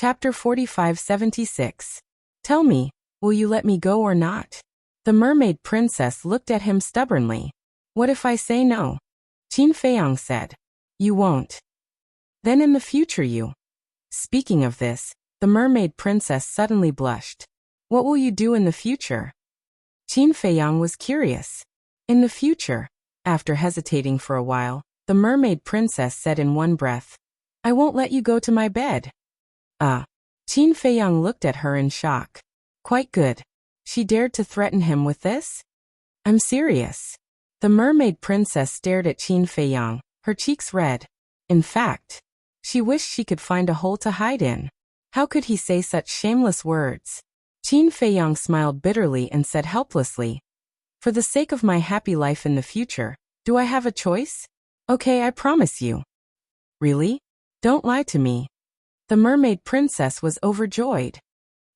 Chapter 45-76. Tell me, will you let me go or not? The mermaid princess looked at him stubbornly. What if I say no? Qin Feiyang said. You won't. Then in the future you. Speaking of this, the mermaid princess suddenly blushed. What will you do in the future? Qin Feiyang was curious. In the future, after hesitating for a while, the mermaid princess said in one breath, I won't let you go to my bed. Qin Feiyang looked at her in shock. Quite good. She dared to threaten him with this? I'm serious. The mermaid princess stared at Qin Feiyang, her cheeks red. In fact, she wished she could find a hole to hide in. How could he say such shameless words? Qin Feiyang smiled bitterly and said helplessly, For the sake of my happy life in the future, do I have a choice? Okay, I promise you. Really? Don't lie to me. The mermaid princess was overjoyed.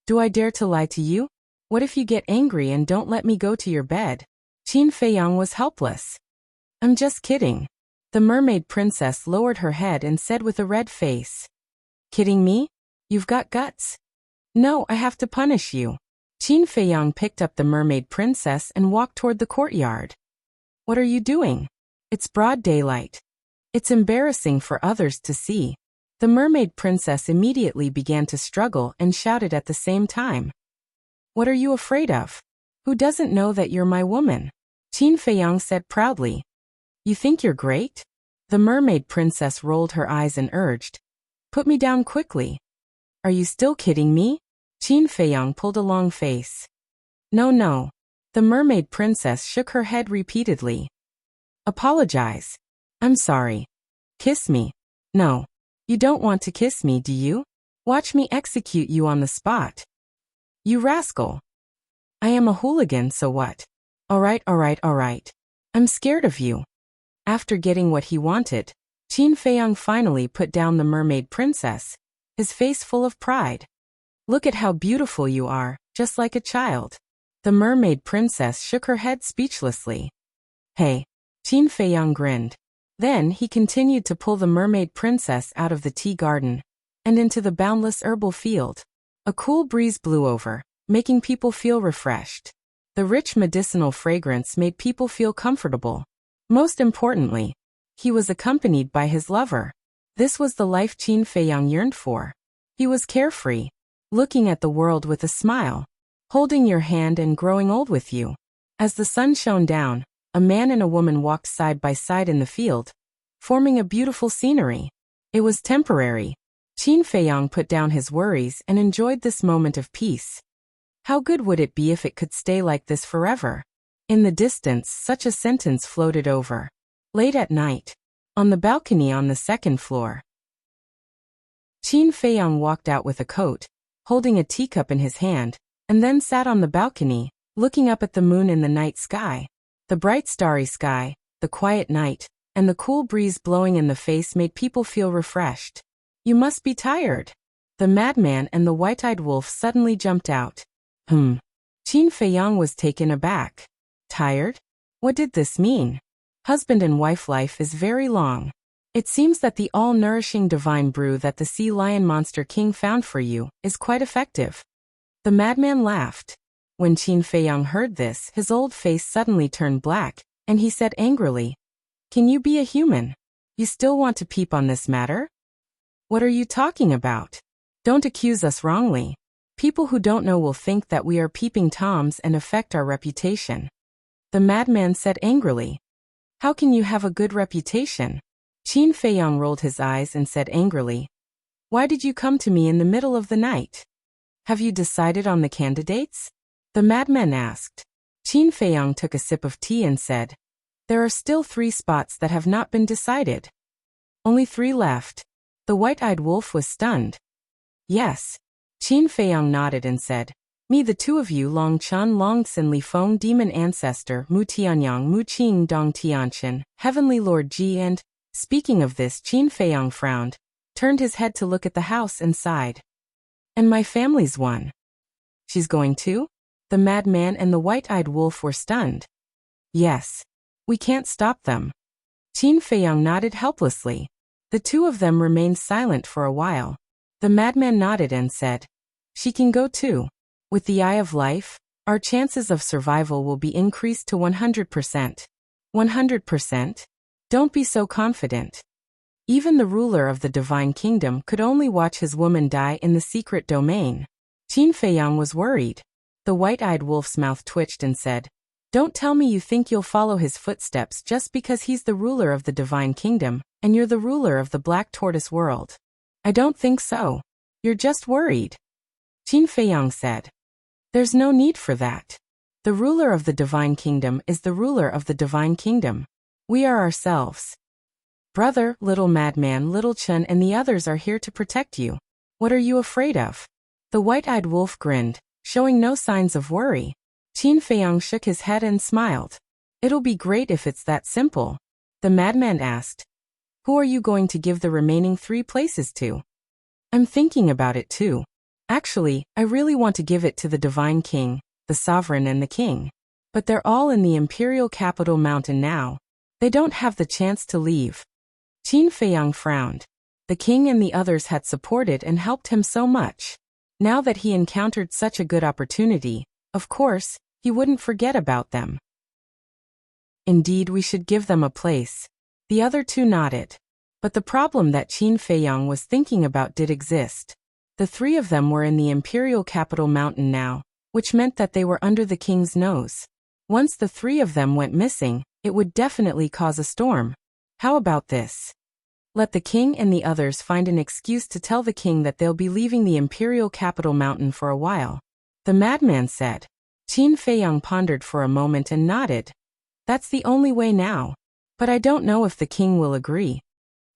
Do I dare to lie to you? What if you get angry and don't let me go to your bed? Qin Feiyang was helpless. I'm just kidding. The mermaid princess lowered her head and said with a red face. Kidding me? You've got guts. No, I have to punish you. Qin Feiyang picked up the mermaid princess and walked toward the courtyard. What are you doing? It's broad daylight. It's embarrassing for others to see. The mermaid princess immediately began to struggle and shouted at the same time. What are you afraid of? Who doesn't know that you're my woman? Qin Feiyang said proudly. You think you're great? The mermaid princess rolled her eyes and urged. Put me down quickly. Are you still kidding me? Qin Feiyang pulled a long face. No. The mermaid princess shook her head repeatedly. Apologize. I'm sorry. Kiss me. No. You don't want to kiss me, do you? Watch me execute you on the spot. You rascal. I am a hooligan, so what? All right. I'm scared of you. After getting what he wanted, Qin Feiyang finally put down the mermaid princess, his face full of pride. Look at how beautiful you are, just like a child. The mermaid princess shook her head speechlessly. Hey. Qin Feiyang grinned. Then he continued to pull the mermaid princess out of the tea garden and into the boundless herbal field. A cool breeze blew over, making people feel refreshed. The rich medicinal fragrance made people feel comfortable. Most importantly, he was accompanied by his lover. This was the life Qin Feiyang yearned for. He was carefree, looking at the world with a smile, holding your hand and growing old with you. As the sun shone down, a man and a woman walked side by side in the field, forming a beautiful scenery. It was temporary. Qin Feiyang put down his worries and enjoyed this moment of peace. How good would it be if it could stay like this forever? In the distance, such a sentence floated over. Late at night, on the balcony on the second floor, Qin Feiyang walked out with a coat, holding a teacup in his hand, and then sat on the balcony, looking up at the moon in the night sky. The bright starry sky, the quiet night, and the cool breeze blowing in the face made people feel refreshed. You must be tired. The madman and the white-eyed wolf suddenly jumped out. Qin Feiyang was taken aback. Tired? What did this mean? Husband and wife life is very long. It seems that the all-nourishing divine brew that the sea lion monster king found for you is quite effective. The madman laughed. When Qin Feiyang heard this, his old face suddenly turned black, and he said angrily, Can you be a human? You still want to peep on this matter? What are you talking about? Don't accuse us wrongly. People who don't know will think that we are peeping toms and affect our reputation. The madman said angrily. How can you have a good reputation? Qin Feiyang rolled his eyes and said angrily, Why did you come to me in the middle of the night? Have you decided on the candidates? The madman asked. Qin Feiyang took a sip of tea and said, There are still 3 spots that have not been decided. Only 3 left. The white-eyed wolf was stunned. Yes. Qin Feiyang nodded and said, Me the 2 of you Long Chan Long Sin Li Feng Demon Ancestor Mu Tianyang Mu Qing Dong Tianshan, Heavenly Lord Ji and, speaking of this Qin Feiyang frowned, turned his head to look at the house and sighed. And my family's one. She's going too? The madman and the white-eyed wolf were stunned. Yes. We can't stop them. Qin Feiyang nodded helplessly. The 2 of them remained silent for a while. The madman nodded and said, "She can go too. With the Eye of Life, our chances of survival will be increased to 100%. 100%? Don't be so confident." Even the ruler of the Divine Kingdom could only watch his woman die in the secret domain. Qin Feiyang was worried. The white-eyed wolf's mouth twitched and said, "Don't tell me you think you'll follow his footsteps just because he's the ruler of the Divine Kingdom, and you're the ruler of the Black Tortoise world. I don't think so. You're just worried." Qin Feiyang said, "There's no need for that. The ruler of the Divine Kingdom is the ruler of the Divine Kingdom. We are ourselves. Brother, little madman, little Chen and the others are here to protect you. What are you afraid of?" The white-eyed wolf grinned, showing no signs of worry. Qin Feiyang shook his head and smiled. "It'll be great if it's that simple." The madman asked, "Who are you going to give the remaining 3 places to?" "I'm thinking about it too. Actually, I really want to give it to the Divine King, the Sovereign and the King. But they're all in the Imperial Capital Mountain now. They don't have the chance to leave." Qin Feiyang frowned. The king and the others had supported and helped him so much. Now that he encountered such a good opportunity, of course, he wouldn't forget about them. "Indeed, we should give them a place." The other 2 nodded. But the problem that Qin Feiyang was thinking about did exist. The 3 of them were in the Imperial Capital Mountain now, which meant that they were under the king's nose. Once the 3 of them went missing, it would definitely cause a storm. How about this? Let the king and the others find an excuse to tell the king that they'll be leaving the Imperial Capital Mountain for a while. The madman said. Qin Feiyang pondered for a moment and nodded. That's the only way now. But I don't know if the king will agree.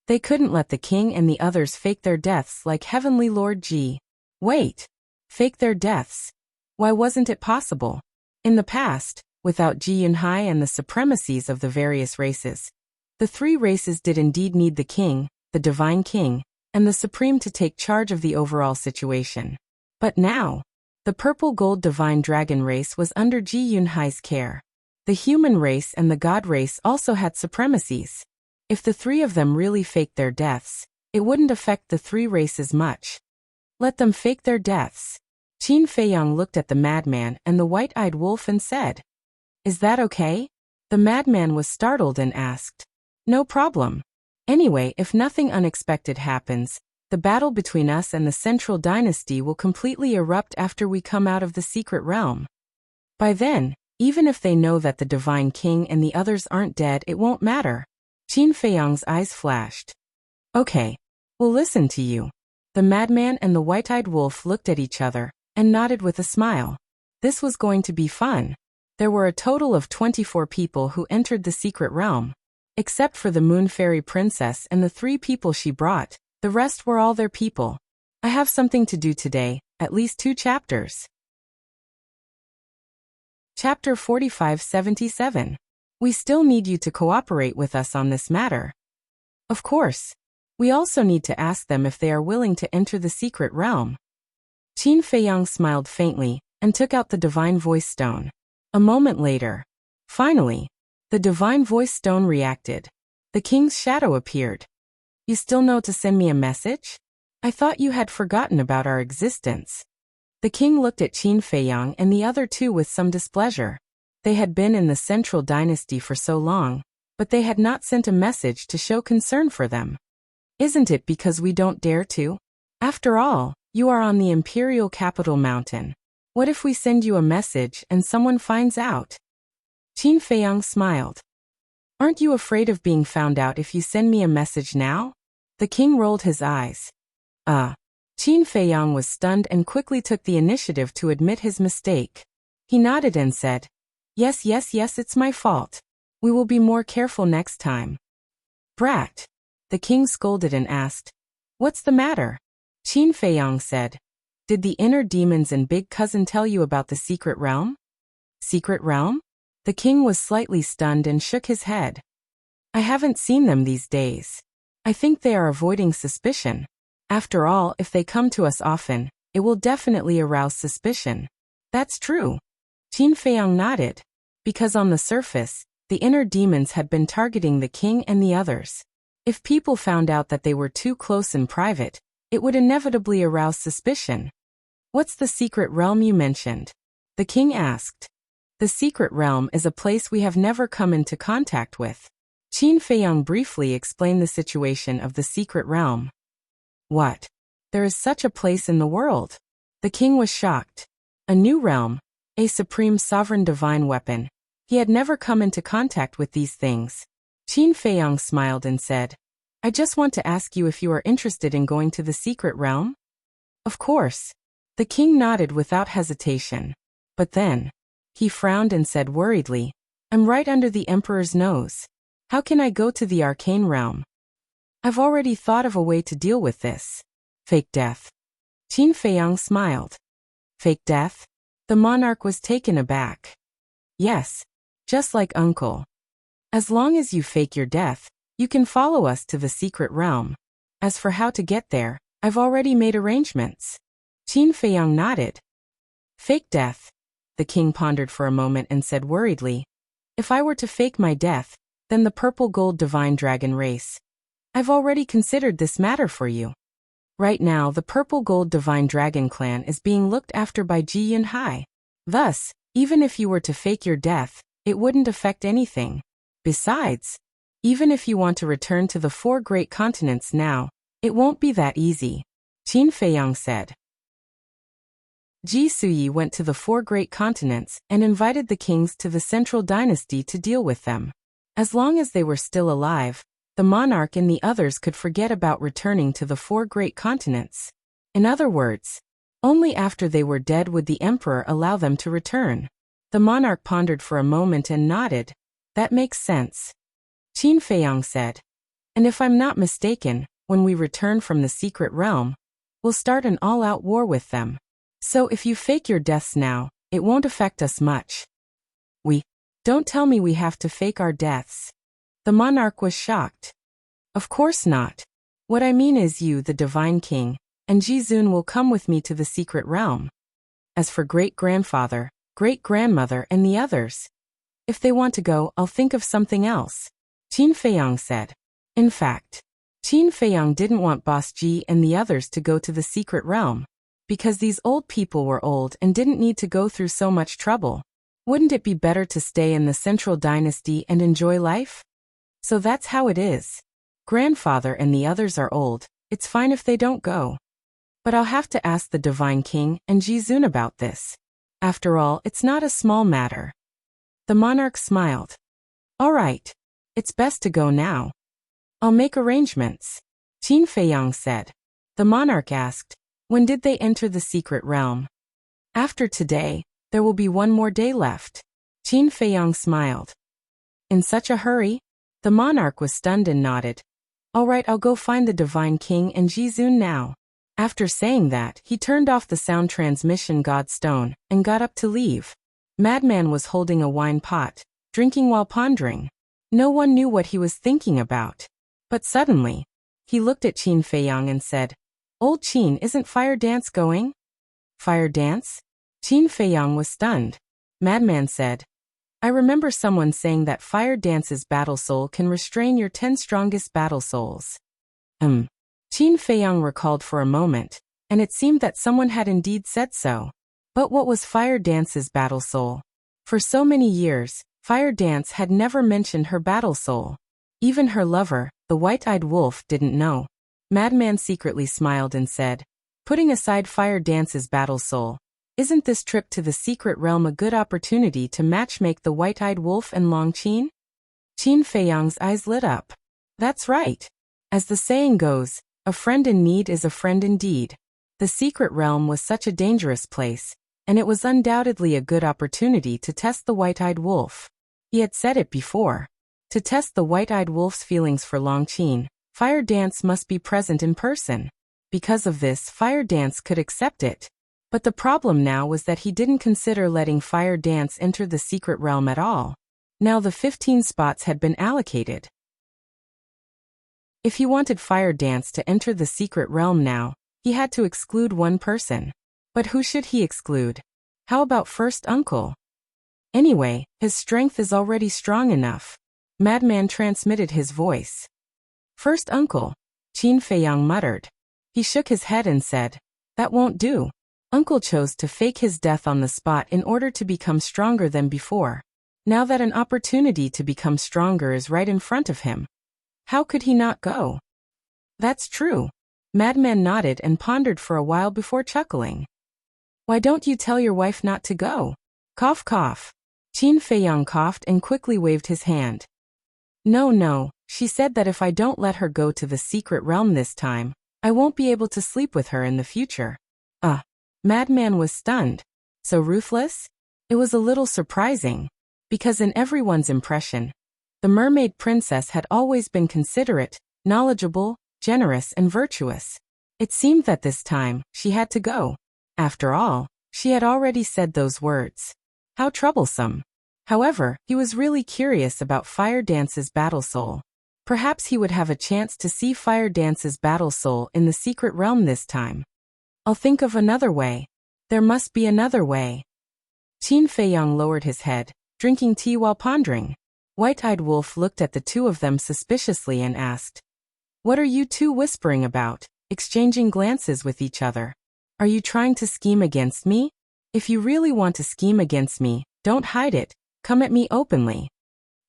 They couldn't let the king and the others fake their deaths like Heavenly Lord Ji. Wait. Fake their deaths? Why wasn't it possible? In the past, without Ji Yunhai and the supremacies of the various races, the 3 races did indeed need the king, the Divine King, and the Supreme to take charge of the overall situation. But now, the Purple Gold Divine Dragon race was under Ji Yunhai's care. The human race and the God race also had supremacies. If the 3 of them really faked their deaths, it wouldn't affect the 3 races much. Let them fake their deaths. Qin Feiyang looked at the madman and the white-eyed wolf and said, "Is that okay?" The madman was startled and asked, "No problem. Anyway, if nothing unexpected happens, the battle between us and the Central Dynasty will completely erupt after we come out of the secret realm. By then, even if they know that the Divine King and the others aren't dead, it won't matter." Qin Feiyang's eyes flashed. "Okay, we'll listen to you." The madman and the white-eyed wolf looked at each other and nodded with a smile. This was going to be fun. There were a total of 24 people who entered the secret realm. Except for the Moon Fairy Princess and the 3 people she brought, the rest were all their people. I have something to do today, at least 2 chapters. Chapter 4577. We still need you to cooperate with us on this matter. Of course. We also need to ask them if they are willing to enter the secret realm. Qin Feiyang smiled faintly and took out the Divine Voice Stone. A moment later, finally, the Divine Voice Stone reacted. The king's shadow appeared. "You still know to send me a message? I thought you had forgotten about our existence." The king looked at Qin Feiyang and the other 2 with some displeasure. They had been in the Central Dynasty for so long, but they had not sent a message to show concern for them. "Isn't it because we don't dare to? After all, you are on the Imperial Capital Mountain. What if we send you a message and someone finds out?" Qin Feiyang smiled. "Aren't you afraid of being found out if you send me a message now?" The king rolled his eyes. Qin Feiyang was stunned and quickly took the initiative to admit his mistake. He nodded and said, Yes, it's my fault. We will be more careful next time." "Brat." The king scolded and asked, "What's the matter?" Qin Feiyang said, "Did the inner demons and big cousin tell you about the secret realm?" "Secret realm?" The king was slightly stunned and shook his head. "I haven't seen them these days. I think they are avoiding suspicion. After all, if they come to us often, it will definitely arouse suspicion." "That's true." Qin Feiyang nodded. Because on the surface, the inner demons had been targeting the king and the others. If people found out that they were too close in private, It would inevitably arouse suspicion. What's the secret realm you mentioned? The king asked. The secret realm is a place we have never come into contact with. Qin Feiyang briefly explained the situation of the secret realm. What? There is such a place in the world? The king was shocked. A new realm, a supreme sovereign divine weapon. He had never come into contact with these things. Qin Feiyang smiled and said, I just want to ask you if you are interested in going to the secret realm? Of course. The king nodded without hesitation. But then, he frowned and said worriedly, I'm right under the emperor's nose. How can I go to the arcane realm? I've already thought of a way to deal with this. Fake death. Qin Feiyang smiled. Fake death? The monarch was taken aback. Yes, just like uncle. As long as you fake your death, you can follow us to the secret realm. As for how to get there, I've already made arrangements. Qin Feiyang nodded. Fake death. The king pondered for a moment and said worriedly, if I were to fake my death, then the purple gold divine dragon race. I've already considered this matter for you. Right now the purple gold divine dragon clan is being looked after by Ji Yunhai. Thus, even if you were to fake your death, it wouldn't affect anything. Besides, even if you want to return to the 4 great continents now, it won't be that easy. Qin Feiyang said. Ji Suyi went to the 4 great continents and invited the kings to the central dynasty to deal with them. As long as they were still alive, the monarch and the others could forget about returning to the 4 great continents. In other words, only after they were dead would the emperor allow them to return. The monarch pondered for a moment and nodded. That makes sense. Qin Feiyang said. And if I'm not mistaken, when we return from the secret realm, we'll start an all-out war with them. So if you fake your deaths now, it won't affect us much. Don't tell me we have to fake our deaths. The monarch was shocked. Of course not. What I mean is you, the divine king, and Jizun will come with me to the secret realm. As for great-grandfather, great-grandmother and the others, if they want to go, I'll think of something else. Qin Feiyang said. In fact, Qin Feiyang didn't want Boss Ji and the others to go to the secret realm, because these old people were old and didn't need to go through so much trouble. Wouldn't it be better to stay in the central dynasty and enjoy life? So that's how it is. Grandfather and the others are old, it's fine if they don't go. But I'll have to ask the divine king and Jizun about this. After all, it's not a small matter. The monarch smiled. All right. It's best to go now. I'll make arrangements. Qin Feiyang said. The monarch asked, when did they enter the secret realm? After today, there will be 1 more day left. Qin Feiyang smiled. In such a hurry? The monarch was stunned and nodded. All right, I'll go find the divine king and Jizun now. After saying that, he turned off the sound transmission godstone and got up to leave. Madman was holding a wine pot, drinking while pondering. No one knew what he was thinking about. But suddenly, he looked at Qin Feiyang and said, Old Qin, isn't fire dance going? Fire dance? Qin Feiyang was stunned. Madman said, I remember someone saying that fire dance's battle soul can restrain your 10 strongest battle souls. Qin Feiyang recalled for a moment, and it seemed that someone had indeed said so. But what was fire dance's battle soul? For so many years, Fire Dance had never mentioned her battle soul. Even her lover, the white-eyed wolf, didn't know. Madman secretly smiled and said, putting aside Fire Dance's battle soul, isn't this trip to the secret realm a good opportunity to matchmake the white-eyed wolf and Long Qin? Qin Feiyang's eyes lit up. That's right. As the saying goes, a friend in need is a friend indeed. The secret realm was such a dangerous place, and it was undoubtedly a good opportunity to test the white-eyed wolf. He had said it before. To test the white-eyed wolf's feelings for Long Qin, Fire Dance must be present in person. Because of this, Fire Dance could accept it. But the problem now was that he didn't consider letting Fire Dance enter the secret realm at all. Now the 15 spots had been allocated. If he wanted Fire Dance to enter the secret realm now, he had to exclude one person. But who should he exclude? How about First Uncle? Anyway, his strength is already strong enough. Madman transmitted his voice. First Uncle, Qin Feiyang muttered. He shook his head and said, "That won't do." Uncle chose to fake his death on the spot in order to become stronger than before. Now that an opportunity to become stronger is right in front of him, how could he not go? That's true. Madman nodded and pondered for a while before chuckling. Why don't you tell your wife not to go? Cough cough. Qin Feiyang coughed and quickly waved his hand. No, she said that if I don't let her go to the secret realm this time, I won't be able to sleep with her in the future. Madman was stunned. So ruthless? It was a little surprising, because in everyone's impression, the mermaid princess had always been considerate, knowledgeable, generous and virtuous. It seemed that this time, she had to go. After all, she had already said those words. How troublesome. However, he was really curious about Fire Dance's battle soul. Perhaps he would have a chance to see Fire Dance's battle soul in the secret realm this time. I'll think of another way. There must be another way. Qin Feiyang lowered his head, drinking tea while pondering. White-eyed Wolf looked at the two of them suspiciously and asked, "What are you two whispering about, exchanging glances with each other? Are you trying to scheme against me? If you really want to scheme against me, don't hide it, come at me openly."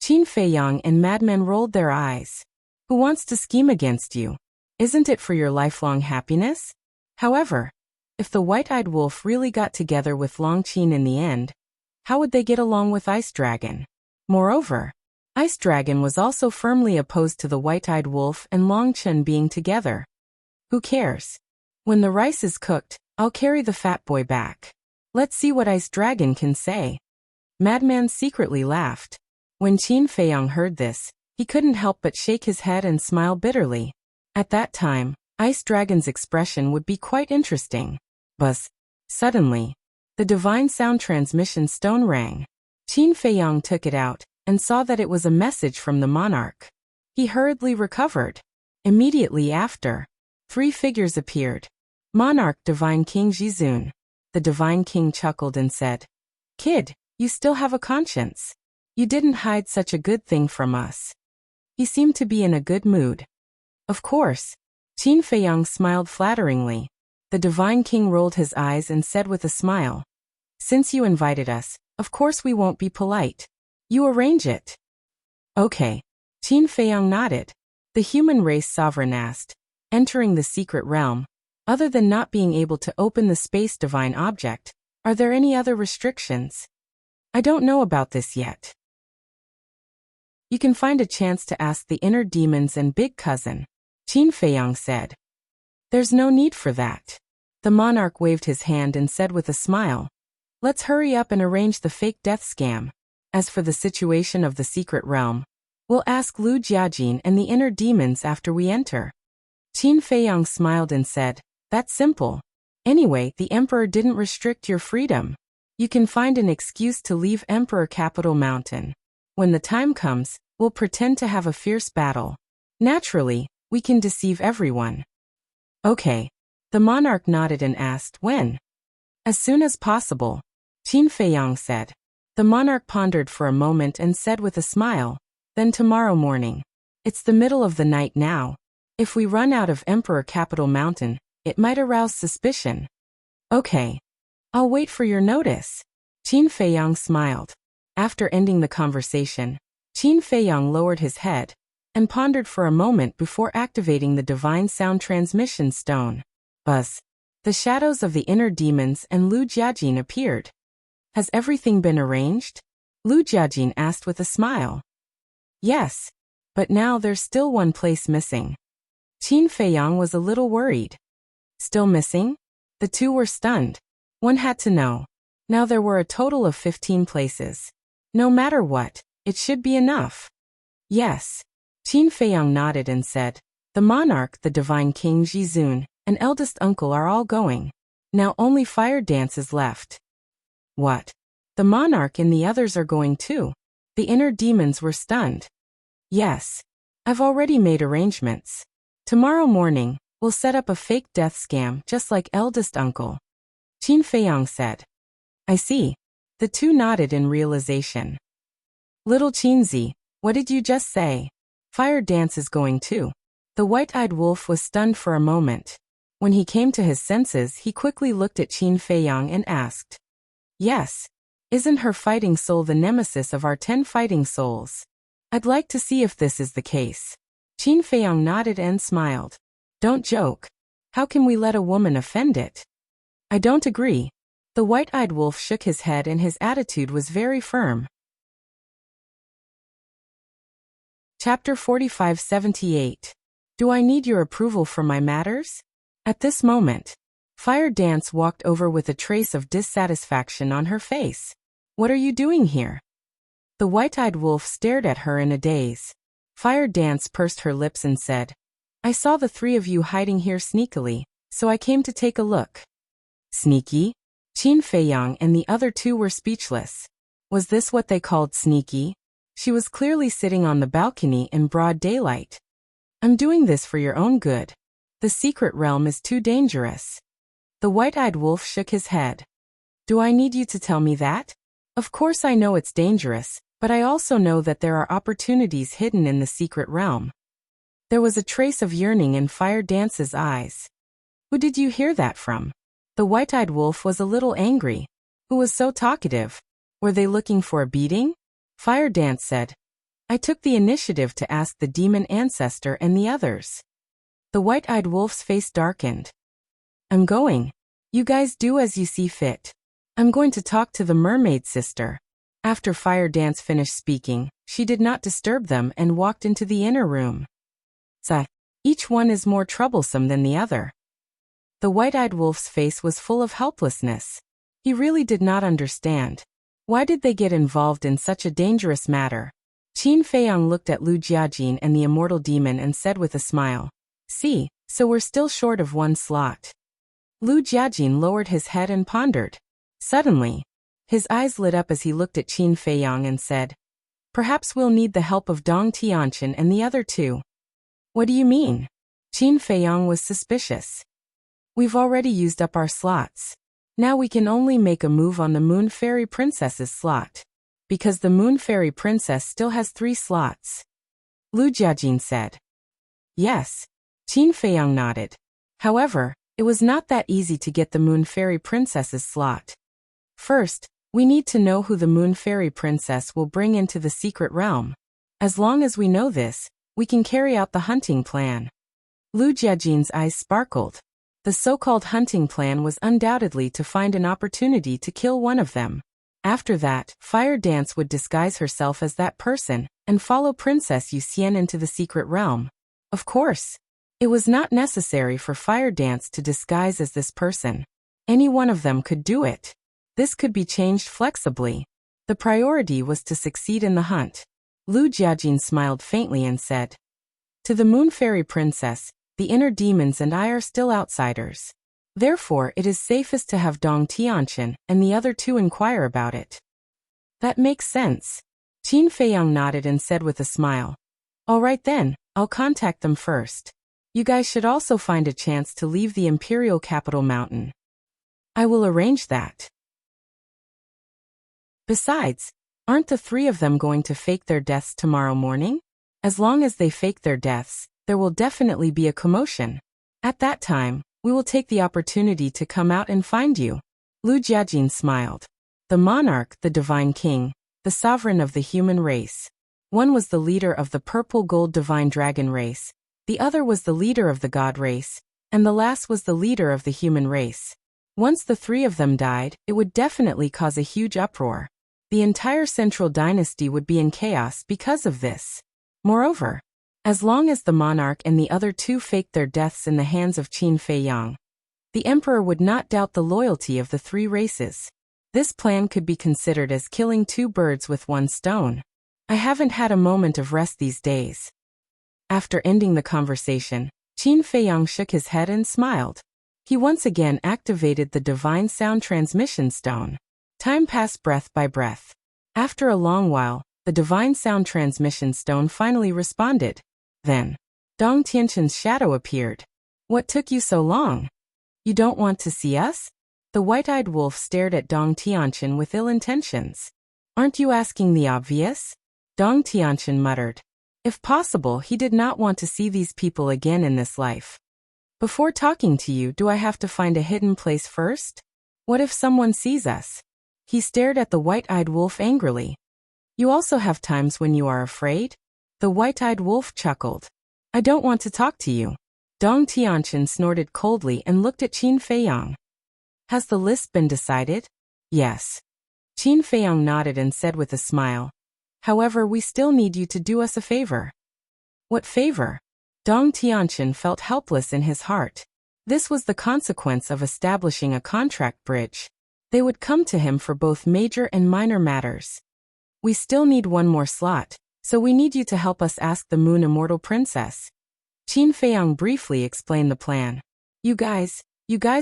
Qin Feiyang and Madman rolled their eyes. Who wants to scheme against you? Isn't it for your lifelong happiness? However, if the White-eyed Wolf really got together with Long Qin in the end, how would they get along with Ice Dragon? Moreover, Ice Dragon was also firmly opposed to the White-eyed Wolf and Long Qin being together. Who cares? When the rice is cooked, I'll carry the fat boy back. Let's see what Ice Dragon can say. Madman secretly laughed. When Qin Feiyang heard this, he couldn't help but shake his head and smile bitterly. At that time, Ice Dragon's expression would be quite interesting. Buzz. Suddenly, the divine sound transmission stone rang. Qin Feiyang took it out and saw that it was a message from the monarch. He hurriedly recovered. Immediately after, 3 figures appeared. Monarch Divine King Jizun. The Divine King chuckled and said, "Kid, you still have a conscience. You didn't hide such a good thing from us." He seemed to be in a good mood. Of course. Qin Feiyang smiled flatteringly. The Divine King rolled his eyes and said with a smile, "Since you invited us, of course we won't be polite. You arrange it." Okay. Qin Feiyang nodded. The human race sovereign asked, "Entering the secret realm, other than not being able to open the space divine object, are there any other restrictions?" "I don't know about this yet. You can find a chance to ask the inner demons and big cousin," Qin Feiyang said. "There's no need for that." The monarch waved his hand and said with a smile, "Let's hurry up and arrange the fake death scam. As for the situation of the secret realm, we'll ask Lu Jiajin and the inner demons after we enter." Qin Feiyang smiled and said, "That's simple. Anyway, the emperor didn't restrict your freedom. You can find an excuse to leave Emperor Capital Mountain. When the time comes, we'll pretend to have a fierce battle. Naturally, we can deceive everyone." Okay. The monarch nodded and asked, "When?" "As soon as possible," Qin Feiyang said. The monarch pondered for a moment and said with a smile, "Then tomorrow morning. It's the middle of the night now. If we run out of Emperor Capital Mountain, it might arouse suspicion." "Okay. I'll wait for your notice." Qin Feiyang smiled. After ending the conversation, Qin Feiyang lowered his head and pondered for a moment before activating the divine sound transmission stone. Buzz. The shadows of the inner demons and Lu Jiajin appeared. "Has everything been arranged?" Lu Jiajin asked with a smile. "Yes. But now there's still one place missing." Qin Feiyang was a little worried. Still missing? The two were stunned. One had to know. Now there were a total of 15 places. No matter what, it should be enough. Yes. Qin Feiyang nodded and said, "The monarch, the divine king Jizun, and eldest uncle are all going. Now only Fire Dance is left." "What? The monarch and the others are going too?" The inner demons were stunned. "Yes. I've already made arrangements. Tomorrow morning, we'll set up a fake death scam just like eldest uncle," Qin Feiyang said. "I see." The two nodded in realization. "Little Qinzi, what did you just say? Fire Dance is going too?" The white-eyed wolf was stunned for a moment. When he came to his senses, he quickly looked at Qin Feiyang and asked, "Yes. Isn't her fighting soul the nemesis of our 10 fighting souls? I'd like to see if this is the case." Qin Feiyang nodded and smiled. "Don't joke. How can we let a woman offend it?" "I don't agree." The white-eyed wolf shook his head and his attitude was very firm. Chapter 4578. Do I need your approval for my matters? At this moment, Fire Dance walked over with a trace of dissatisfaction on her face. "What are you doing here?" The white-eyed wolf stared at her in a daze. Fire Dance pursed her lips and said, "I saw the 3 of you hiding here sneakily, so I came to take a look." Sneaky? Qin Feiyang and the other 2 were speechless. Was this what they called sneaky? She was clearly sitting on the balcony in broad daylight. "I'm doing this for your own good. The secret realm is too dangerous." The white-eyed wolf shook his head. "Do I need you to tell me that? Of course I know it's dangerous, but I also know that there are opportunities hidden in the secret realm." There was a trace of yearning in Fire Dance's eyes. "Who did you hear that from?" The white-eyed wolf was a little angry. Who was so talkative? Were they looking for a beating? Fire Dance said, "I took the initiative to ask the demon ancestor and the others." The white-eyed wolf's face darkened. "I'm going. You guys do as you see fit. I'm going to talk to the mermaid sister." After Fire Dance finished speaking, she did not disturb them and walked into the inner room. Each one is more troublesome than the other." The white-eyed wolf's face was full of helplessness. He really did not understand. Why did they get involved in such a dangerous matter? Qin Feiyang looked at Lu Jiajin and the immortal demon and said with a smile, "See, so we're still short of 1 slot." Lu Jiajin lowered his head and pondered. Suddenly, his eyes lit up as he looked at Qin Feiyang and said, "Perhaps we'll need the help of Dong Tianqian and the other 2. "What do you mean?" Qin Feiyang was suspicious. "We've already used up our slots. Now we can only make a move on the Moon Fairy Princess's slot. Because the Moon Fairy Princess still has 3 slots." Lu Jiajin said. "Yes." Qin Feiyang nodded. However, it was not that easy to get the Moon Fairy Princess's slot. First, we need to know who the Moon Fairy Princess will bring into the secret realm. As long as we know this, we can carry out the hunting plan. Lu Jiajin's eyes sparkled. The so-called hunting plan was undoubtedly to find an opportunity to kill one of them. After that, Fire Dance would disguise herself as that person and follow Princess Yuxian into the secret realm. Of course, it was not necessary for Fire Dance to disguise as this person. Any one of them could do it. This could be changed flexibly. The priority was to succeed in the hunt. Lu Jiajin smiled faintly and said, "To the Moon Fairy Princess, the inner demons and I are still outsiders. Therefore, it is safest to have Dong Tianqian and the other 2 inquire about it." "That makes sense." Qin Feiyang nodded and said with a smile, "All right then, I'll contact them first. You guys should also find a chance to leave the imperial capital mountain." "I will arrange that." Besides, aren't the 3 of them going to fake their deaths tomorrow morning? As long as they fake their deaths, there will definitely be a commotion. At that time, we will take the opportunity to come out and find you." Lu Jiajin smiled. The monarch, the divine king, the sovereign of the human race. One was the leader of the purple gold divine dragon race, the other was the leader of the god race, and the last was the leader of the human race. Once the 3 of them died, it would definitely cause a huge uproar. The entire central dynasty would be in chaos because of this. Moreover, as long as the monarch and the other 2 faked their deaths in the hands of Qin Feiyang, the emperor would not doubt the loyalty of the 3 races. This plan could be considered as killing 2 birds with 1 stone. I haven't had a moment of rest these days. After ending the conversation, Qin Feiyang shook his head and smiled. He once again activated the divine sound transmission stone. Time passed breath by breath. After a long while, the divine sound transmission stone finally responded. Then, Dong Tianqian's shadow appeared. "What took you so long? You don't want to see us?" The white-eyed wolf stared at Dong Tianqian with ill intentions. "Aren't you asking the obvious?" Dong Tianqian muttered. If possible, he did not want to see these people again in this life. Before talking to you, do I have to find a hidden place first? What if someone sees us? He stared at the white-eyed wolf angrily. You also have times when you are afraid? The white-eyed wolf chuckled. I don't want to talk to you. Dong Tianqian snorted coldly and looked at Qin Feiyang. Has the list been decided? Yes. Qin Feiyang nodded and said with a smile. However, we still need you to do us a favor. What favor? Dong Tianqian felt helpless in his heart. This was the consequence of establishing a contract bridge. They would come to him for both major and minor matters. We still need one more slot, so we need you to help us ask the Moon Immortal Princess. Qin Feiyang briefly explained the plan. You guys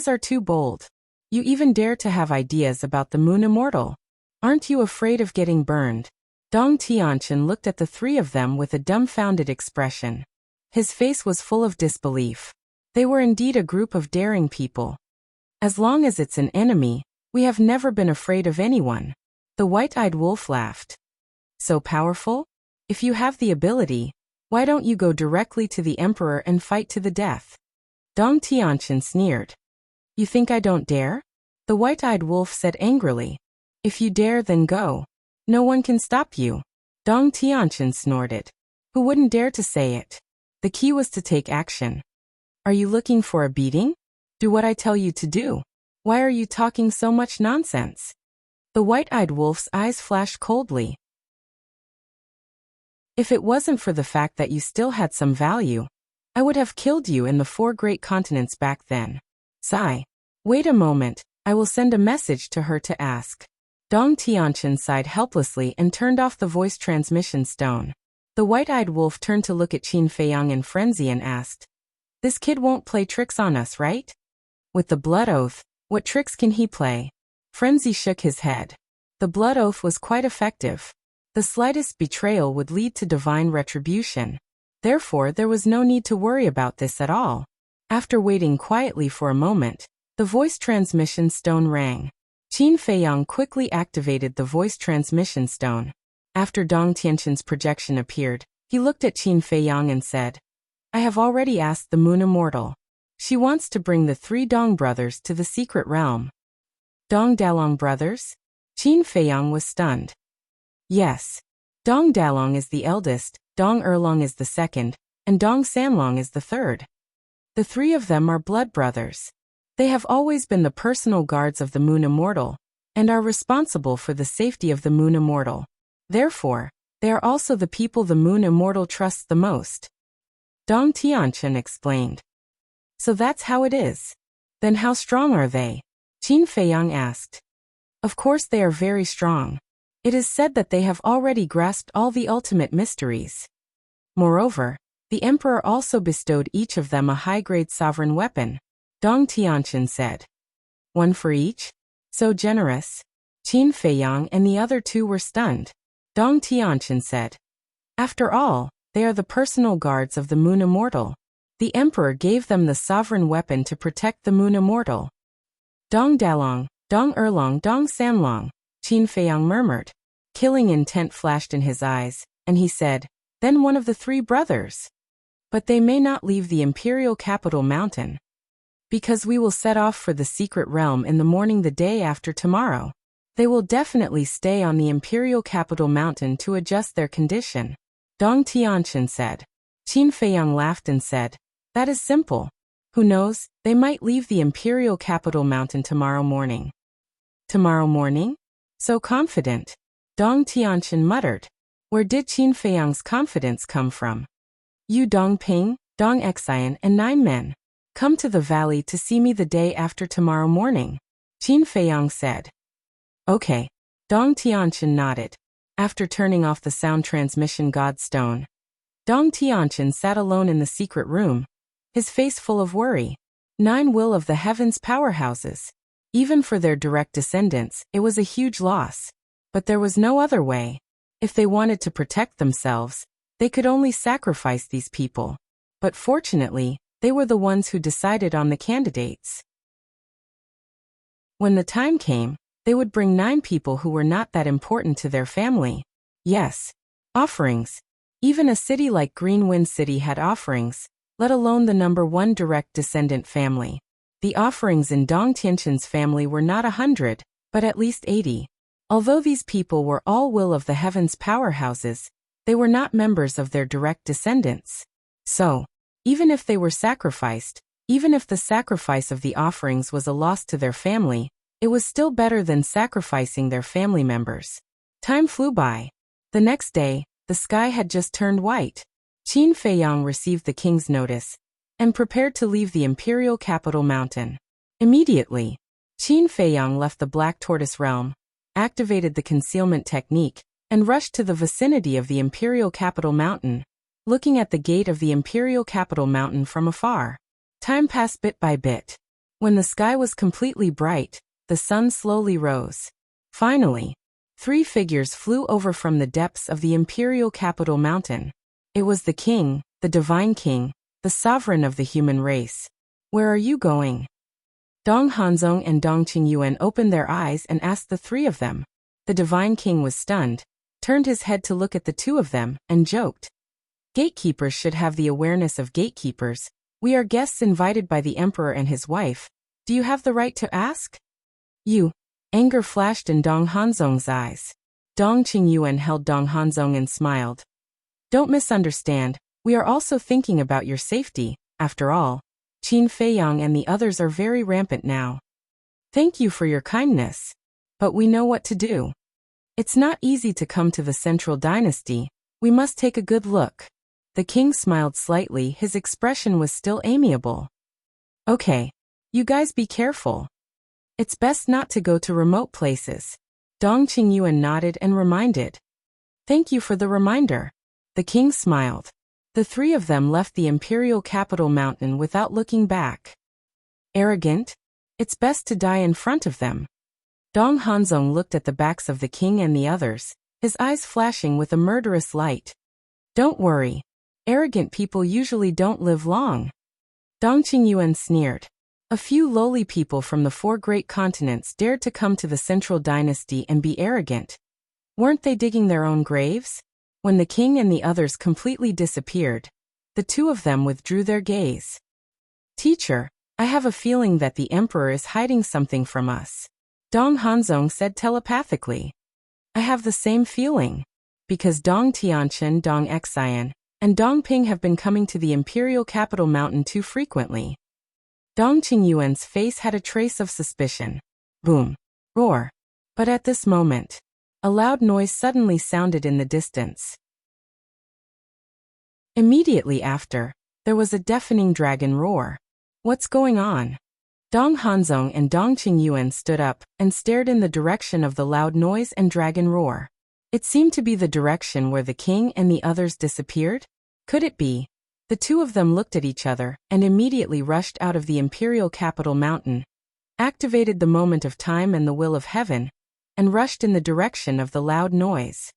are too bold. You even dare to have ideas about the Moon Immortal. Aren't you afraid of getting burned? Dong Tianqian looked at the three of them with a dumbfounded expression. His face was full of disbelief. They were indeed a group of daring people. As long as it's an enemy, we have never been afraid of anyone. The white-eyed wolf laughed. So powerful? If you have the ability, why don't you go directly to the emperor and fight to the death? Dong Tianqian sneered. You think I don't dare? The white-eyed wolf said angrily. If you dare, then go. No one can stop you. Dong Tianqian snorted. Who wouldn't dare to say it? The key was to take action. Are you looking for a beating? Do what I tell you to do. Why are you talking so much nonsense? The white-eyed wolf's eyes flashed coldly. If it wasn't for the fact that you still had some value, I would have killed you in the 4 great continents back then. Sigh. Wait a moment, I will send a message to her to ask. Dong Tianqian sighed helplessly and turned off the voice transmission stone. The white-eyed wolf turned to look at Qin Feiyang in frenzy and asked, This kid won't play tricks on us, right? With the blood oath, what tricks can he play? Frenzy shook his head. The blood oath was quite effective. The slightest betrayal would lead to divine retribution. Therefore, there was no need to worry about this at all. After waiting quietly for a moment, the voice transmission stone rang. Qin Feiyang quickly activated the voice transmission stone. After Dong Tianqian's projection appeared, he looked at Qin Feiyang and said, I have already asked the Moon Immortal. She wants to bring the 3 Dong brothers to the secret realm. Dong Dalong brothers? Qin Feiyang was stunned. Yes. Dong Dalong is the eldest, Dong Erlong is the second, and Dong Sanlong is the third. The 3 of them are blood brothers. They have always been the personal guards of the Moon Immortal, and are responsible for the safety of the Moon Immortal. Therefore, they are also the people the Moon Immortal trusts the most. Dong Tianqian explained. So that's how it is. Then how strong are they? Qin Feiyang asked. Of course they are very strong. It is said that they have already grasped all the ultimate mysteries. Moreover, the emperor also bestowed each of them a high-grade sovereign weapon. Dong Tianqian said. 1 for each? So generous. Qin Feiyang and the other 2 were stunned. Dong Tianqian said. After all, they are the personal guards of the Moon Immortal. The emperor gave them the sovereign weapon to protect the Moon Immortal. Dong Dalong, Dong Erlong, Dong Sanlong, Qin Feiyang murmured. Killing intent flashed in his eyes, and he said, Then one of the 3 brothers. But they may not leave the imperial capital mountain. Because we will set off for the secret realm in the morning the day after tomorrow. They will definitely stay on the imperial capital mountain to adjust their condition. Dong Tianqian said. Qin Feiyang laughed and said, That is simple. Who knows, they might leave the imperial capital mountain tomorrow morning. Tomorrow morning? So confident. Dong Tianqian muttered. Where did Qin Feiyang's confidence come from? You Dong Ping, Dong Xian and 9 men. Come to the valley to see me the day after tomorrow morning. Qin Feiyang said. Okay. Dong Tianqian nodded. After turning off the sound transmission godstone, Dong Tianqian sat alone in the secret room, his face full of worry. 9 will of the heavens powerhouses. Even for their direct descendants, it was a huge loss. But there was no other way. If they wanted to protect themselves, they could only sacrifice these people. But fortunately, they were the ones who decided on the candidates. When the time came, they would bring 9 people who were not that important to their family. Yes, offerings. Even a city like Green Wind City had offerings, let alone the number one direct descendant family. The offerings in Dong Tianqin's family were not 100, but at least 80. Although these people were all will of the heavens powerhouses, they were not members of their direct descendants. So, even if they were sacrificed, even if the sacrifice of the offerings was a loss to their family, it was still better than sacrificing their family members. Time flew by. The next day, the sky had just turned white. Qin Feiyang received the king's notice and prepared to leave the imperial capital mountain. Immediately, Qin Feiyang left the Black Tortoise realm, activated the concealment technique, and rushed to the vicinity of the imperial capital mountain, looking at the gate of the imperial capital mountain from afar. Time passed bit by bit. When the sky was completely bright, the sun slowly rose. Finally, 3 figures flew over from the depths of the imperial capital mountain. It was the king, the divine king, the sovereign of the human race. Where are you going? Dong Hanzong and Dong Qingyuan opened their eyes and asked the 3 of them. The divine king was stunned, turned his head to look at the 2 of them, and joked. Gatekeepers should have the awareness of gatekeepers. We are guests invited by the emperor and his wife. Do you have the right to ask? You. Anger flashed in Dong Hanzong's eyes. Dong Qingyuan held Dong Hanzong and smiled. Don't misunderstand, we are also thinking about your safety. After all, Qin Feiyang and the others are very rampant now. Thank you for your kindness. But we know what to do. It's not easy to come to the central dynasty. We must take a good look. The king smiled slightly, his expression was still amiable. Okay. You guys be careful. It's best not to go to remote places. Dong Qingyuan nodded and reminded. Thank you for the reminder. The king smiled. The 3 of them left the imperial capital mountain without looking back. Arrogant? It's best to die in front of them. Dong Hanzong looked at the backs of the king and the others, his eyes flashing with a murderous light. Don't worry. Arrogant people usually don't live long. Dong Qingyuan sneered. A few lowly people from the 4 great continents dared to come to the central dynasty and be arrogant. Weren't they digging their own graves? When the king and the others completely disappeared, the 2 of them withdrew their gaze. Teacher, I have a feeling that the emperor is hiding something from us. Dong Hanzong said telepathically. I have the same feeling. Because Dong Tianqin, Dong Xian, and Dong Ping have been coming to the imperial capital mountain too frequently. Dong Qingyuan's face had a trace of suspicion. Boom. Roar. But at this moment, a loud noise suddenly sounded in the distance. Immediately after, there was a deafening dragon roar. What's going on? Dong Hanzong and Dong Qingyuan stood up and stared in the direction of the loud noise and dragon roar. It seemed to be the direction where the king and the others disappeared. Could it be? The 2 of them looked at each other and immediately rushed out of the imperial capital mountain, activated the moment of time and the will of heaven, and rushed in the direction of the loud noise.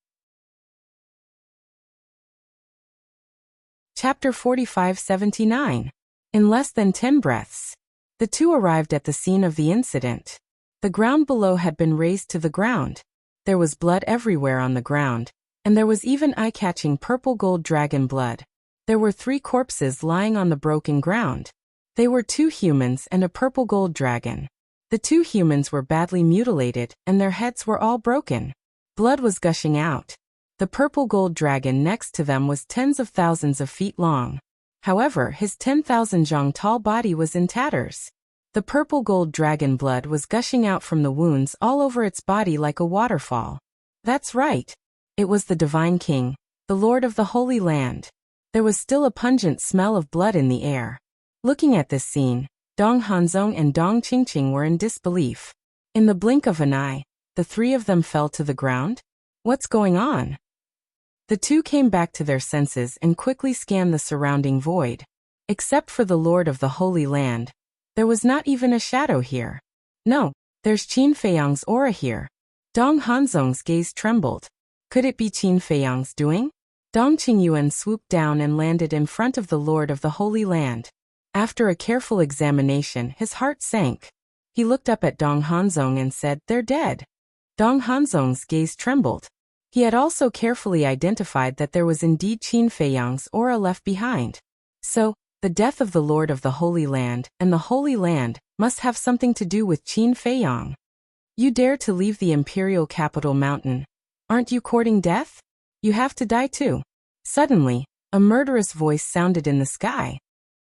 Chapter 45-79. In less than 10 breaths, the 2 arrived at the scene of the incident. The ground below had been razed to the ground. There was blood everywhere on the ground, and there was even eye-catching purple gold dragon blood. There were 3 corpses lying on the broken ground. They were 2 humans and a purple gold dragon. The 2 humans were badly mutilated, and their heads were all broken. Blood was gushing out. The purple gold dragon next to them was tens of thousands of feet long. However, his 10,000 zhang tall body was in tatters. The purple gold dragon blood was gushing out from the wounds all over its body like a waterfall. That's right. It was the divine king, the lord of the Holy Land. There was still a pungent smell of blood in the air. Looking at this scene, Dong Hanzong and Dong Qingqing were in disbelief. In the blink of an eye, the 3 of them fell to the ground. What's going on? The 2 came back to their senses and quickly scanned the surrounding void. Except for the Lord of the Holy Land, there was not even a shadow here. No, there's Qin Feiyang's aura here. Dong Hanzong's gaze trembled. Could it be Qin Feiyang's doing? Dong Qingyuan swooped down and landed in front of the Lord of the Holy Land. After a careful examination, his heart sank. He looked up at Dong Hanzong and said, "They're dead." Dong Hanzong's gaze trembled. He had also carefully identified that there was indeed Qin Feiyang's aura left behind. So, The death of the Lord of the Holy Land, and the Holy Land, must have something to do with Qin Feiyang. You dare to leave the imperial capital mountain. Aren't you courting death? You have to die too. Suddenly, a murderous voice sounded in the sky.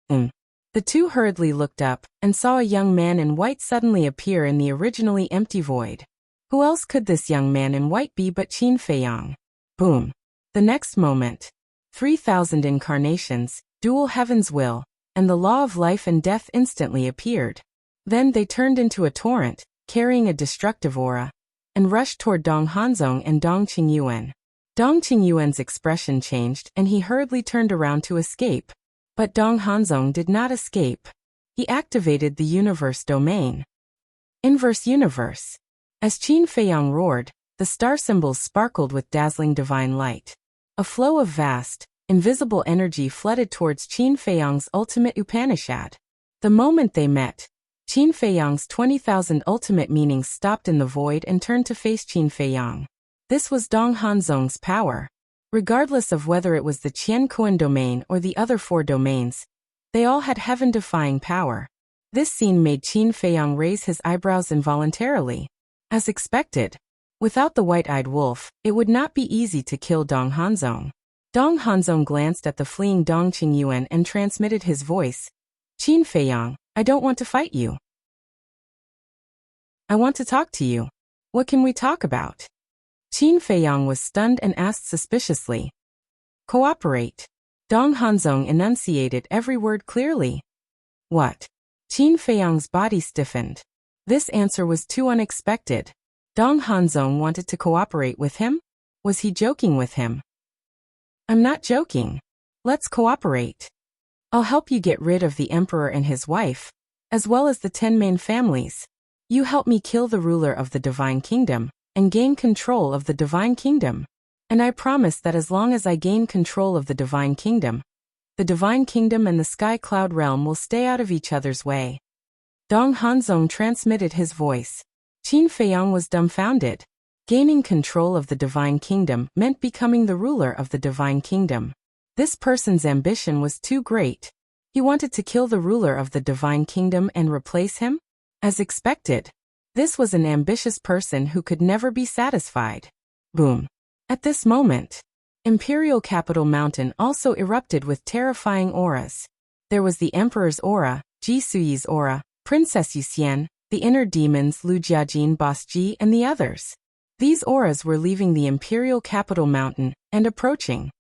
The two hurriedly looked up, and saw a young man in white suddenly appear in the originally empty void. Who else could this young man in white be but Qin Feiyang? Boom. The next moment, 3,000 incarnations, dual heaven's will, and the law of life and death instantly appeared. Then they turned into a torrent, carrying a destructive aura, and rushed toward Dong Hanzong and Dong Qingyuan. Dong Qingyuan's expression changed and he hurriedly turned around to escape. But Dong Hanzong did not escape. He activated the universe domain. Inverse universe. As Qin Feiyang roared, the star symbols sparkled with dazzling divine light. A flow of vast, invisible energy flooded towards Qin Feiyang's ultimate Upanishad. The moment they met, Qin Feiyang's 20,000 ultimate meanings stopped in the void and turned to face Qin Feiyang. This was Dong Hanzong's power. Regardless of whether it was the Qiankuan domain or the other 4 domains, they all had heaven-defying power. This scene made Qin Feiyang raise his eyebrows involuntarily. As expected, without the white-eyed wolf, it would not be easy to kill Dong Hanzong. Dong Hanzong glanced at the fleeing Dong Qingyuan and transmitted his voice. Qin Feiyang, I don't want to fight you. I want to talk to you. What can we talk about? Qin Feiyang was stunned and asked suspiciously. Cooperate. Dong Hanzong enunciated every word clearly. What? Qin Feiyang's body stiffened. This answer was too unexpected. Dong Hanzong wanted to cooperate with him? Was he joking with him? I'm not joking. Let's cooperate. I'll help you get rid of the emperor and his wife, as well as the 10 main families. You help me kill the ruler of the divine kingdom, and gain control of the divine kingdom. And I promise that as long as I gain control of the divine kingdom and the sky cloud realm will stay out of each other's way. Dong Hanzong transmitted his voice. Qin Feiyang was dumbfounded. Gaining control of the divine kingdom meant becoming the ruler of the divine kingdom. This person's ambition was too great. He wanted to kill the ruler of the divine kingdom and replace him? As expected, this was an ambitious person who could never be satisfied. Boom. At this moment, Imperial Capital Mountain also erupted with terrifying auras. There was the Emperor's aura, Ji Suyi's aura, Princess Yuxian, the inner demons Lu Jiajin, Boss Ji, and the others. These auras were leaving the Imperial Capital Mountain and approaching.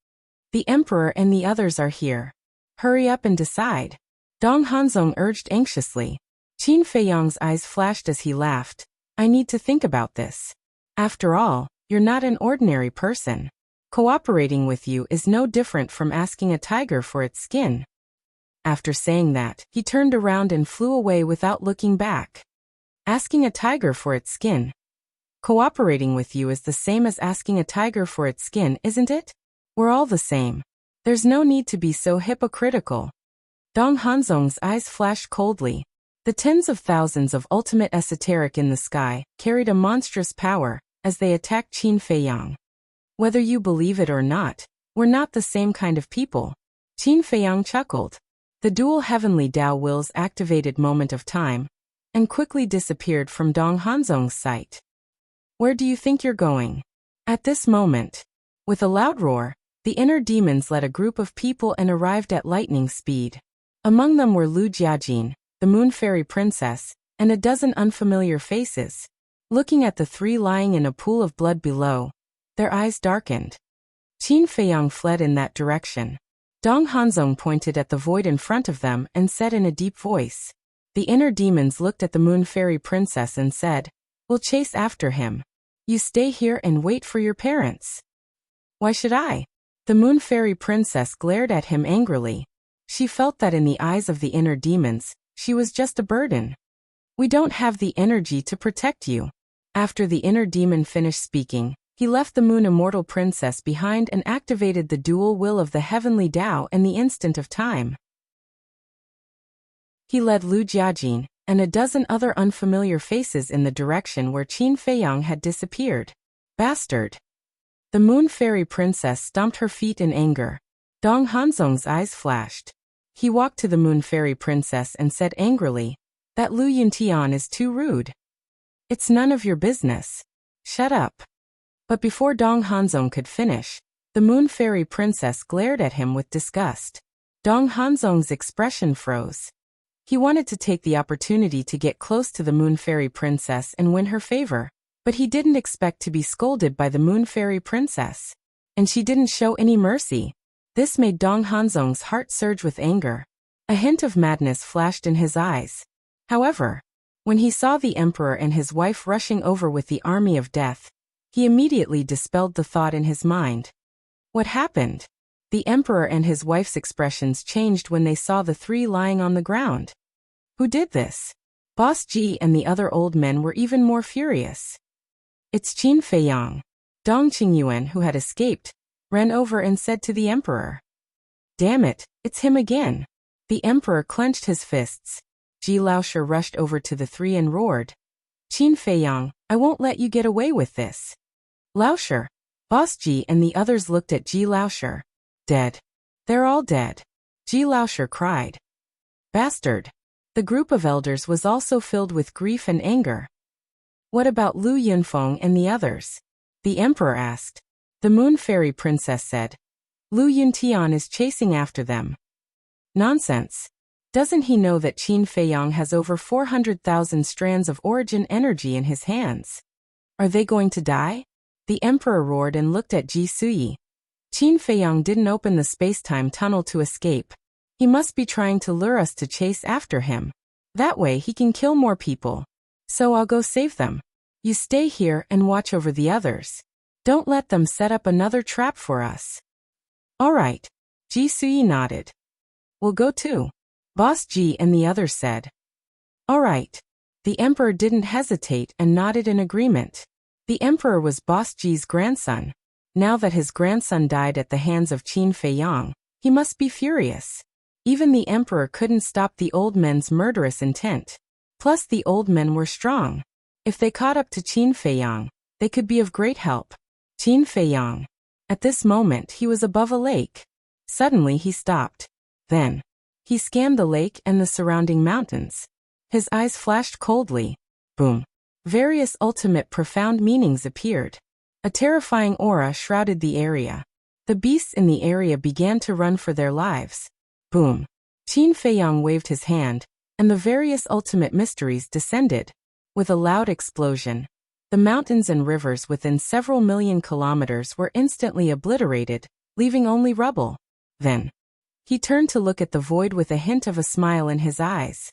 The Emperor and the others are here. Hurry up and decide. Dong Hanzong urged anxiously. Qin Feiyang's eyes flashed as he laughed. I need to think about this. After all, you're not an ordinary person. Cooperating with you is no different from asking a tiger for its skin. After saying that, he turned around and flew away without looking back. Asking a tiger for its skin. Cooperating with you is the same as asking a tiger for its skin, isn't it? We're all the same. There's no need to be so hypocritical. Dong Hanzong's eyes flashed coldly. The tens of thousands of ultimate esoteric in the sky carried a monstrous power as they attacked Qin Feiyang. Whether you believe it or not, we're not the same kind of people. Qin Feiyang chuckled. The dual heavenly Tao wills activated moment of time and quickly disappeared from Dong Hanzong's sight. Where do you think you're going? At this moment, with a loud roar, the inner demons led a group of people and arrived at lightning speed. Among them were Lu Jiajin, the Moon Fairy Princess, and a dozen unfamiliar faces. Looking at the 3 lying in a pool of blood below, their eyes darkened. Qin Feiyang fled in that direction. Dong Hanzong pointed at the void in front of them and said in a deep voice. The inner demons looked at the Moon Fairy Princess and said, We'll chase after him. You stay here and wait for your parents. Why should I? The Moon Fairy Princess glared at him angrily. She felt that in the eyes of the inner demons, she was just a burden. We don't have the energy to protect you. After the inner demon finished speaking, he left the Moon Immortal Princess behind and activated the dual will of the Heavenly Tao in the instant of time. He led Lu Jiajin and a dozen other unfamiliar faces in the direction where Qin Feiyang had disappeared. Bastard! The Moon Fairy Princess stomped her feet in anger. Dong Hanzong's eyes flashed. He walked to the Moon Fairy Princess and said angrily, "That Lu Yuntian is too rude. It's none of your business. Shut up." But before Dong Hanzong could finish, the Moon Fairy Princess glared at him with disgust. Dong Hanzong's expression froze. He wanted to take the opportunity to get close to the Moon Fairy Princess and win her favor, but he didn't expect to be scolded by the Moon Fairy Princess. And she didn't show any mercy. This made Dong Hanzong's heart surge with anger. A hint of madness flashed in his eyes. However, when he saw the emperor and his wife rushing over with the army of death, he immediately dispelled the thought in his mind. What happened? The emperor and his wife's expressions changed when they saw the three lying on the ground. Who did this? Boss Ji and the other old men were even more furious. It's Qin Feiyang. Dong Qingyuan, who had escaped, ran over and said to the emperor, "Damn it, it's him again." The emperor clenched his fists. Ji Laoshi rushed over to the three and roared, "Qin Feiyang, I won't let you get away with this." Laoshi, Boss Ji and the others looked at Ji Laoshi. Dead. They're all dead. Ji Laoshi cried. Bastard. The group of elders was also filled with grief and anger. What about Lu Yunfeng and the others? The emperor asked. The Moon Fairy Princess said, Lu Yuntian is chasing after them. Nonsense. Doesn't he know that Qin Feiyang has over 400,000 strands of origin energy in his hands? Are they going to die? The emperor roared and looked at Ji Suyi. Qin Feiyang didn't open the space-time tunnel to escape. He must be trying to lure us to chase after him. That way he can kill more people. So I'll go save them. You stay here and watch over the others. Don't let them set up another trap for us. All right. Ji Suyi nodded. We'll go too. Boss Ji and the others said. All right. The emperor didn't hesitate and nodded in agreement. The emperor was Boss Ji's grandson. Now that his grandson died at the hands of Qin Feiyang, he must be furious. Even the emperor couldn't stop the old men's murderous intent. Plus the old men were strong. If they caught up to Qin Feiyang, they could be of great help. Qin Feiyang. At this moment he was above a lake. Suddenly he stopped. Then, he scanned the lake and the surrounding mountains. His eyes flashed coldly. Boom. Various ultimate profound meanings appeared. A terrifying aura shrouded the area. The beasts in the area began to run for their lives. Boom. Qin Feiyang waved his hand, and the various ultimate mysteries descended. With a loud explosion, the mountains and rivers within several million kilometers were instantly obliterated, leaving only rubble. Then, he turned to look at the void with a hint of a smile in his eyes.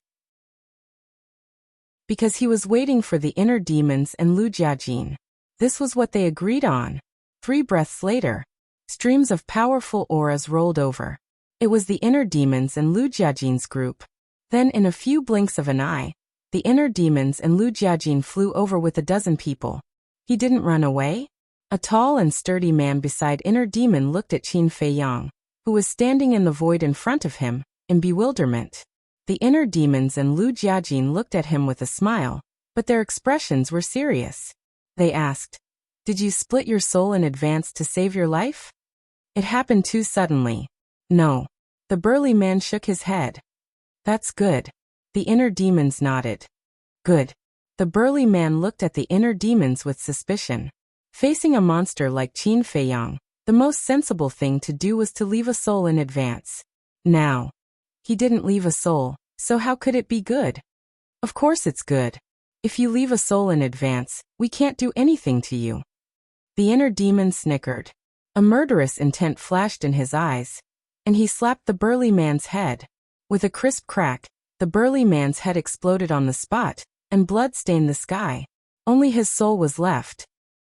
Because he was waiting for the inner demons and Lu Jiajin. This was what they agreed on. 3 breaths later, streams of powerful auras rolled over. It was the inner demons and Lu Jiajin's group. Then in a few blinks of an eye, the inner demons and Lu Jiajin flew over with a dozen people. He didn't run away? A tall and sturdy man beside inner demon looked at Qin Feiyang, who was standing in the void in front of him, in bewilderment. The inner demons and Lu Jiajin looked at him with a smile, but their expressions were serious. They asked, "Did you split your soul in advance to save your life?" It happened too suddenly. No. The burly man shook his head. That's good. The inner demons nodded. Good. The burly man looked at the inner demons with suspicion. Facing a monster like Qin Feiyang, the most sensible thing to do was to leave a soul in advance. Now, he didn't leave a soul, so how could it be good? Of course it's good. If you leave a soul in advance, we can't do anything to you. The inner demon snickered. A murderous intent flashed in his eyes, and he slapped the burly man's head. With a crisp crack, the burly man's head exploded on the spot, and blood stained the sky. Only his soul was left.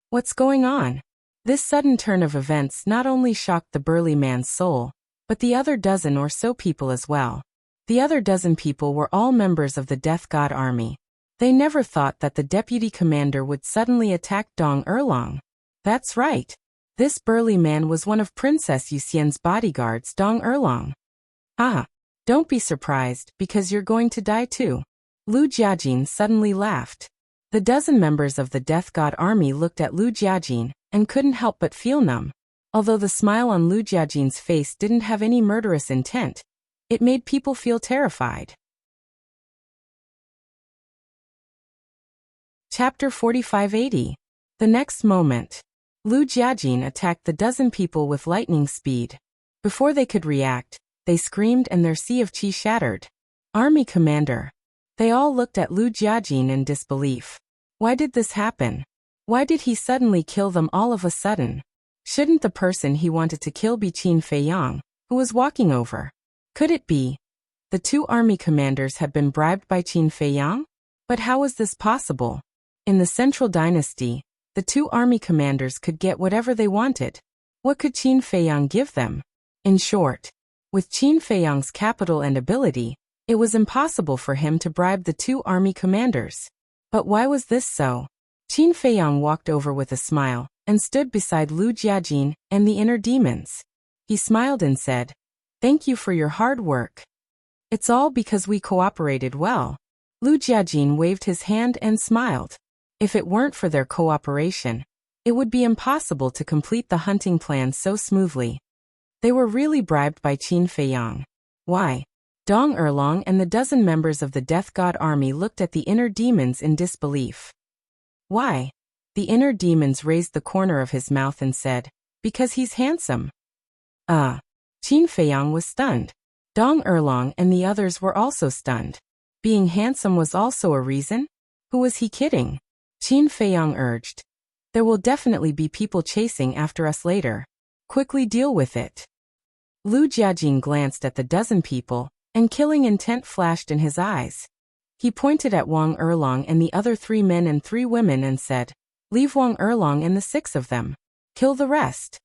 What's going on? This sudden turn of events not only shocked the burly man's soul, but the other dozen or so people as well. The other dozen people were all members of the Death God Army. They never thought that the deputy commander would suddenly attack Dong Erlong. That's right. This burly man was one of Princess Yuxian's bodyguards, Dong Erlong. Ah, don't be surprised, because you're going to die too. Lu Jiajin suddenly laughed. The dozen members of the Death God Army looked at Lu Jiajin, and couldn't help but feel numb. Although the smile on Lu Jiajin's face didn't have any murderous intent, It made people feel terrified. Chapter 4580. The next moment, Lu Jiajin attacked the dozen people with lightning speed. Before they could react, they screamed and their sea of qi shattered. Army commander. They all looked at Lu Jiajin in disbelief. Why did this happen? Why did he suddenly kill them all of a sudden? Shouldn't the person he wanted to kill be Qin Feiyang, who was walking over? Could it be? The two army commanders had been bribed by Qin Feiyang? But how was this possible? In the Central Dynasty, the two army commanders could get whatever they wanted. What could Qin Feiyang give them? In short, with Qin Feiyang's capital and ability, it was impossible for him to bribe the two army commanders. But why was this so? Qin Feiyang walked over with a smile and stood beside Lu Jiajin and the inner demons. He smiled and said, "Thank you for your hard work. It's all because we cooperated well." Lu Jiajin waved his hand and smiled. If it weren't for their cooperation, it would be impossible to complete the hunting plan so smoothly. They were really bribed by Qin Feiyang. Why? Dong Erlong and the dozen members of the Death God army looked at the inner demons in disbelief. Why? The inner demons raised the corner of his mouth and said, "Because he's handsome." Qin Feiyang was stunned. Dong Erlong and the others were also stunned. Being handsome was also a reason? Who was he kidding? Qin Feiyang urged. "There will definitely be people chasing after us later. Quickly deal with it." Lu Jiajin glanced at the dozen people, and killing intent flashed in his eyes. He pointed at Wang Erlong and the other 3 men and 3 women and said, "Leave Wang Erlong and the 6 of them. Kill the rest."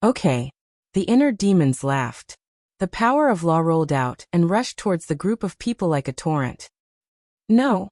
Okay. The inner demons laughed. The power of law rolled out and rushed towards the group of people like a torrent. No.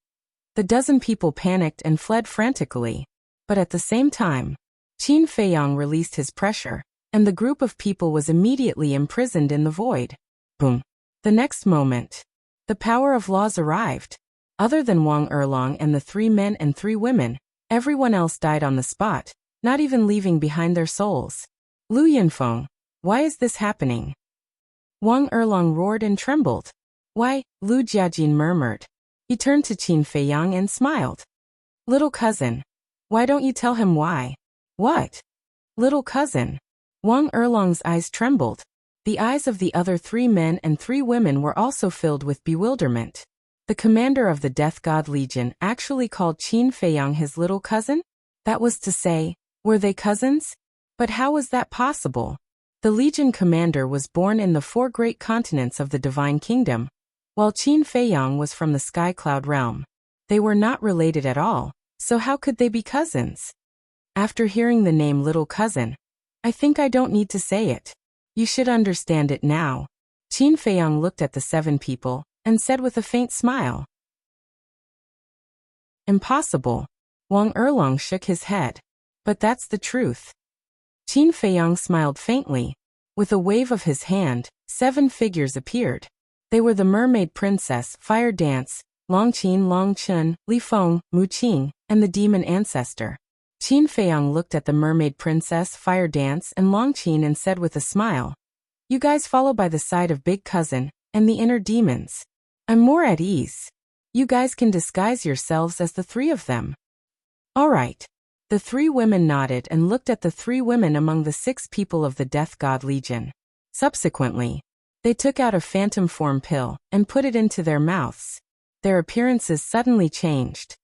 The dozen people panicked and fled frantically. But at the same time, Qin Feiyang released his pressure, and the group of people was immediately imprisoned in the void. Boom. The next moment, the power of laws arrived. Other than Wang Erlong and the 3 men and 3 women, everyone else died on the spot, not even leaving behind their souls. Lu Yinfeng, why is this happening? Wang Erlong roared and trembled. Why? Lu Jiajin murmured. He turned to Qin Feiyang and smiled. Little cousin, why don't you tell him why? What? Little cousin. Wang Erlong's eyes trembled. The eyes of the other 3 men and 3 women were also filled with bewilderment. The commander of the Death God Legion actually called Qin Feiyang his little cousin? That was to say, were they cousins? But how was that possible? The Legion commander was born in the 4 great continents of the Divine Kingdom, while Qin Feiyang was from the Sky Cloud realm. They were not related at all, so how could they be cousins? After hearing the name little cousin, I think I don't need to say it. You should understand it now. Qin Feiyang looked at the 7 people and said with a faint smile. Impossible. Wang Erlong shook his head. But that's the truth. Qin Feiyang smiled faintly. With a wave of his hand, 7 figures appeared. They were the Mermaid Princess, Fire Dance, Longqin Longchun, Li Feng, Mu Qing, and the Demon Ancestor. Qin Feiyang looked at the Mermaid Princess, Fire Dance, and Longqin and said with a smile, "You guys follow by the side of Big Cousin and the inner demons. I'm more at ease. You guys can disguise yourselves as the 3 of them." All right. The 3 women nodded and looked at the 3 women among the 6 people of the Death God Legion. Subsequently, they took out a phantom form pill and put it into their mouths. Their appearances suddenly changed.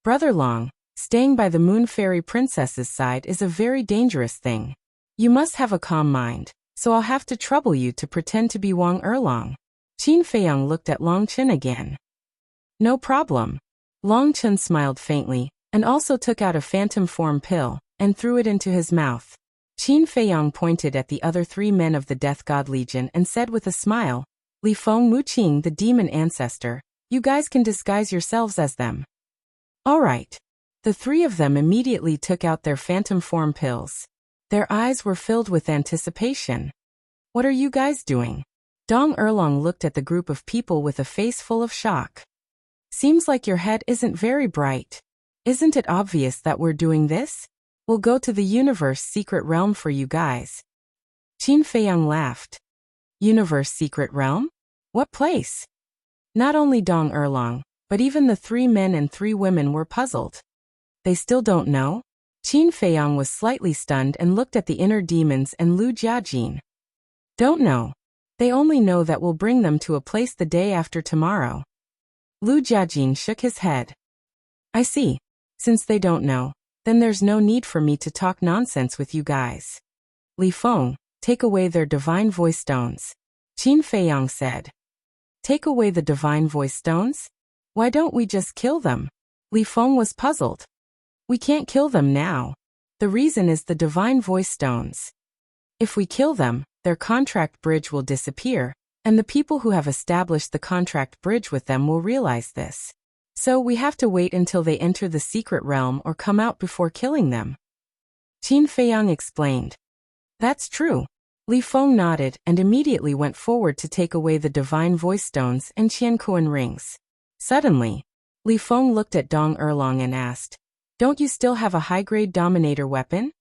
Brother Long, staying by the Moon Fairy Princess's side is a very dangerous thing. You must have a calm mind, so I'll have to trouble you to pretend to be Wang Erlong. Qin Feiyang looked at Longchen again. No problem. Longchen smiled faintly and also took out a phantom form pill and threw it into his mouth. Qin Feiyang pointed at the other 3 men of the Death God Legion and said with a smile, "Li Feng, Mu Qing, the Demon Ancestor, you guys can disguise yourselves as them." All right. The 3 of them immediately took out their phantom form pills. Their eyes were filled with anticipation. What are you guys doing? Dong Erlong looked at the group of people with a face full of shock. Seems like your head isn't very bright. Isn't it obvious that we're doing this? We'll go to the universe secret realm for you guys. Qin Feiyang laughed. Universe secret realm? What place? Not only Dong Erlong, but even the 3 men and 3 women were puzzled. They still don't know? Qin Feiyang was slightly stunned and looked at the inner demons and Lu Jiajin. Don't know. They only know that we'll bring them to a place the day after tomorrow. Lu Jiajin shook his head. I see. Since they don't know, then there's no need for me to talk nonsense with you guys. Li Feng, take away their divine voice stones. Qin Feiyang said. Take away the divine voice stones? Why don't we just kill them? Li Feng was puzzled. We can't kill them now. The reason is the divine voice stones. If we kill them, their contract bridge will disappear, and the people who have established the contract bridge with them will realize this. So we have to wait until they enter the secret realm or come out before killing them. Qin Feiyang explained. That's true. Li Feng nodded and immediately went forward to take away the divine voice stones and Qiankuan rings. Suddenly, Li Feng looked at Dong Erlong and asked, Don't you still have a high-grade dominator weapon?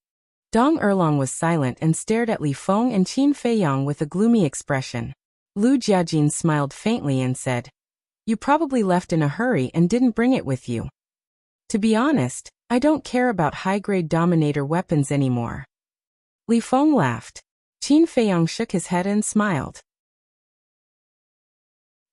Dong Erlong was silent and stared at Li Feng and Qin Feiyang with a gloomy expression. Lu Jiajin smiled faintly and said, You probably left in a hurry and didn't bring it with you. To be honest, I don't care about high-grade dominator weapons anymore. Li Feng laughed. Qin Feiyang shook his head and smiled.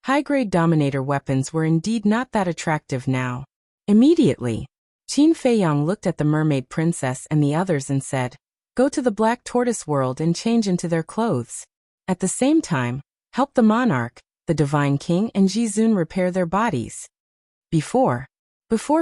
High-grade dominator weapons were indeed not that attractive now. Immediately, Qin Feiyang looked at the mermaid princess and the others and said, Go to the Black Tortoise world and change into their clothes. At the same time, help the monarch, the divine king and Jizun repair their bodies. Before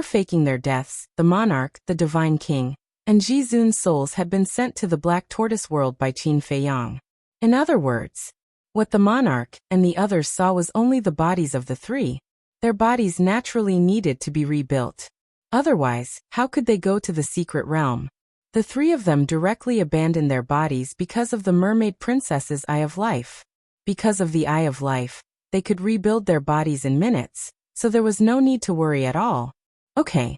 faking their deaths, the monarch, the divine king, and Jizun's souls had been sent to the Black Tortoise world by Qin Feiyang. In other words, what the monarch and the others saw was only the bodies of the 3. Their bodies naturally needed to be rebuilt. Otherwise, how could they go to the secret realm? The 3 of them directly abandoned their bodies because of the mermaid princess's Eye of Life. Because of the Eye of Life, they could rebuild their bodies in minutes, so there was no need to worry at all. Okay.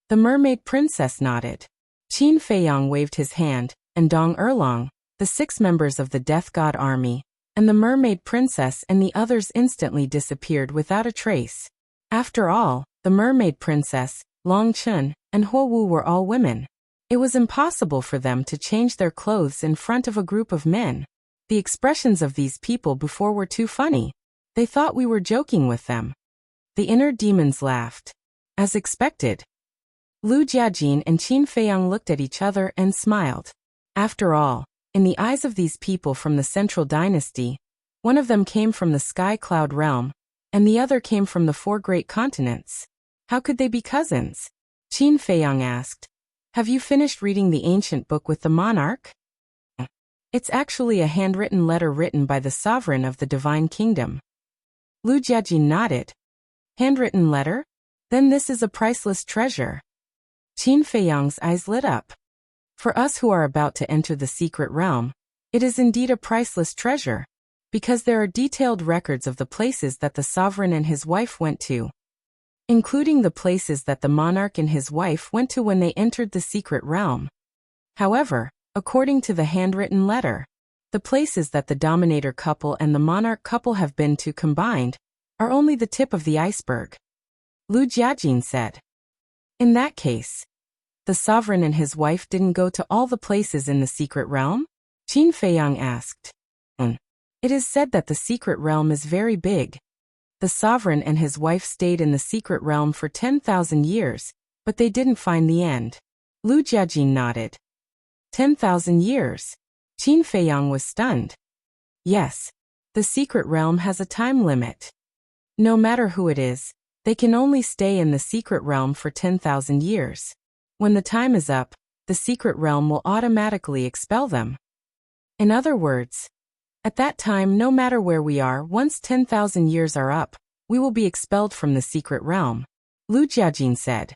The mermaid princess nodded. Qin Feiyang waved his hand, and Dong Erlong, the 6 members of the Death God army, and the mermaid princess and the others instantly disappeared without a trace. After all, the mermaid princess, Long Chun, and Huo Wu were all women. It was impossible for them to change their clothes in front of a group of men. The expressions of these people before were too funny. They thought we were joking with them. The inner demons laughed. As expected. Lu Jiajin and Qin Feiyang looked at each other and smiled. After all, in the eyes of these people from the Central Dynasty, one of them came from the Sky Cloud realm, and the other came from the 4 great continents. How could they be cousins? Qin Feiyang asked. Have you finished reading the ancient book with the monarch? It's actually a handwritten letter written by the sovereign of the divine kingdom. Lu Jiajin nodded. Handwritten letter? Then this is a priceless treasure. Qin Feiyang's eyes lit up. For us who are about to enter the secret realm, it is indeed a priceless treasure, because there are detailed records of the places that the sovereign and his wife went to, including the places that the monarch and his wife went to when they entered the secret realm. However, according to the handwritten letter, the places that the dominator couple and the monarch couple have been to combined are only the tip of the iceberg. Lu Jiajin said. In that case, the sovereign and his wife didn't go to all the places in the secret realm? Qin Feiyang asked. It is said that the secret realm is very big. The sovereign and his wife stayed in the secret realm for 10,000 years, but they didn't find the end. Lu Jiajin nodded. 10,000 years? Qin Feiyang was stunned. Yes, the secret realm has a time limit. No matter who it is, they can only stay in the secret realm for 10,000 years. When the time is up, the secret realm will automatically expel them. In other words, at that time, no matter where we are, once 10,000 years are up, we will be expelled from the secret realm, Lu Jiajin said.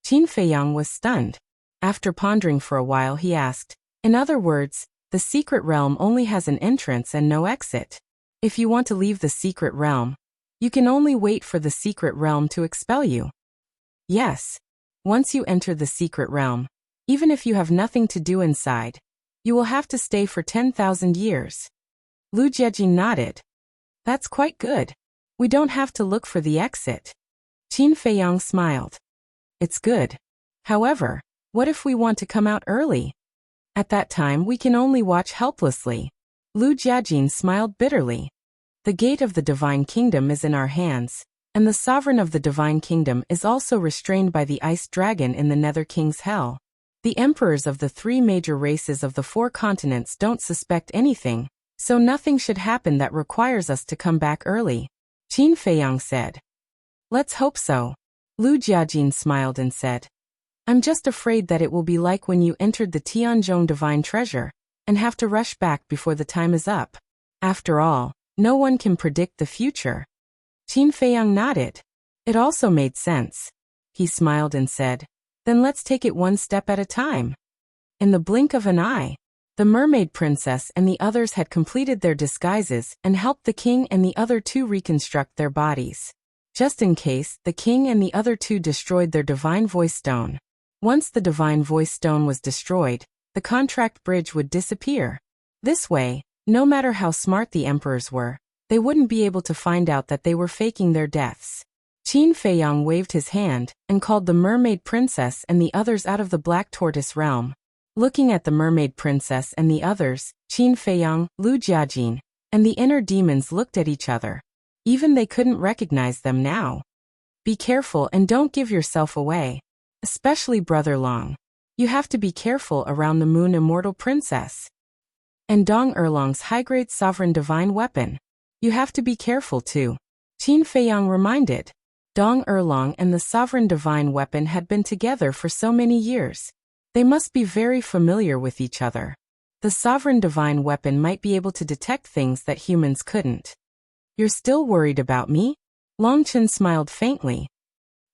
Qin Feiyang was stunned. After pondering for a while, he asked, in other words, the secret realm only has an entrance and no exit. If you want to leave the secret realm, you can only wait for the secret realm to expel you. Yes. Once you enter the secret realm, even if you have nothing to do inside, You will have to stay for 10,000 years. Lu Jiajin nodded. That's quite good. We don't have to look for the exit. Qin Feiyang smiled. It's good. However, what if we want to come out early? At that time we can only watch helplessly. Lu Jiajin smiled bitterly. The gate of the Divine Kingdom is in our hands, and the sovereign of the Divine Kingdom is also restrained by the Ice Dragon in the Nether King's Hell. The emperors of the 3 major races of the 4 continents don't suspect anything, so nothing should happen that requires us to come back early. Qin Feiyang said. Let's hope so. Lu Jiajin smiled and said. I'm just afraid that it will be like when you entered the Tianzhong Divine Treasure, and have to rush back before the time is up. After all, no one can predict the future. Qin Feiyang nodded. It also made sense. He smiled and said, then let's take it one step at a time. In the blink of an eye, the mermaid princess and the others had completed their disguises and helped the king and the other 2 reconstruct their bodies. Just in case, the king and the other 2 destroyed their divine voice stone. Once the divine voice stone was destroyed, the contract bridge would disappear. This way, no matter how smart the emperors were, they wouldn't be able to find out that they were faking their deaths. Qin Feiyang waved his hand and called the mermaid princess and the others out of the Black Tortoise realm. Looking at the mermaid princess and the others, Qin Feiyang, Lu Jiajin, and the inner demons looked at each other. Even they couldn't recognize them now. Be careful and don't give yourself away. Especially Brother Long. You have to be careful around the Moon Immortal Princess. And Dong Erlong's high-grade sovereign divine weapon. You have to be careful too. Qin Feiyang reminded. Dong Erlong and the sovereign divine weapon had been together for so many years. They must be very familiar with each other. The sovereign divine weapon might be able to detect things that humans couldn't. You're still worried about me? Longchen smiled faintly.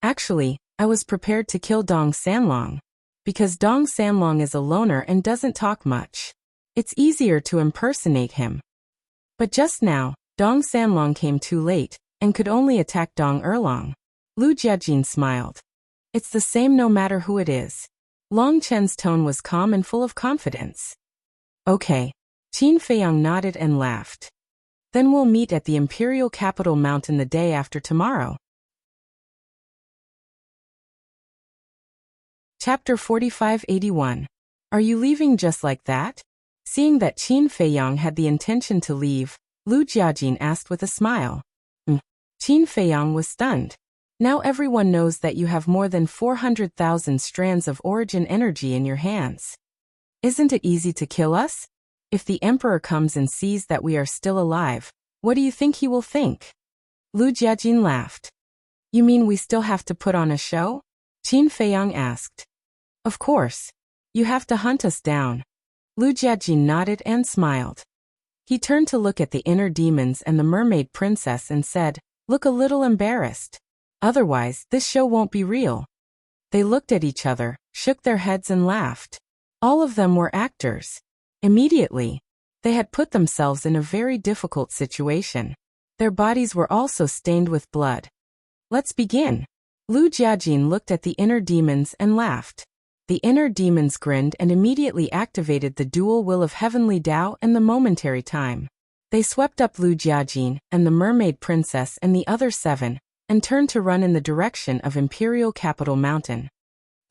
Actually, I was prepared to kill Dong Sanlong. Because Dong Sanlong is a loner and doesn't talk much. It's easier to impersonate him. But just now, Dong Sanlong came too late, and could only attack Dong Erlong. Lu Jiajin smiled. It's the same no matter who it is. Long Chen's tone was calm and full of confidence. Okay. Qin Feiyang nodded and laughed. Then we'll meet at the Imperial Capital Mountain the day after tomorrow. Chapter 4581. Are you leaving just like that? Seeing that Qin Feiyang had the intention to leave, Lu Jiajin asked with a smile. Qin Feiyang was stunned. Now everyone knows that you have more than 400,000 strands of origin energy in your hands. Isn't it easy to kill us? If the Emperor comes and sees that we are still alive, what do you think he will think? Lu Jiajin laughed. You mean we still have to put on a show? Qin Feiyang asked. Of course. You have to hunt us down. Lu Jiajin nodded and smiled. He turned to look at the inner demons and the mermaid princess and said, look a little embarrassed. Otherwise, this show won't be real. They looked at each other, shook their heads and laughed. All of them were actors. Immediately, they had put themselves in a very difficult situation. Their bodies were also stained with blood. Let's begin. Lu Jiajin looked at the inner demons and laughed. The inner demons grinned and immediately activated the dual will of heavenly Tao and the momentary time. They swept up Lu Jiajin and the mermaid princess and the other 7, and turned to run in the direction of Imperial Capital Mountain.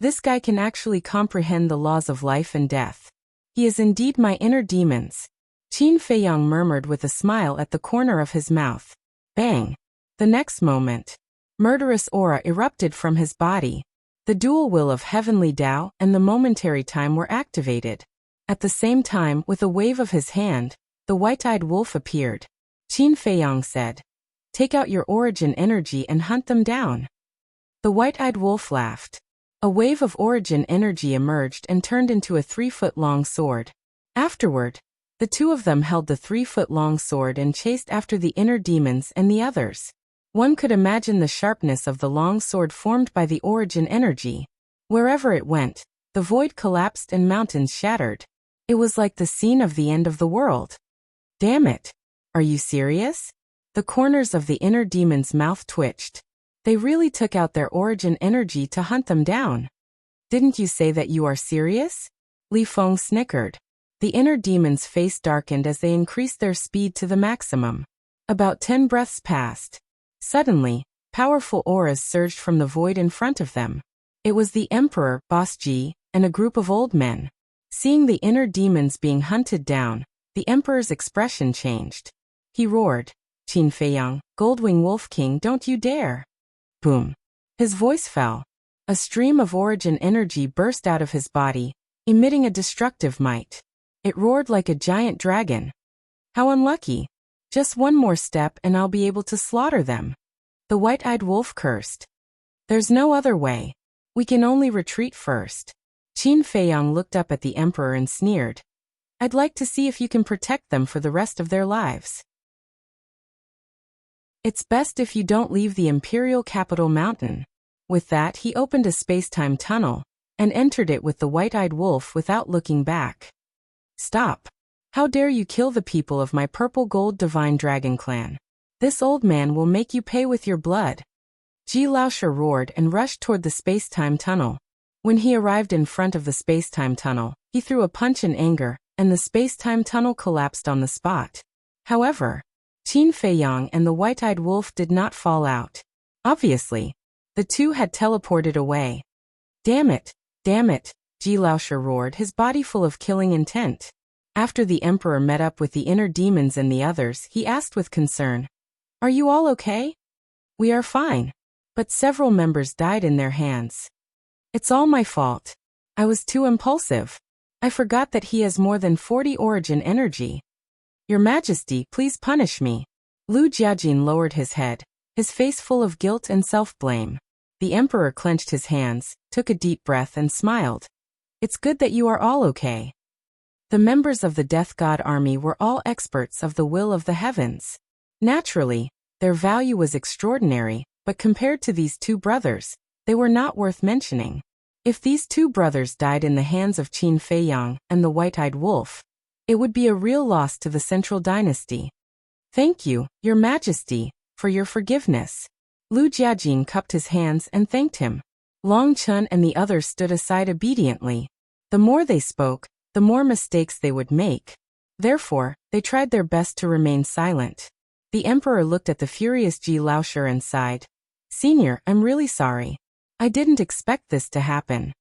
This guy can actually comprehend the laws of life and death. He is indeed my inner demons. Qin Feiyang murmured with a smile at the corner of his mouth. Bang! The next moment, murderous aura erupted from his body. The dual will of heavenly Tao and the momentary time were activated. At the same time, with a wave of his hand, the white-eyed wolf appeared. Qin Feiyang said, take out your origin energy and hunt them down. The white-eyed wolf laughed. A wave of origin energy emerged and turned into a 3-foot-long sword. Afterward, the 2 of them held the 3-foot-long sword and chased after the inner demons and the others. One could imagine the sharpness of the long sword formed by the origin energy. Wherever it went, the void collapsed and mountains shattered. It was like the scene of the end of the world. Damn it! Are you serious? The corners of the inner demon's mouth twitched. They really took out their origin energy to hunt them down. Didn't you say that you are serious? Li Feng snickered. The inner demon's face darkened as they increased their speed to the maximum. About 10 breaths passed. Suddenly, powerful auras surged from the void in front of them. It was the Emperor, Boss Ji, and a group of old men. Seeing the inner demons being hunted down, the Emperor's expression changed. He roared, "Qin Feiyang, Goldwing Wolf King, don't you dare!" Boom. His voice fell. A stream of origin energy burst out of his body, emitting a destructive might. It roared like a giant dragon. How unlucky. Just one more step and I'll be able to slaughter them. The white-eyed wolf cursed. There's no other way. We can only retreat first. Qin Feiyang looked up at the Emperor and sneered. I'd like to see if you can protect them for the rest of their lives. It's best if you don't leave the imperial capital mountain. With that, he opened a space-time tunnel and entered it with the white-eyed wolf without looking back. Stop. How dare you kill the people of my purple gold divine dragon clan? This old man will make you pay with your blood. Ji Laoshi roared and rushed toward the space-time tunnel. When he arrived in front of the space-time tunnel, he threw a punch in anger, and the space-time tunnel collapsed on the spot. However, Qin Feiyang and the white-eyed wolf did not fall out. Obviously, the two had teleported away. Damn it, Ji Laoshi roared, his body full of killing intent. After the Emperor met up with the inner demons and the others, he asked with concern, Are you all okay? We are fine. But several members died in their hands. It's all my fault. I was too impulsive. I forgot that he has more than 40 origin energy. Your Majesty, please punish me. Lu Jiajin lowered his head, his face full of guilt and self-blame. The Emperor clenched his hands, took a deep breath and smiled. It's good that you are all okay. The members of the Death God army were all experts of the will of the heavens. Naturally, their value was extraordinary, but compared to these two brothers, they were not worth mentioning. If these two brothers died in the hands of Qin Feiyang and the white-eyed wolf, it would be a real loss to the central dynasty. Thank you, Your Majesty, for your forgiveness. Lu Jiajin cupped his hands and thanked him. Long Chun and the others stood aside obediently. The more they spoke, the more mistakes they would make. Therefore, they tried their best to remain silent. The Emperor looked at the furious Ji Laoshi and sighed. Senior, I'm really sorry. I didn't expect this to happen.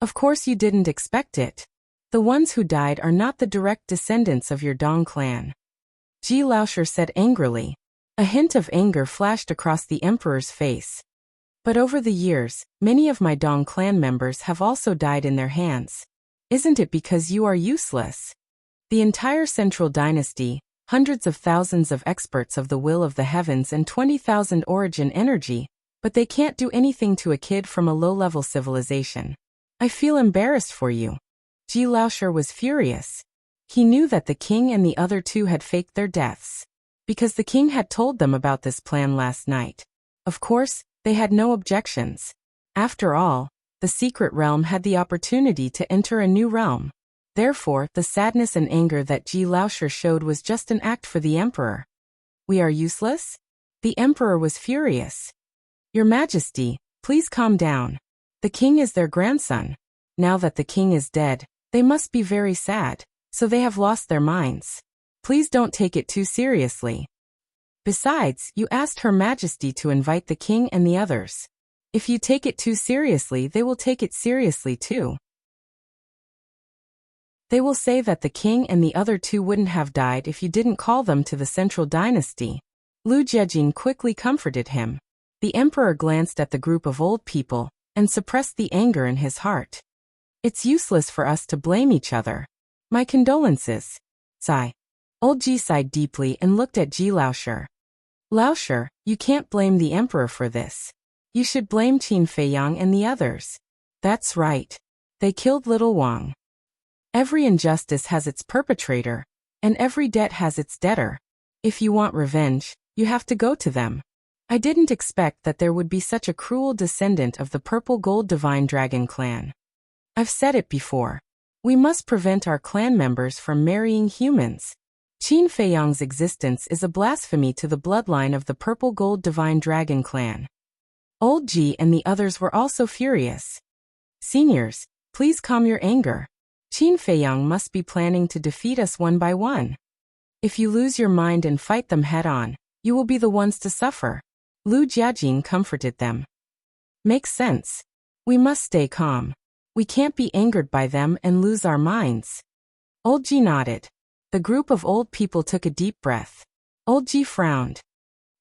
Of course you didn't expect it. The ones who died are not the direct descendants of your Dong clan. Ji Laoshi said angrily. A hint of anger flashed across the Emperor's face. But over the years, many of my Dong clan members have also died in their hands. Isn't it because you are useless? The entire central dynasty, hundreds of thousands of experts of the will of the heavens and 20,000 origin energy, but they can't do anything to a kid from a low-level civilization. I feel embarrassed for you. Ji Laoshi was furious. He knew that the king and the other two had faked their deaths, because the king had told them about this plan last night. Of course, they had no objections. After all, the secret realm had the opportunity to enter a new realm. Therefore, the sadness and anger that Ji Laoshi showed was just an act for the Emperor. We are useless? The Emperor was furious. Your Majesty, please calm down. The king is their grandson. Now that the king is dead, they must be very sad, so they have lost their minds. Please don't take it too seriously. Besides, you asked Her Majesty to invite the king and the others. If you take it too seriously, they will take it seriously too. They will say that the king and the other two wouldn't have died if you didn't call them to the central dynasty. Lu Jiajin quickly comforted him. The Emperor glanced at the group of old people and suppressed the anger in his heart. It's useless for us to blame each other. My condolences. Sigh. Old Ji sighed deeply and looked at Ji Laoshi. Laoshi, you can't blame the Emperor for this. You should blame Qin Feiyang and the others. That's right. They killed little Wang. Every injustice has its perpetrator, and every debt has its debtor. If you want revenge, you have to go to them. I didn't expect that there would be such a cruel descendant of the purple gold divine dragon clan. I've said it before. We must prevent our clan members from marrying humans. Qin Feiyang's existence is a blasphemy to the bloodline of the purple gold divine dragon clan. Old Ji and the others were also furious. Seniors, please calm your anger. Qin Feiyang must be planning to defeat us one by one. If you lose your mind and fight them head-on, you will be the ones to suffer. Lu Jiajin comforted them. Makes sense. We must stay calm. We can't be angered by them and lose our minds. Old Ji nodded. The group of old people took a deep breath. Old Ji frowned.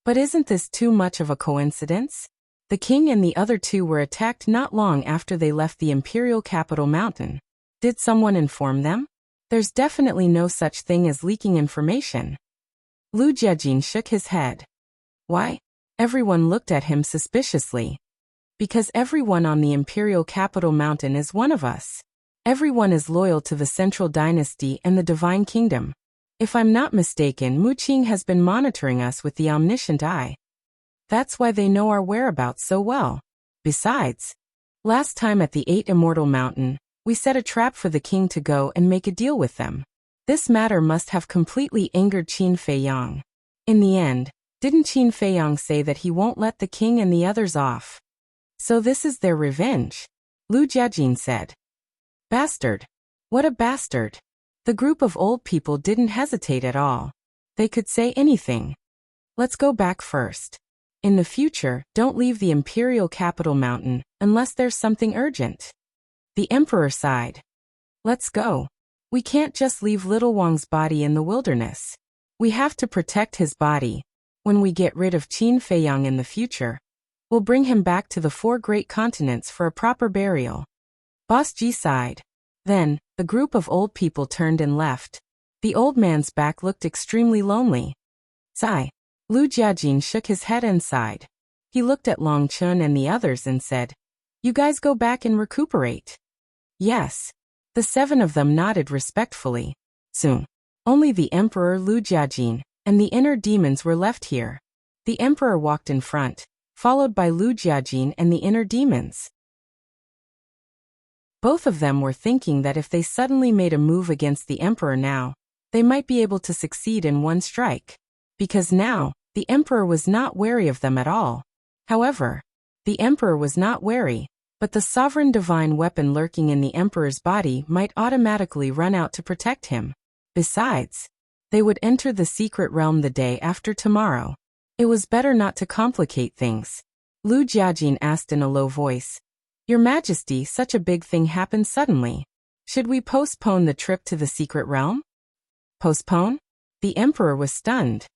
But isn't this too much of a coincidence? The king and the other two were attacked not long after they left the imperial capital mountain. Did someone inform them? There's definitely no such thing as leaking information. Lu Jiajin shook his head. Why? Everyone looked at him suspiciously. Because everyone on the imperial capital mountain is one of us. Everyone is loyal to the central dynasty and the divine kingdom. If I'm not mistaken, Mu Qing has been monitoring us with the omniscient eye. That's why they know our whereabouts so well. Besides, last time at the 8 Immortal Mountain, we set a trap for the king to go and make a deal with them. This matter must have completely angered Qin Feiyang. In the end, didn't Qin Feiyang say that he won't let the king and the others off? So this is their revenge, Lu Jiajin said. Bastard. What a bastard. The group of old people didn't hesitate at all. They could say anything. Let's go back first. In the future, don't leave the imperial capital mountain unless there's something urgent. The emperor sighed. Let's go. We can't just leave Little Wang's body in the wilderness. We have to protect his body. When we get rid of Qin Feiyang in the future, we'll bring him back to the 4 great continents for a proper burial. Boss Ji sighed. Then, the group of old people turned and left. The old man's back looked extremely lonely. Sigh. Lu Jiajin shook his head and sighed. He looked at Long Chun and the others and said, You guys go back and recuperate. Yes. The 7 of them nodded respectfully. Soon, only the Emperor Lu Jiajin and the inner demons were left here. The Emperor walked in front, followed by Lu Jiajin and the inner demons. Both of them were thinking that if they suddenly made a move against the Emperor now, they might be able to succeed in one strike. Because now, the Emperor was not wary of them at all. However, the Emperor was not wary, but the sovereign divine weapon lurking in the Emperor's body might automatically run out to protect him. Besides, they would enter the secret realm the day after tomorrow. It was better not to complicate things. Lu Jiajin asked in a low voice. Your Majesty, such a big thing happened suddenly. Should we postpone the trip to the secret realm? Postpone? The Emperor was stunned.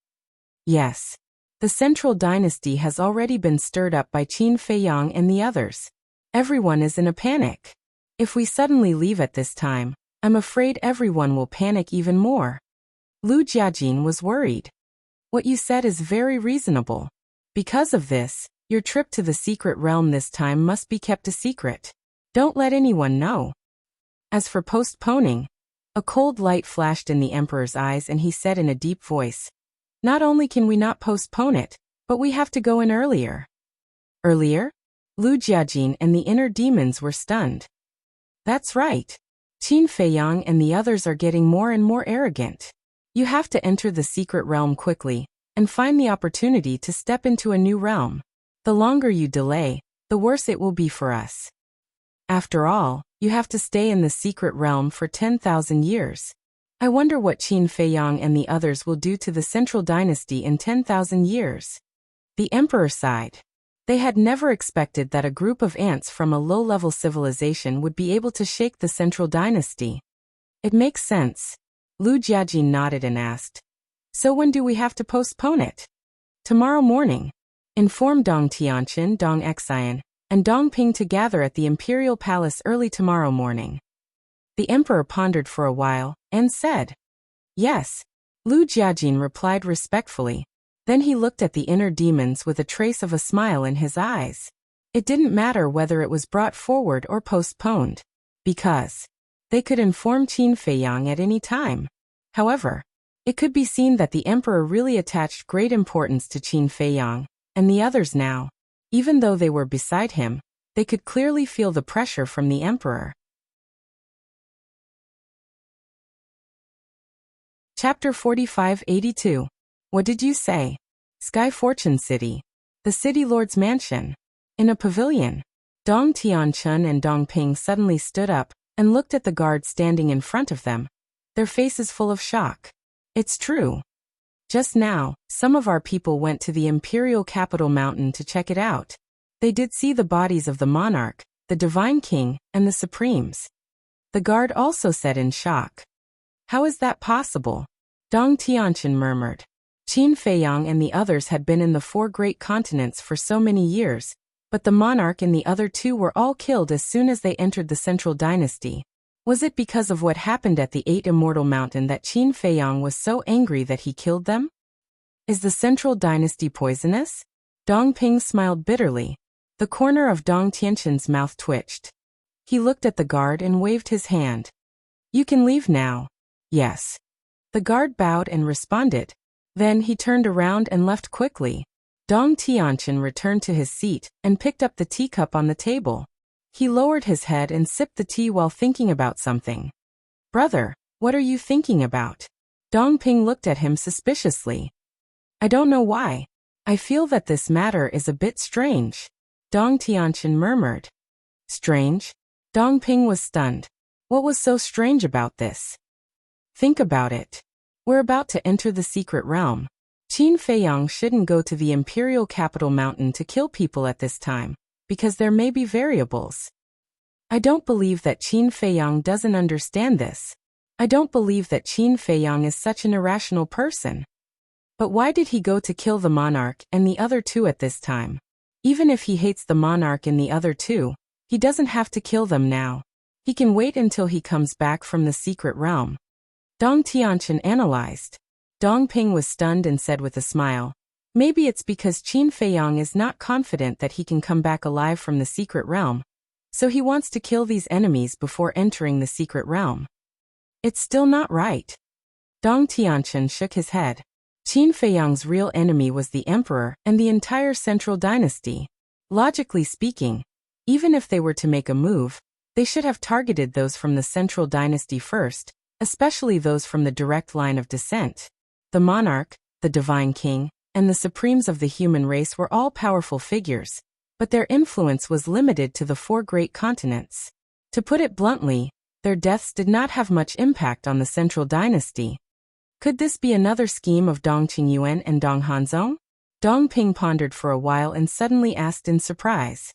Yes. The central dynasty has already been stirred up by Qin Feiyang and the others. Everyone is in a panic. If we suddenly leave at this time, I'm afraid everyone will panic even more. Lu Jiajin was worried. What you said is very reasonable. Because of this, your trip to the secret realm this time must be kept a secret. Don't let anyone know. As for postponing, a cold light flashed in the Emperor's eyes and he said in a deep voice, Not only can we not postpone it, but we have to go in earlier. Earlier? Lu Jiajin and the inner demons were stunned. That's right. Qin Feiyang and the others are getting more and more arrogant. You have to enter the secret realm quickly, and find the opportunity to step into a new realm. The longer you delay, the worse it will be for us. After all, you have to stay in the secret realm for 10,000 years. I wonder what Qin Feiyang and the others will do to the central dynasty in 10,000 years. The Emperor sighed. They had never expected that a group of ants from a low-level civilization would be able to shake the central dynasty. It makes sense. Lu Jiajin nodded and asked, So when do we have to postpone it? Tomorrow morning. Inform Dong Tianqin, Dong Xian, and Dong Ping to gather at the Imperial Palace early tomorrow morning. The Emperor pondered for a while, and said, Yes. Lu Jiajin replied respectfully. Then he looked at the inner demons with a trace of a smile in his eyes. It didn't matter whether it was brought forward or postponed, because they could inform Qin Feiyang at any time. However, it could be seen that the Emperor really attached great importance to Qin Feiyang, and the others now. Even though they were beside him, they could clearly feel the pressure from the Emperor. Chapter 4582. What did you say? Sky Fortune City. The City Lord's Mansion. In a pavilion. Dong Tianqin and Dong Ping suddenly stood up, and looked at the guard standing in front of them, their faces full of shock. It's true. Just now, some of our people went to the imperial capital mountain to check it out. They did see the bodies of the monarch, the divine king, and the supremes. The guard also said in shock. How is that possible? Dong Tianqian murmured. Qin Feiyang and the others had been in the 4 great continents for so many years, but the monarch and the other 2 were all killed as soon as they entered the central dynasty. Was it because of what happened at the 8 Immortal Mountain that Qin Feiyang was so angry that he killed them? Is the central dynasty poisonous? Dong Ping smiled bitterly. The corner of Dong Tianqian's mouth twitched. He looked at the guard and waved his hand. You can leave now. Yes. The guard bowed and responded. Then he turned around and left quickly. Dong Tianqian returned to his seat and picked up the teacup on the table. He lowered his head and sipped the tea while thinking about something. Brother, what are you thinking about? Dong Ping looked at him suspiciously. I don't know why. I feel that this matter is a bit strange. Dong Tianqian murmured. Strange? Dong Ping was stunned. What was so strange about this? Think about it. We're about to enter the secret realm. Qin Feiyang shouldn't go to the imperial capital mountain to kill people at this time, because there may be variables. I don't believe that Qin Feiyang doesn't understand this. I don't believe that Qin Feiyang is such an irrational person. But why did he go to kill the monarch and the other 2 at this time? Even if he hates the monarch and the other 2, he doesn't have to kill them now. He can wait until he comes back from the secret realm. Dong Tianqian analyzed. Dong Ping was stunned and said with a smile, maybe it's because Qin Feiyang is not confident that he can come back alive from the secret realm, so he wants to kill these enemies before entering the secret realm. It's still not right. Dong Tianqian shook his head. Qin Feiyang's real enemy was the emperor and the entire central dynasty. Logically speaking, even if they were to make a move, they should have targeted those from the central dynasty first, especially those from the direct line of descent. The monarch, the divine king, and the supremes of the human race were all powerful figures, but their influence was limited to the 4 great continents. To put it bluntly, their deaths did not have much impact on the central dynasty. Could this be another scheme of Dong Qingyuan and Dong Hanzong? Dong Ping pondered for a while and suddenly asked in surprise.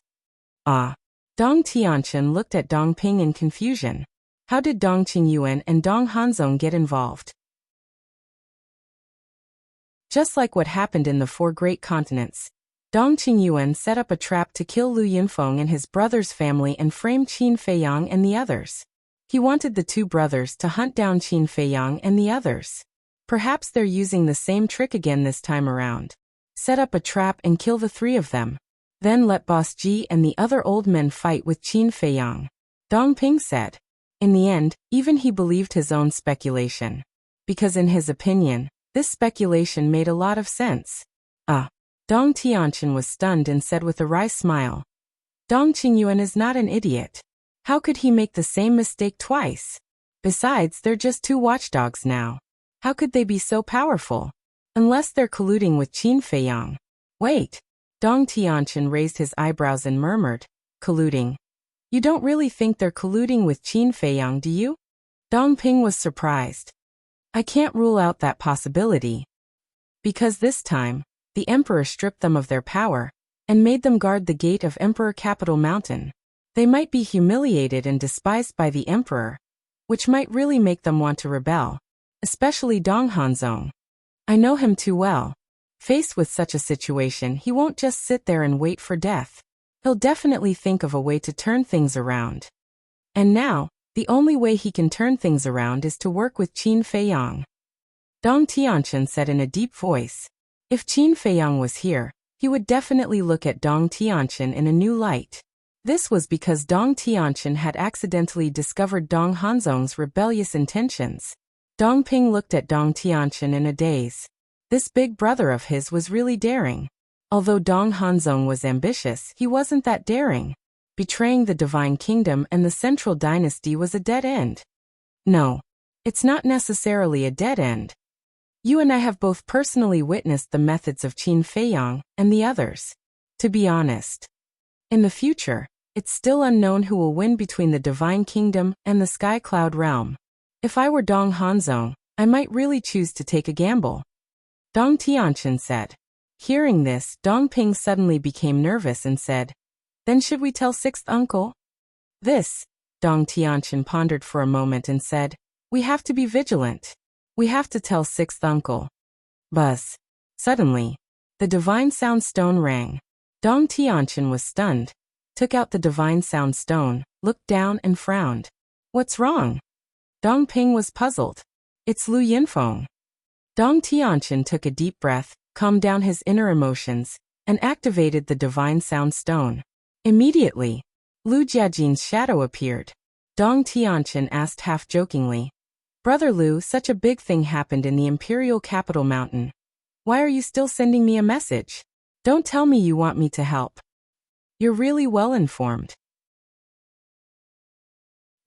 Ah. Dong Tianqian looked at Dong Ping in confusion. How did Dong Qingyuan and Dong Hanzong get involved? Just like what happened in the 4 great continents, Dong Qingyuan set up a trap to kill Lu Yunfeng and his brother's family and frame Qin Feiyang and the others. He wanted the 2 brothers to hunt down Qin Feiyang and the others. Perhaps they're using the same trick again this time around. Set up a trap and kill the 3 of them. Then let Boss Ji and the other old men fight with Qin Feiyang. Dong Ping said. In the end, even he believed his own speculation. Because in his opinion, this speculation made a lot of sense. Dong Tianqian was stunned and said with a wry smile. Dong Qingyuan is not an idiot. How could he make the same mistake twice? Besides, they're just 2 watchdogs now. How could they be so powerful? Unless they're colluding with Qin Feiyang. Wait. Dong Tianqian raised his eyebrows and murmured, colluding. You don't really think they're colluding with Qin Feiyang, do you? Dong Ping was surprised. I can't rule out that possibility. Because this time, the emperor stripped them of their power and made them guard the gate of Emperor Capital Mountain. They might be humiliated and despised by the emperor, which might really make them want to rebel, especially Dong Hanzong. I know him too well. Faced with such a situation, he won't just sit there and wait for death. He'll definitely think of a way to turn things around. And now, the only way he can turn things around is to work with Qin Feiyang. Dong Tianqian said in a deep voice. If Qin Feiyang was here, he would definitely look at Dong Tianqian in a new light. This was because Dong Tianqian had accidentally discovered Dong Hanzong's rebellious intentions. Dong Ping looked at Dong Tianqian in a daze. This big brother of his was really daring. Although Dong Hanzong was ambitious, he wasn't that daring. Betraying the divine kingdom and the central dynasty was a dead end. No, it's not necessarily a dead end. You and I have both personally witnessed the methods of Qin Feiyang and the others. To be honest, in the future, It's still unknown who will win between the Divine Kingdom and the Sky Cloud Realm. If I were Dong Hanzong, I might really choose to take a gamble. Dong Tianqian said. Hearing this, Dong Ping suddenly became nervous and said, Then should we tell sixth uncle? This, Dong Tianqian pondered for a moment and said, We have to be vigilant. We have to tell sixth uncle. Buzz. Suddenly, the Divine Sound Stone rang. Dong Tianqian was stunned, took out the Divine Sound Stone, looked down and frowned. What's wrong? Dong Ping was puzzled. It's Lu Yinfeng. Dong Tianqian took a deep breath, calmed down his inner emotions, and activated the Divine Sound Stone. Immediately, Lu Jiajin's shadow appeared. Dong Tianqian asked half-jokingly, Brother Lu, such a big thing happened in the Imperial Capital Mountain. Why are you still sending me a message? Don't tell me you want me to help. You're really well informed.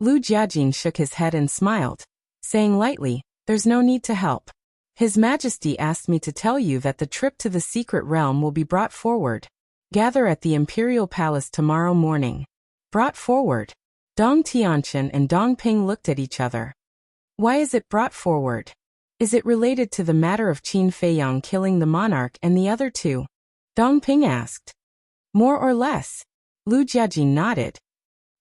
Lu Jiajin shook his head and smiled, saying lightly, There's no need to help. His Majesty asked me to tell you that the trip to the secret realm will be brought forward. Gather at the Imperial Palace tomorrow morning. Brought forward. Dong Tianqian and Dong Ping looked at each other. Why is it brought forward? Is it related to the matter of Qin Feiyang killing the monarch and the other two? Dong Ping asked. More or less. Lu Jiajin nodded.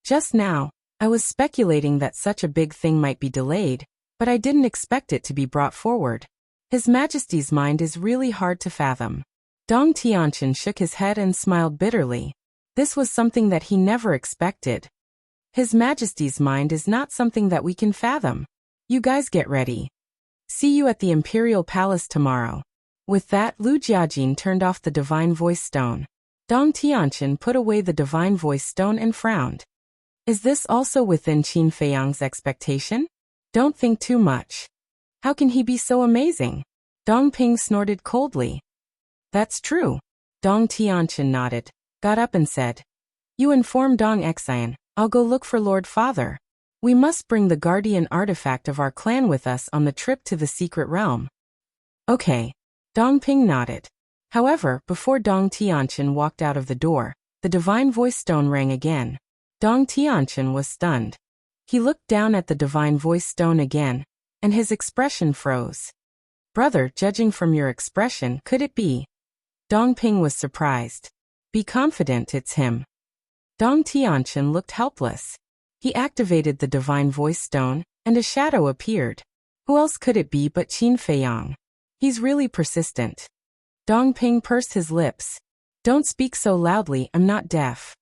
Just now, I was speculating that such a big thing might be delayed, but I didn't expect it to be brought forward. His Majesty's mind is really hard to fathom. Dong Tianqian shook his head and smiled bitterly. This was something that he never expected. His Majesty's mind is not something that we can fathom. You guys get ready. See you at the Imperial Palace tomorrow. With that, Lu Jiajin turned off the Divine Voice Stone. Dong Tianqian put away the Divine Voice Stone and frowned. Is this also within Qin Feiyang's expectation? Don't think too much. How can he be so amazing? Dong Ping snorted coldly. That's true. Dong Tianqian nodded, got up and said, You inform Dong Xian, I'll go look for Lord Father. We must bring the guardian artifact of our clan with us on the trip to the secret realm. Okay. Dong Ping nodded. However, before Dong Tianqian walked out of the door, the Divine Voice Stone rang again. Dong Tianqian was stunned. He looked down at the Divine Voice Stone again, and his expression froze. Brother, judging from your expression, could it be? Dong Ping was surprised. Be confident it's him. Dong Tianqian looked helpless. He activated the Divine Voice Stone, and a shadow appeared. Who else could it be but Qin Feiyang? He's really persistent. Dong Ping pursed his lips. Don't speak so loudly, I'm not deaf.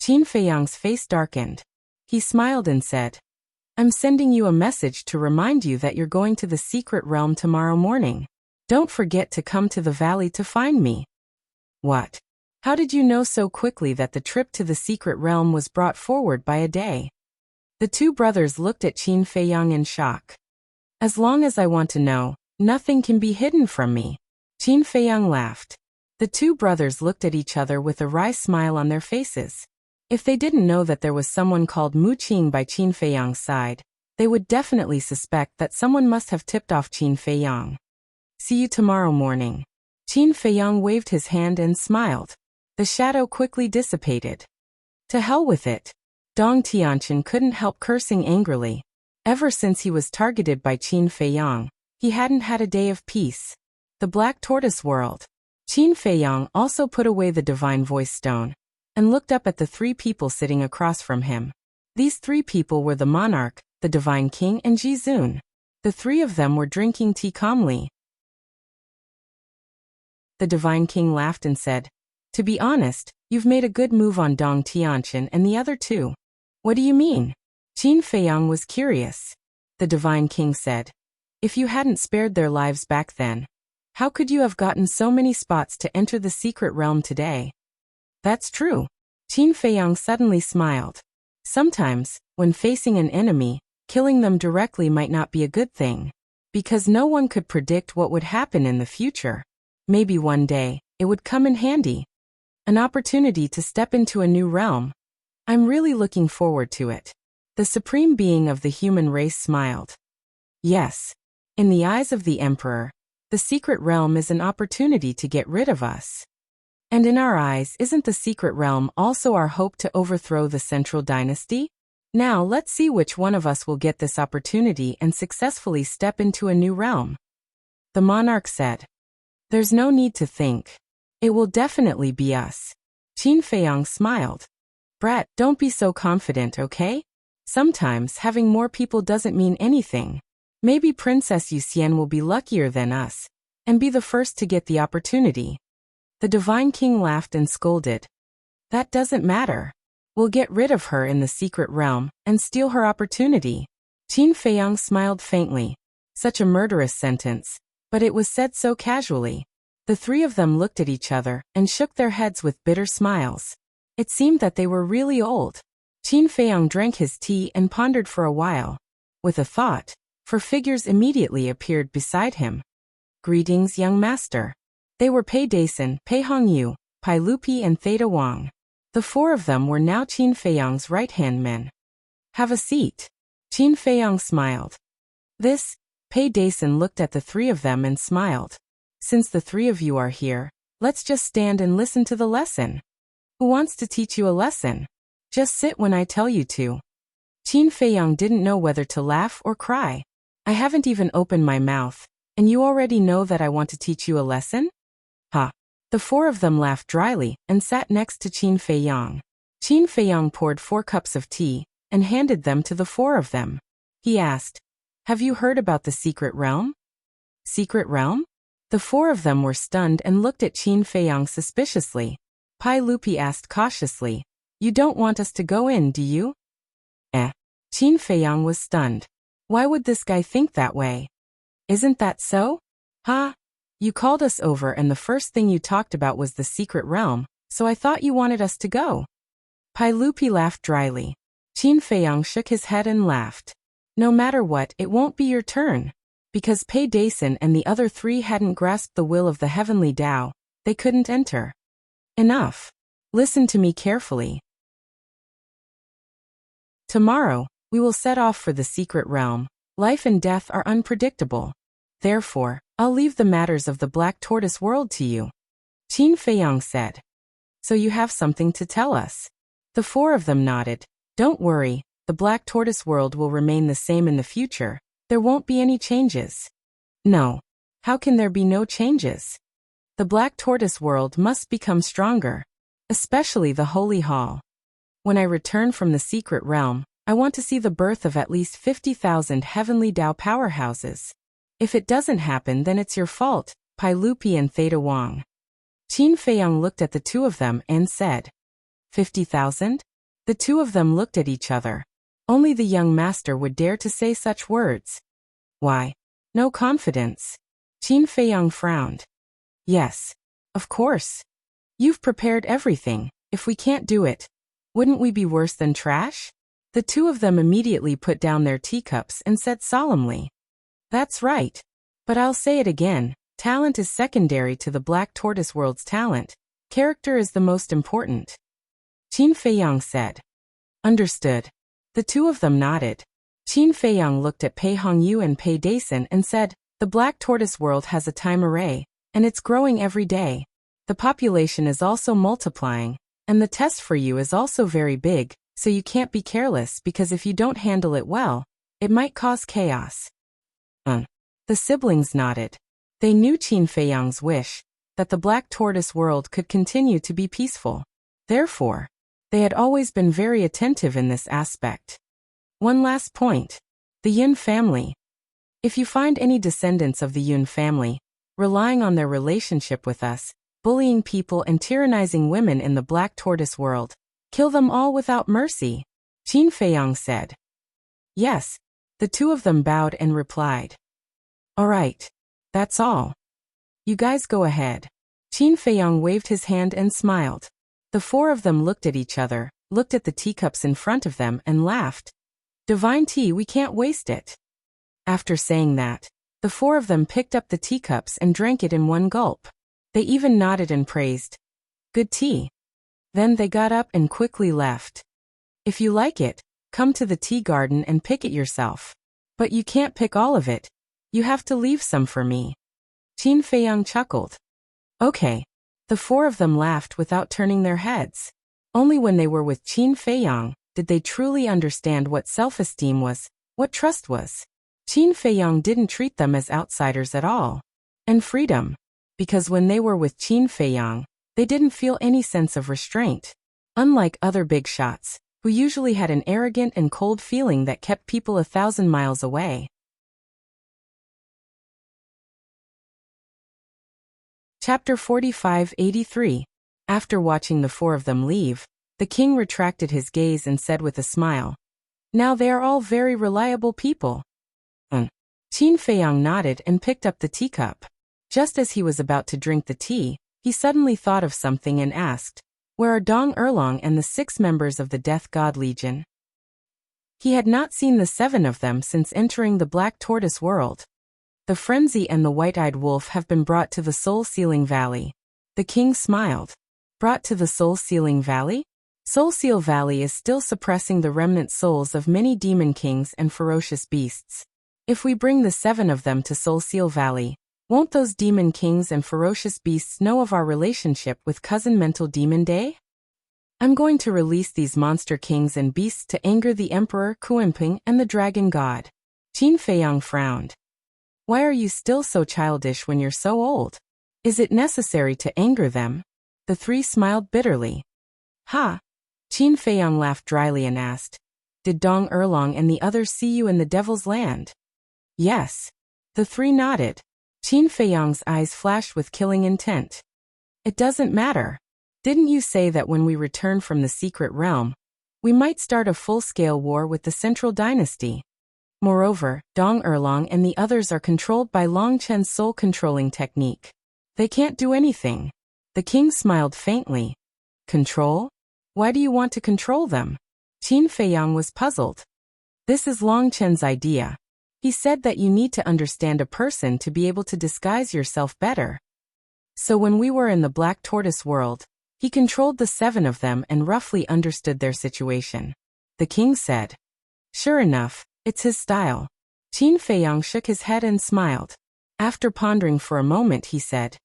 Qin Feiyang's face darkened. He smiled and said, I'm sending you a message to remind you that you're going to the secret realm tomorrow morning. Don't forget to come to the valley to find me. What? How did you know so quickly that the trip to the secret realm was brought forward by a day? The two brothers looked at Qin Feiyang in shock. As long as I want to know, nothing can be hidden from me. Qin Feiyang laughed. The two brothers looked at each other with a wry smile on their faces. If they didn't know that there was someone called Mu Qing by Qin Feiyang's side, they would definitely suspect that someone must have tipped off Qin Feiyang. See you tomorrow morning. Qin Feiyang waved his hand and smiled. The shadow quickly dissipated. To hell with it. Dong Tianqian couldn't help cursing angrily. Ever since he was targeted by Qin Feiyang, he hadn't had a day of peace. The Black Tortoise World. Qin Feiyang also put away the Divine Voice Stone and looked up at the three people sitting across from him. These three people were the monarch, the Divine King, and Ji Zun. The three of them were drinking tea calmly. The Divine King laughed and said, To be honest, you've made a good move on Dong Tianqian and the other two. What do you mean? Qin Feiyang was curious. The Divine King said, If you hadn't spared their lives back then, how could you have gotten so many spots to enter the secret realm today? That's true. Qin Feiyang suddenly smiled. Sometimes, when facing an enemy, killing them directly might not be a good thing. Because no one could predict what would happen in the future. Maybe one day, it would come in handy. An opportunity to step into a new realm. I'm really looking forward to it. The Supreme Being of the human race smiled. Yes. In the eyes of the Emperor, the secret realm is an opportunity to get rid of us. And in our eyes, isn't the secret realm also our hope to overthrow the central dynasty? Now let's see which one of us will get this opportunity and successfully step into a new realm. The monarch said. There's no need to think. It will definitely be us. Qin Feiyang smiled. Brat, don't be so confident, okay? Sometimes having more people doesn't mean anything. Maybe Princess Yuxian will be luckier than us and be the first to get the opportunity. The Divine King laughed and scolded. That doesn't matter. We'll get rid of her in the secret realm and steal her opportunity. Qin Feiyang smiled faintly. Such a murderous sentence, but it was said so casually. The three of them looked at each other and shook their heads with bitter smiles. It seemed that they were really old. Qin Feiyang drank his tea and pondered for a while. With a thought, four figures immediately appeared beside him. Greetings, young master. They were Pei Dason, Pei Hongyu, Pai Lupi and Theta Wang. The four of them were now Qin Feiyang's right-hand men. Have a seat. Qin Feiyang smiled. Pei Dason looked at the three of them and smiled. Since the three of you are here, let's just stand and listen to the lesson. Who wants to teach you a lesson? Just sit when I tell you to. Qin Feiyang didn't know whether to laugh or cry. I haven't even opened my mouth, and you already know that I want to teach you a lesson? Ha! The four of them laughed dryly and sat next to Qin Feiyang. Qin Feiyang poured 4 cups of tea and handed them to the four of them. He asked, have you heard about the secret realm? Secret realm? The four of them were stunned and looked at Qin Feiyang suspiciously. Pai Lupi asked cautiously, you don't want us to go in, do you? Qin Feiyang was stunned. Why would this guy think that way? Isn't that so? Ha! You called us over and the first thing you talked about was the secret realm, so I thought you wanted us to go. Pai Lupi laughed dryly. Qin Feiyang shook his head and laughed. No matter what, it won't be your turn. Because Pei Dason and the other three hadn't grasped the will of the heavenly Tao, they couldn't enter. Enough. Listen to me carefully. Tomorrow, we will set off for the secret realm. Life and death are unpredictable. Therefore, I'll leave the matters of the Black Tortoise world to you. Qin Feiyang said. So you have something to tell us. The four of them nodded. Don't worry, the Black Tortoise world will remain the same in the future. There won't be any changes. No. How can there be no changes? The Black Tortoise world must become stronger. Especially the Holy Hall. When I return from the secret realm, I want to see the birth of at least 50,000 heavenly Tao powerhouses. If it doesn't happen, then it's your fault, Pai Lupi and Theta Wang. Qin Feiyang looked at the two of them and said, 50,000? The two of them looked at each other. Only the young master would dare to say such words. Why? No confidence. Qin Feiyang frowned. Yes. Of course. You've prepared everything. If we can't do it, wouldn't we be worse than trash? The two of them immediately put down their teacups and said solemnly. That's right. But I'll say it again, talent is secondary to the Black Tortoise world's talent. Character is the most important. Qin Feiyang said. Understood. The two of them nodded. Qin Feiyang looked at Pei Hongyu and Pei Dason and said, the Black Tortoise world has a time array, and it's growing every day. The population is also multiplying, and the test for you is also very big, so you can't be careless because if you don't handle it well, it might cause chaos. The siblings nodded. They knew Qin Feiyang's wish, that the Black Tortoise world could continue to be peaceful. Therefore, they had always been very attentive in this aspect. One last point. The Yun family. If you find any descendants of the Yun family, relying on their relationship with us, bullying people and tyrannizing women in the Black Tortoise world, kill them all without mercy, Qin Feiyang said. Yes. The two of them bowed and replied. All right. That's all. You guys go ahead. Qin Feiyang waved his hand and smiled. The four of them looked at each other, looked at the teacups in front of them and laughed. Divine tea, we can't waste it. After saying that, the four of them picked up the teacups and drank it in one gulp. They even nodded and praised. Good tea. Then they got up and quickly left. If you like it, come to the tea garden and pick it yourself. But you can't pick all of it. You have to leave some for me. Qin Feiyang chuckled. Okay. The four of them laughed without turning their heads. Only when they were with Qin Feiyang did they truly understand what self-esteem was, what trust was. Qin Feiyang didn't treat them as outsiders at all. And freedom. Because when they were with Qin Feiyang, they didn't feel any sense of restraint. Unlike other big shots, who usually had an arrogant and cold feeling that kept people 1,000 miles away. Chapter 45-83. After watching the four of them leave, the king retracted his gaze and said with a smile, "Now they are all very reliable people." Qin Feiyang nodded and picked up the teacup. Just as he was about to drink the tea, he suddenly thought of something and asked, "Where are Dong Erlong and the 6 members of the Death God Legion?" He had not seen the 7 of them since entering the Black Tortoise world. The Frenzy and the White-Eyed Wolf have been brought to the Soul-Sealing Valley. The king smiled. Brought to the Soul-Sealing Valley? Soul-Seal Valley is still suppressing the remnant souls of many demon kings and ferocious beasts. If we bring the 7 of them to Soul-Seal Valley, won't those demon kings and ferocious beasts know of our relationship with Cousin Mental Demon Day? I'm going to release these monster kings and beasts to anger the Emperor Kuimping and the Dragon God. Qin Feiyang frowned. Why are you still so childish when you're so old? Is it necessary to anger them? The 3 smiled bitterly. Ha! Qin Feiyang laughed dryly and asked, "Did Dong Erlong and the others see you in the Devil's Land?" Yes. The 3 nodded. Qin Feiyang's eyes flashed with killing intent. It doesn't matter. Didn't you say that when we return from the secret realm, we might start a full-scale war with the Central Dynasty? Moreover, Dong Erlong and the others are controlled by Long Chen's soul-controlling technique. They can't do anything. The king smiled faintly. Control? Why do you want to control them? Qin Feiyang was puzzled. This is Long Chen's idea. He said that you need to understand a person to be able to disguise yourself better. So when we were in the Black Tortoise world, he controlled the 7 of them and roughly understood their situation. The king said. Sure enough, it's his style. Qin Feiyang shook his head and smiled. After pondering for a moment, he said,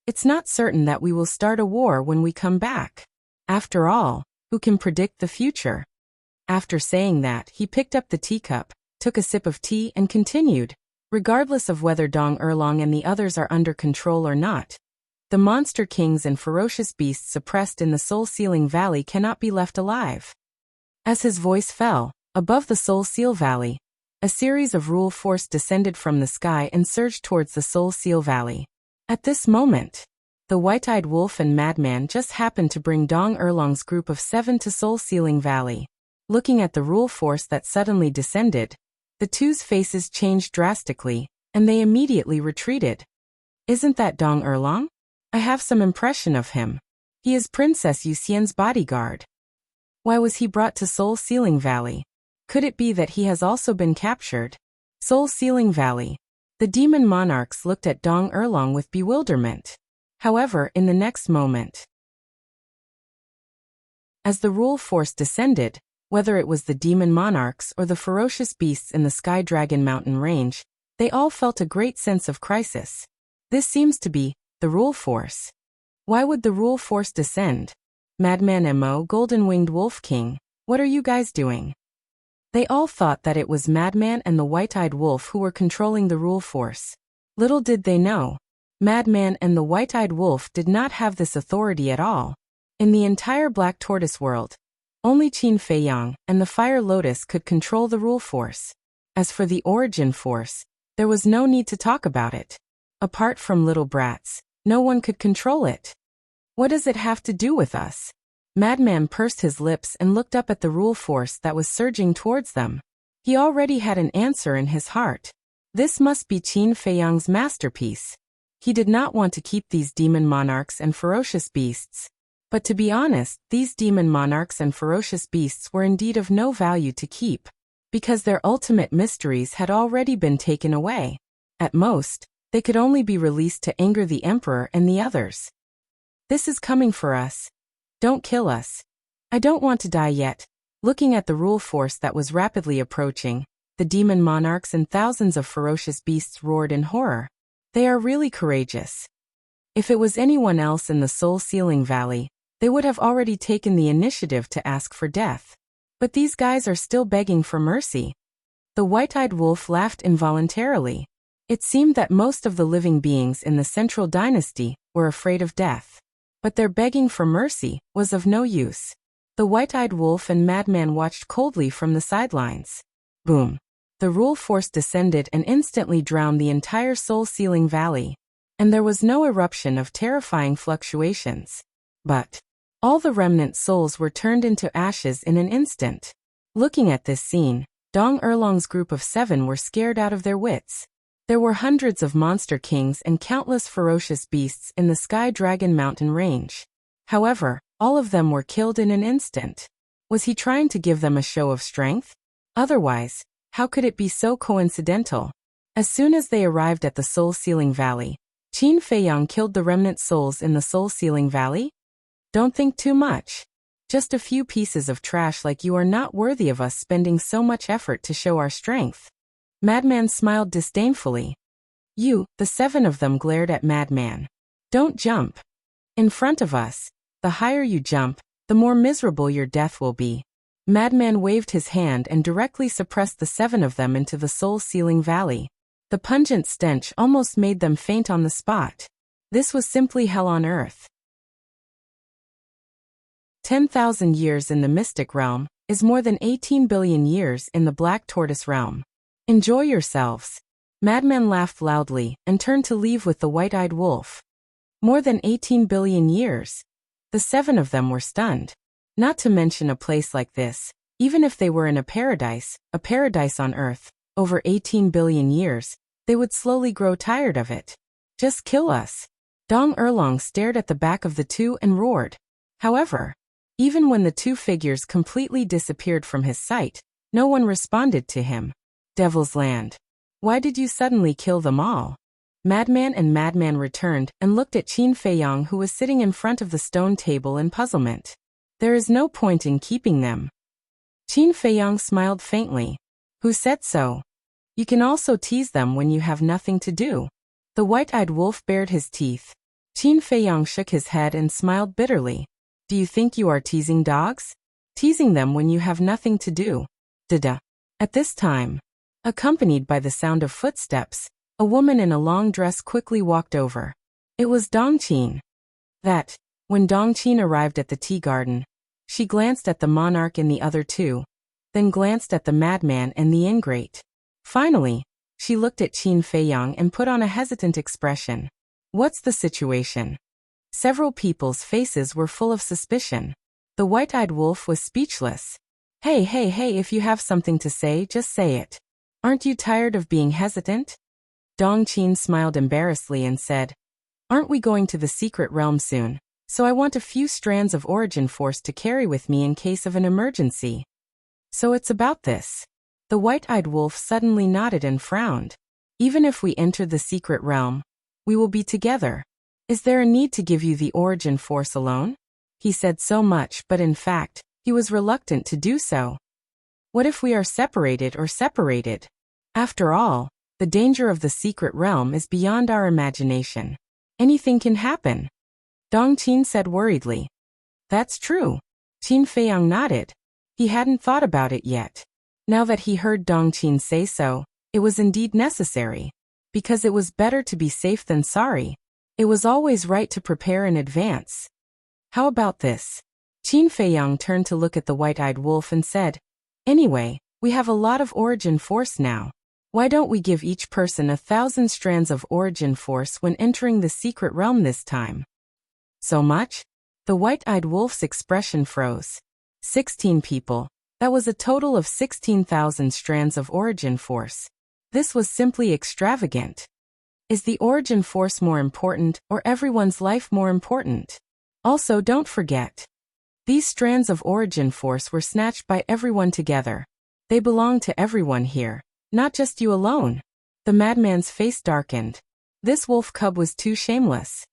"It's not certain that we will start a war when we come back. After all, who can predict the future?" After saying that, he picked up the teacup, took a sip of tea and continued, "Regardless of whether Dong Erlong and the others are under control or not, the monster kings and ferocious beasts suppressed in the Soul-Sealing Valley cannot be left alive." As his voice fell, above the Soul-Seal Valley, a series of rule force descended from the sky and surged towards the Soul-Seal Valley. At this moment, the White-Eyed Wolf and Madman just happened to bring Dong Erlong's group of 7 to Soul-Sealing Valley. Looking at the rule force that suddenly descended, the two's faces changed drastically, and they immediately retreated. "Isn't that Dong Erlong? I have some impression of him. He is Princess Yuxian's bodyguard. Why was he brought to Soul-Sealing Valley? Could it be that he has also been captured?" Soul-Sealing Valley. The demon monarchs looked at Dong Erlong with bewilderment. However, in the next moment, as the rule force descended, whether it was the demon monarchs or the ferocious beasts in the Sky Dragon Mountain range, they all felt a great sense of crisis. This seems to be the rule force. Why would the rule force descend? Madman Mo, Golden-Winged Wolf King, what are you guys doing? They all thought that it was Madman and the White-Eyed Wolf who were controlling the rule force. Little did they know, Madman and the White-Eyed Wolf did not have this authority at all. In the entire Black Tortoise world, only Qin Feiyang and the Fire Lotus could control the rule force. As for the origin force, there was no need to talk about it. Apart from little brats, no one could control it. What does it have to do with us? Madman pursed his lips and looked up at the rule force that was surging towards them. He already had an answer in his heart. This must be Qin Feiyang's masterpiece. He did not want to keep these demon monarchs and ferocious beasts. But to be honest, these demon monarchs and ferocious beasts were indeed of no value to keep, because their ultimate mysteries had already been taken away. At most, they could only be released to anger the Emperor and the others. This is coming for us. Don't kill us. I don't want to die yet. Looking at the rule force that was rapidly approaching, the demon monarchs and thousands of ferocious beasts roared in horror. They are really courageous. If it was anyone else in the soul-sealing valley, they would have already taken the initiative to ask for death. But these guys are still begging for mercy. The white-eyed wolf laughed involuntarily. It seemed that most of the living beings in the Central Dynasty were afraid of death. But their begging for mercy was of no use. The white-eyed wolf and madman watched coldly from the sidelines. Boom! The rule force descended and instantly drowned the entire soul-sealing valley. And there was no eruption of terrifying fluctuations. But all the remnant souls were turned into ashes in an instant. Looking at this scene, Dong Erlong's group of 7 were scared out of their wits. There were hundreds of monster kings and countless ferocious beasts in the Sky Dragon Mountain range. However, all of them were killed in an instant. Was he trying to give them a show of strength? Otherwise, how could it be so coincidental? As soon as they arrived at the soul-sealing valley, Qin Feiyang killed the remnant souls in the soul-sealing valley? Don't think too much. Just a few pieces of trash like you are not worthy of us spending so much effort to show our strength. Madman smiled disdainfully. You, the 7 of them glared at Madman. Don't jump. In front of us, the higher you jump, the more miserable your death will be. Madman waved his hand and directly suppressed the 7 of them into the soul-sealing valley. The pungent stench almost made them faint on the spot. This was simply hell on earth. 10,000 years in the mystic realm is more than 18 billion years in the black tortoise realm. Enjoy yourselves. Madman laughed loudly and turned to leave with the white-eyed wolf. More than 18 billion years. The 7 of them were stunned. Not to mention a place like this, even if they were in a paradise on Earth, over 18 billion years, they would slowly grow tired of it. Just kill us. Dong Erlong stared at the back of the 2 and roared. However, even when the 2 figures completely disappeared from his sight, no one responded to him. Devil's Land. Why did you suddenly kill them all? Madman and Madman returned and looked at Qin Feiyang, who was sitting in front of the stone table in puzzlement. There is no point in keeping them. Qin Feiyang smiled faintly. Who said so? You can also tease them when you have nothing to do. The white-eyed wolf bared his teeth. Qin Feiyang shook his head and smiled bitterly. Do you think you are teasing dogs? Teasing them when you have nothing to do. Da-da. At this time, accompanied by the sound of footsteps, a woman in a long dress quickly walked over. It was Dongqin. When Dongqin arrived at the tea garden, she glanced at the monarch and the other 2, then glanced at the madman and the ingrate. Finally, she looked at Qin Feiyang and put on a hesitant expression. What's the situation? Several people's faces were full of suspicion. The white-eyed wolf was speechless. Hey, if you have something to say, just say it. Aren't you tired of being hesitant? Dongqin smiled embarrassedly and said, Aren't we going to the secret realm soon? So I want a few strands of origin force to carry with me in case of an emergency. So it's about this. The white-eyed wolf suddenly nodded and frowned. Even if we enter the secret realm, we will be together. Is there a need to give you the origin force alone? He said so much, but in fact, he was reluctant to do so. What if we are separated? After all, the danger of the secret realm is beyond our imagination. Anything can happen. Dongqin said worriedly. That's true. Qin Feiyang nodded. He hadn't thought about it yet. Now that he heard Dongqin say so, it was indeed necessary. Because it was better to be safe than sorry. It was always right to prepare in advance. How about this? Qin Feiyang turned to look at the white-eyed wolf and said, Anyway, we have a lot of origin force now. Why don't we give each person 1,000 strands of origin force when entering the secret realm this time? So much? The white-eyed wolf's expression froze. 16 people. That was a total of 16,000 strands of origin force. This was simply extravagant. Is the origin force more important or everyone's life more important? Also, don't forget. These strands of origin force were snatched by everyone together. They belong to everyone here, not just you alone. The madman's face darkened. This wolf cub was too shameless.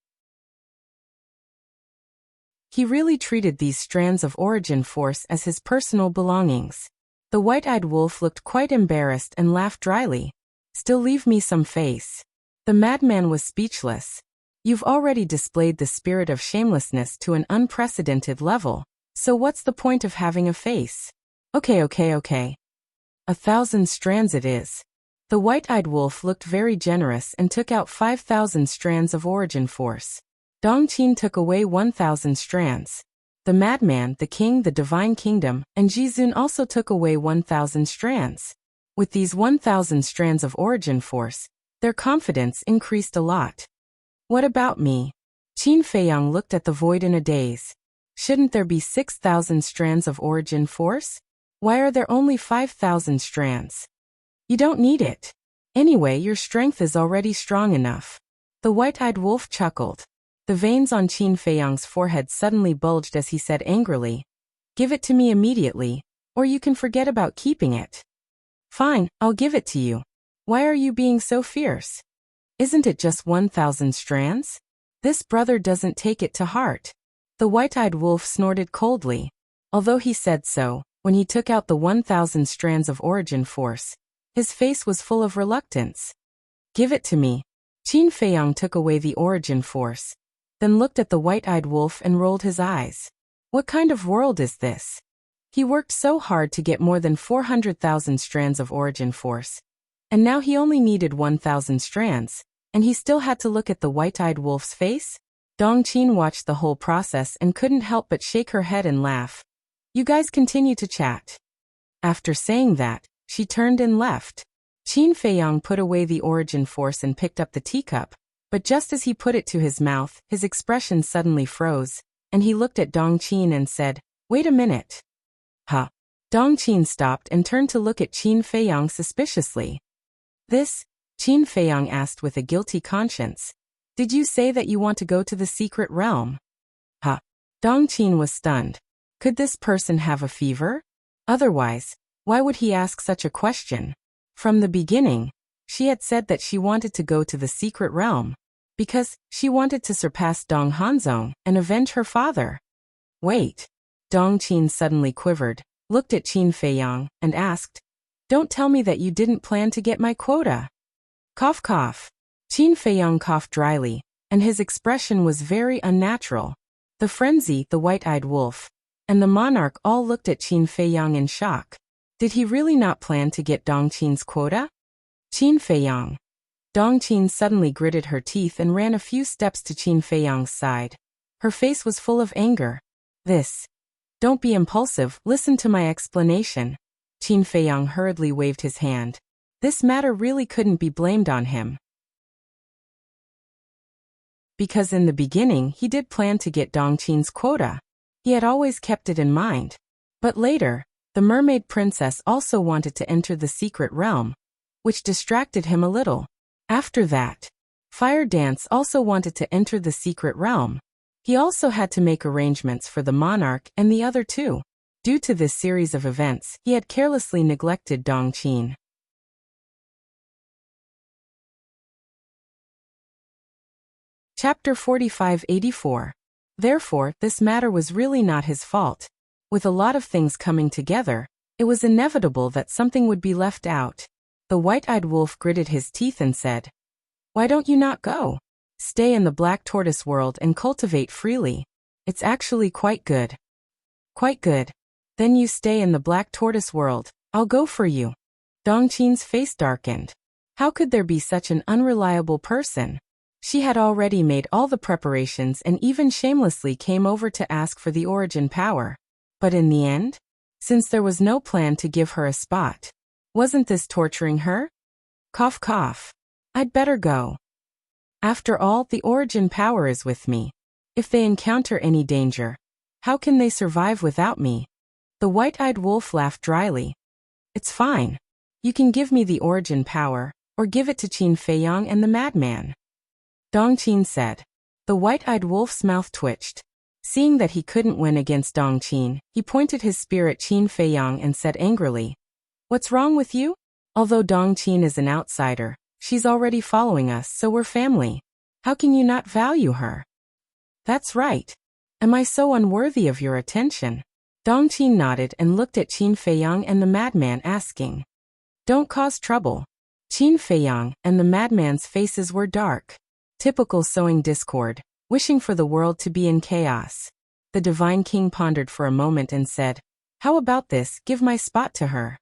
He really treated these strands of origin force as his personal belongings. The white-eyed wolf looked quite embarrassed and laughed dryly. Still leave me some face. The madman was speechless. You've already displayed the spirit of shamelessness to an unprecedented level, so what's the point of having a face? Okay. 1,000 strands it is. The white-eyed wolf looked very generous and took out 5,000 strands of origin force. Dongqin took away 1,000 strands. The madman, the king, the divine kingdom, and Jizun also took away 1,000 strands. With these 1,000 strands of origin force, their confidence increased a lot. What about me? Qin Feiyang looked at the void in a daze. Shouldn't there be 6,000 strands of origin force? Why are there only 5,000 strands? You don't need it. Anyway, your strength is already strong enough. The white-eyed wolf chuckled. The veins on Qin Feiyang's forehead suddenly bulged as he said angrily, "Give it to me immediately, or you can forget about keeping it." "Fine, I'll give it to you. Why are you being so fierce? Isn't it just 1,000 strands? This brother doesn't take it to heart." The white-eyed wolf snorted coldly. Although he said so, when he took out the 1,000 strands of origin force, his face was full of reluctance. "Give it to me." Qin Feiyang took away the origin force, then looked at the white-eyed wolf and rolled his eyes. What kind of world is this? He worked so hard to get more than 400,000 strands of origin force, and now he only needed 1,000 strands, and he still had to look at the white-eyed wolf's face? Dongqin watched the whole process and couldn't help but shake her head and laugh. "You guys continue to chat." After saying that, she turned and left. Qin Feiyang put away the origin force and picked up the teacup, but just as he put it to his mouth, his expression suddenly froze, and he looked at Dongqin and said, "Wait a minute." Huh? Dongqin stopped and turned to look at Qin Feiyang suspiciously. "This?" Qin Feiyang asked with a guilty conscience. "Did you say that you want to go to the secret realm?" Huh? Dongqin was stunned. Could this person have a fever? Otherwise, why would he ask such a question? From the beginning, she had said that she wanted to go to the secret realm, because she wanted to surpass Dong Hanzong and avenge her father. Wait. Dongqin suddenly quivered, looked at Qin Feiyang, and asked, "Don't tell me that you didn't plan to get my quota." Cough cough. Qin Feiyang coughed dryly, and his expression was very unnatural. The frenzy, the white-eyed wolf, and the monarch all looked at Qin Feiyang in shock. Did he really not plan to get Dongqin's quota? Qin Feiyang. Dongqin suddenly gritted her teeth and ran a few steps to Qin Feiyang's side. Her face was full of anger. "This. Don't be impulsive, listen to my explanation." Qin Feiyang hurriedly waved his hand. This matter really couldn't be blamed on him, because in the beginning he did plan to get Dongqin's quota. He had always kept it in mind. But later, the mermaid princess also wanted to enter the secret realm, which distracted him a little. After that, Fire Dance also wanted to enter the secret realm. He also had to make arrangements for the monarch and the other two. Due to this series of events, he had carelessly neglected Dongqin. Chapter 4584. Therefore, this matter was really not his fault. With a lot of things coming together, it was inevitable that something would be left out. The white-eyed wolf gritted his teeth and said, "Why don't you not go? Stay in the black tortoise world and cultivate freely. It's actually quite good." "Quite good. Then you stay in the black tortoise world. I'll go for you." Dongqin's face darkened. How could there be such an unreliable person? She had already made all the preparations and even shamelessly came over to ask for the origin power. But in the end, since there was no plan to give her a spot, wasn't this torturing her? Cough cough. I'd better go. After all, the origin power is with me. If they encounter any danger, how can they survive without me? The white-eyed wolf laughed dryly. "It's fine. You can give me the origin power, or give it to Qin Feiyang and the madman." Dongqin said. The white-eyed wolf's mouth twitched. Seeing that he couldn't win against Dongqin, he pointed his spear at Qin Feiyang and said angrily, "What's wrong with you? Although Dongqin is an outsider, she's already following us, so we're family. How can you not value her?" "That's right. Am I so unworthy of your attention?" Dongqin nodded and looked at Qin Feiyang and the madman asking, "Don't cause trouble." Qin Feiyang and the madman's faces were dark. Typical sowing discord, wishing for the world to be in chaos. The Divine King pondered for a moment and said, "How about this, give my spot to her?"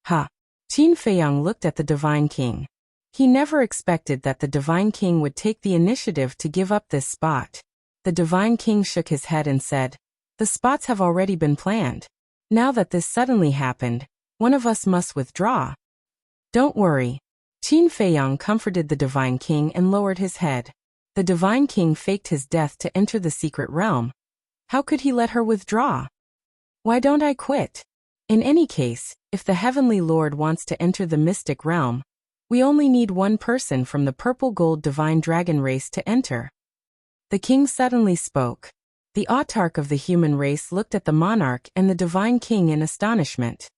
Ha! Qin Feiyang looked at the Divine King. He never expected that the Divine King would take the initiative to give up this spot. The Divine King shook his head and said, "The spots have already been planned. Now that this suddenly happened, one of us must withdraw." "Don't worry." Qin Feiyang comforted the Divine King and lowered his head. The Divine King faked his death to enter the secret realm. How could he let her withdraw? "Why don't I quit? In any case, if the Heavenly Lord wants to enter the mystic realm, we only need one person from the purple-gold divine dragon race to enter." The king suddenly spoke. The autarch of the human race looked at the monarch and the Divine King in astonishment.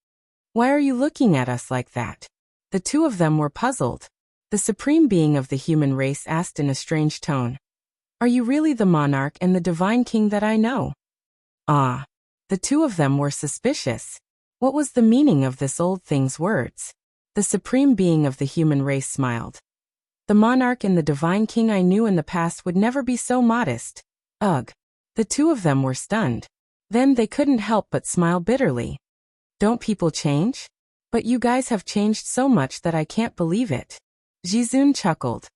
"Why are you looking at us like that?" The two of them were puzzled. The supreme being of the human race asked in a strange tone, "Are you really the monarch and the Divine King that I know?" Ah! The two of them were suspicious. What was the meaning of this old thing's words? The supreme being of the human race smiled. "The monarch and the Divine King I knew in the past would never be so modest." Ugh! The two of them were stunned. Then they couldn't help but smile bitterly. "Don't people change? But you guys have changed so much that I can't believe it." Jizun chuckled.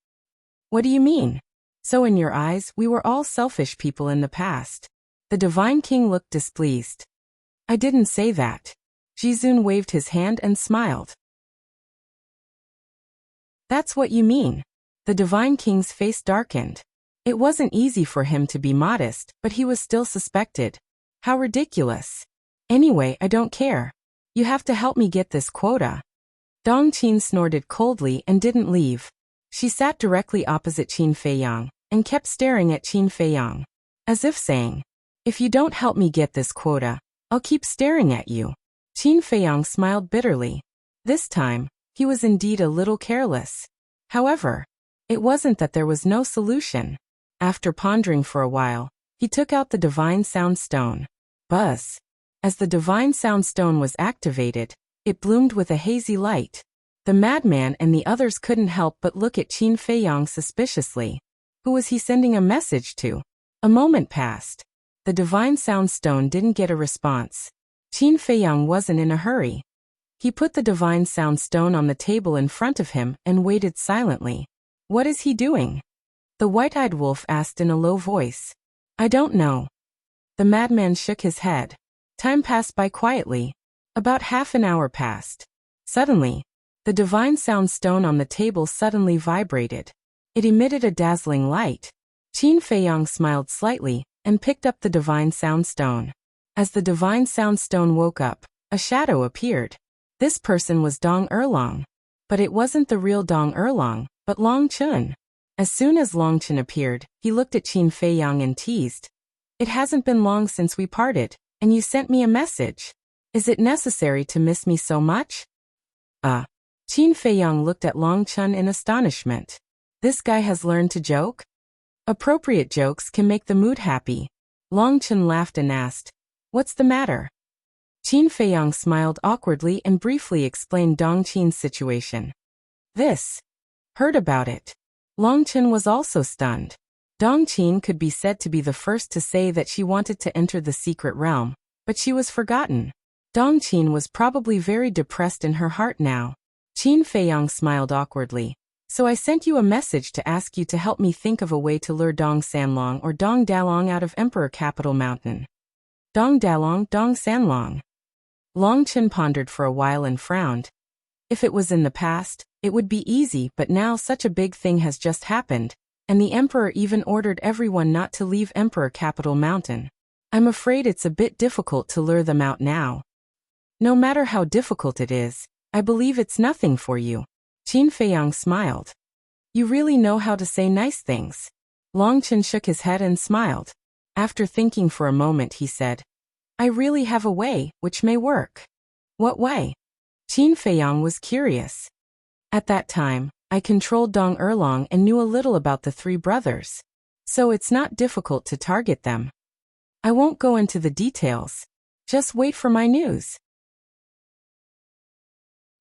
"What do you mean? So in your eyes, we were all selfish people in the past." The Divine King looked displeased. "I didn't say that." Jizun waved his hand and smiled. "That's what you mean." The Divine King's face darkened. It wasn't easy for him to be modest, but he was still suspected. How ridiculous. "Anyway, I don't care. You have to help me get this quota." Dong Qin snorted coldly and didn't leave. She sat directly opposite Qin Feiyang and kept staring at Qin Feiyang, as if saying, "If you don't help me get this quota, I'll keep staring at you." Qin Feiyang smiled bitterly. This time, he was indeed a little careless. However, it wasn't that there was no solution. After pondering for a while, he took out the Divine Sound Stone. Buzz! As the Divine Sound Stone was activated, it bloomed with a hazy light. The madman and the others couldn't help but look at Qin Feiyang suspiciously. Who was he sending a message to? A moment passed. The Divine Sound Stone didn't get a response. Qin Feiyang wasn't in a hurry. He put the Divine Sound Stone on the table in front of him and waited silently. "What is he doing?" the white-eyed wolf asked in a low voice. "I don't know." The madman shook his head. Time passed by quietly. About half an hour passed. Suddenly, the Divine Sound Stone on the table suddenly vibrated. It emitted a dazzling light. Qin Feiyang smiled slightly and picked up the Divine Sound Stone. As the Divine Sound Stone woke up, a shadow appeared. This person was Dong Erlong. But it wasn't the real Dong Erlong, but Long Chun. As soon as Long Chun appeared, he looked at Qin Feiyang and teased, "It hasn't been long since we parted, and you sent me a message. Is it necessary to miss me so much?" Qin Feiyang looked at Long Chun in astonishment. This guy has learned to joke? Appropriate jokes can make the mood happy. Long Chun laughed and asked, "What's the matter?" Qin Feiyang smiled awkwardly and briefly explained Dong Qin's situation. This. Heard about it. Long Chun was also stunned. Dong Qin could be said to be the first to say that she wanted to enter the secret realm, but she was forgotten. Dong Qin was probably very depressed in her heart now. Qin Feiyang smiled awkwardly. "So I sent you a message to ask you to help me think of a way to lure Dong Sanlong or Dong Dalong out of Emperor Capital Mountain." Dong Dalong, Dong Sanlong. Long Chun pondered for a while and frowned. If it was in the past, it would be easy, but now such a big thing has just happened, and the Emperor even ordered everyone not to leave Emperor Capital Mountain. I'm afraid it's a bit difficult to lure them out now. No matter how difficult it is, I believe it's nothing for you. Qin Feiyang smiled. You really know how to say nice things. Long Chun shook his head and smiled. After thinking for a moment he said, I really have a way, which may work. What way? Qin Feiyang was curious. At that time, I controlled Dong Erlong and knew a little about the three brothers. So it's not difficult to target them. I won't go into the details. Just wait for my news.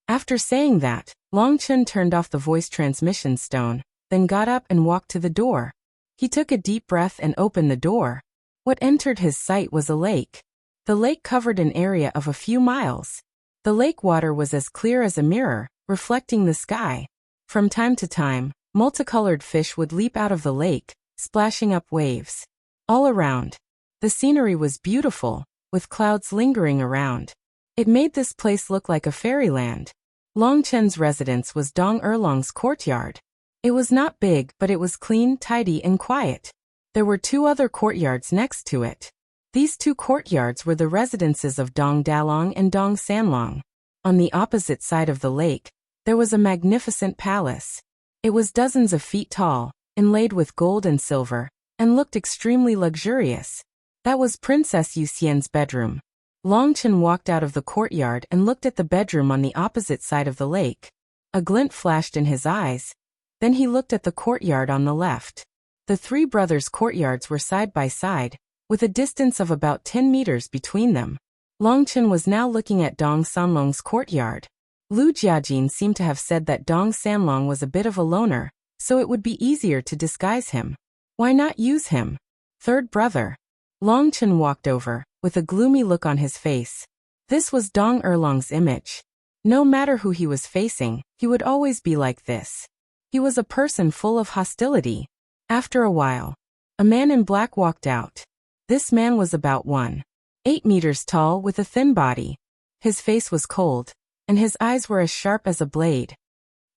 After saying that, Long Chun turned off the voice transmission stone, then got up and walked to the door. He took a deep breath and opened the door. What entered his sight was a lake. The lake covered an area of a few miles. The lake water was as clear as a mirror, reflecting the sky. From time to time, multicolored fish would leap out of the lake, splashing up waves. All around, the scenery was beautiful, with clouds lingering around. It made this place look like a fairyland. Long Chen's residence was Dong Erlong's courtyard. It was not big, but it was clean, tidy, and quiet. There were 2 other courtyards next to it. These 2 courtyards were the residences of Dong Dalong and Dong Sanlong. On the opposite side of the lake, there was a magnificent palace. It was dozens of feet tall, inlaid with gold and silver, and looked extremely luxurious. That was Princess Yuxian's bedroom. Long Chen walked out of the courtyard and looked at the bedroom on the opposite side of the lake. A glint flashed in his eyes. Then he looked at the courtyard on the left. The 3 brothers' courtyards were side by side, with a distance of about 10 meters between them. Long Chen was now looking at Dong Sanlong's courtyard. Lu Jiajin seemed to have said that Dong Sanlong was a bit of a loner, so it would be easier to disguise him. Why not use him? 3rd brother. Long Chen walked over, with a gloomy look on his face. This was Dong Erlong's image. No matter who he was facing, he would always be like this. He was a person full of hostility. After a while, a man in black walked out. This man was about 1.8 meters tall with a thin body. His face was cold, and his eyes were as sharp as a blade.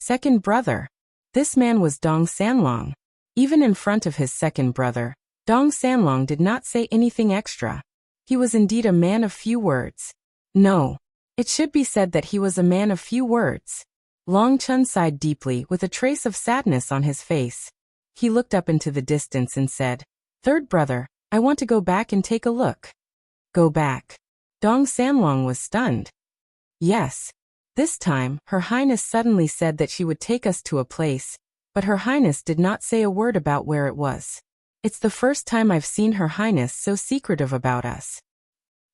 2nd brother. This man was Dong Sanlong. Even in front of his 2nd brother, Dong Sanlong did not say anything extra. He was indeed a man of few words. No, it should be said that he was a man of few words. Long Chen sighed deeply with a trace of sadness on his face. He looked up into the distance and said, 3rd brother, I want to go back and take a look. Go back. Dong Sanlong was stunned. Yes. This time, Her Highness suddenly said that she would take us to a place, but Her Highness did not say a word about where it was. It's the first time I've seen Her Highness so secretive about us.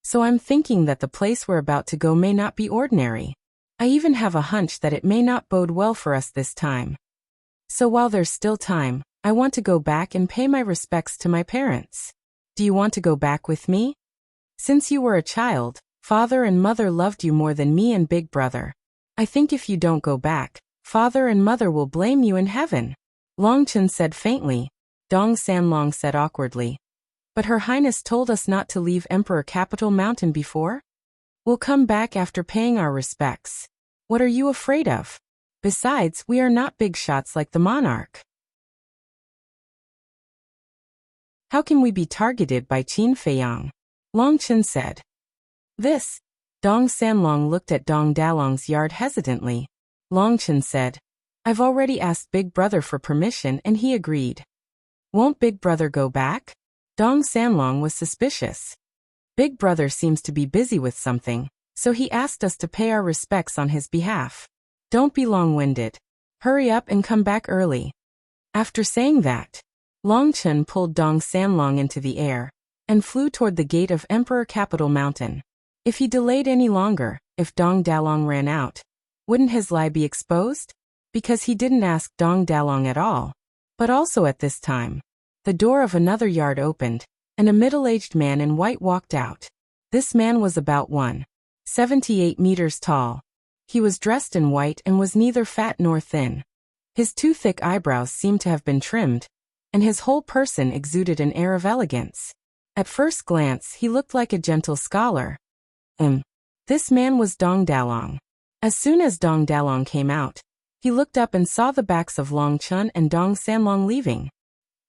So I'm thinking that the place we're about to go may not be ordinary. I even have a hunch that it may not bode well for us this time. So while there's still time, I want to go back and pay my respects to my parents. Do you want to go back with me? Since you were a child, father and mother loved you more than me and big brother. I think if you don't go back, father and mother will blame you in heaven. Long Chen said faintly. Dong Sanlong said awkwardly. But Her Highness told us not to leave Emperor Capital Mountain before? We'll come back after paying our respects. What are you afraid of? Besides, we are not big shots like the monarch. How can we be targeted by Qin Feiyang? Long Chen said. This. Dong Sanlong looked at Dong Dalong's yard hesitantly. Long Chen said, I've already asked Big Brother for permission and he agreed. Won't Big Brother go back? Dong Sanlong was suspicious. Big Brother seems to be busy with something, so he asked us to pay our respects on his behalf. Don't be long-winded. Hurry up and come back early. After saying that, Long Chen pulled Dong Sanlong into the air and flew toward the gate of Emperor Capital Mountain. If he delayed any longer, if Dong Dalong ran out, wouldn't his lie be exposed? Because he didn't ask Dong Dalong at all. But also at this time, the door of another yard opened, and a middle-aged man in white walked out. This man was about 1.78 meters tall. He was dressed in white and was neither fat nor thin. His 2 thick eyebrows seemed to have been trimmed, and his whole person exuded an air of elegance. At first glance, he looked like a gentle scholar. This man was Dong Dalong. As soon as Dong Dalong came out, he looked up and saw the backs of Long Chen and Dong Sanlong leaving.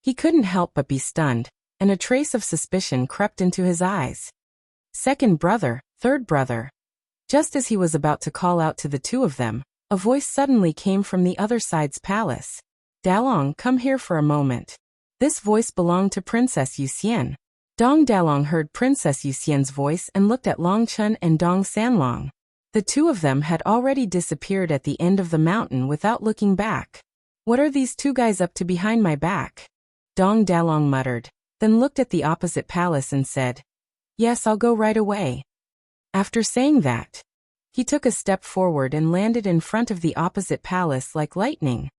He couldn't help but be stunned, and a trace of suspicion crept into his eyes. 2nd brother, 3rd brother. Just as he was about to call out to the 2 of them, a voice suddenly came from the other side's palace. Dalong, come here for a moment. This voice belonged to Princess Yuxian. Dong Dalong heard Princess Yuxian's voice and looked at Long Chen and Dong Sanlong. The 2 of them had already disappeared at the end of the mountain without looking back. What are these 2 guys up to behind my back? Dong Dalong muttered, then looked at the opposite palace and said, Yes, I'll go right away. After saying that, he took a step forward and landed in front of the opposite palace like lightning.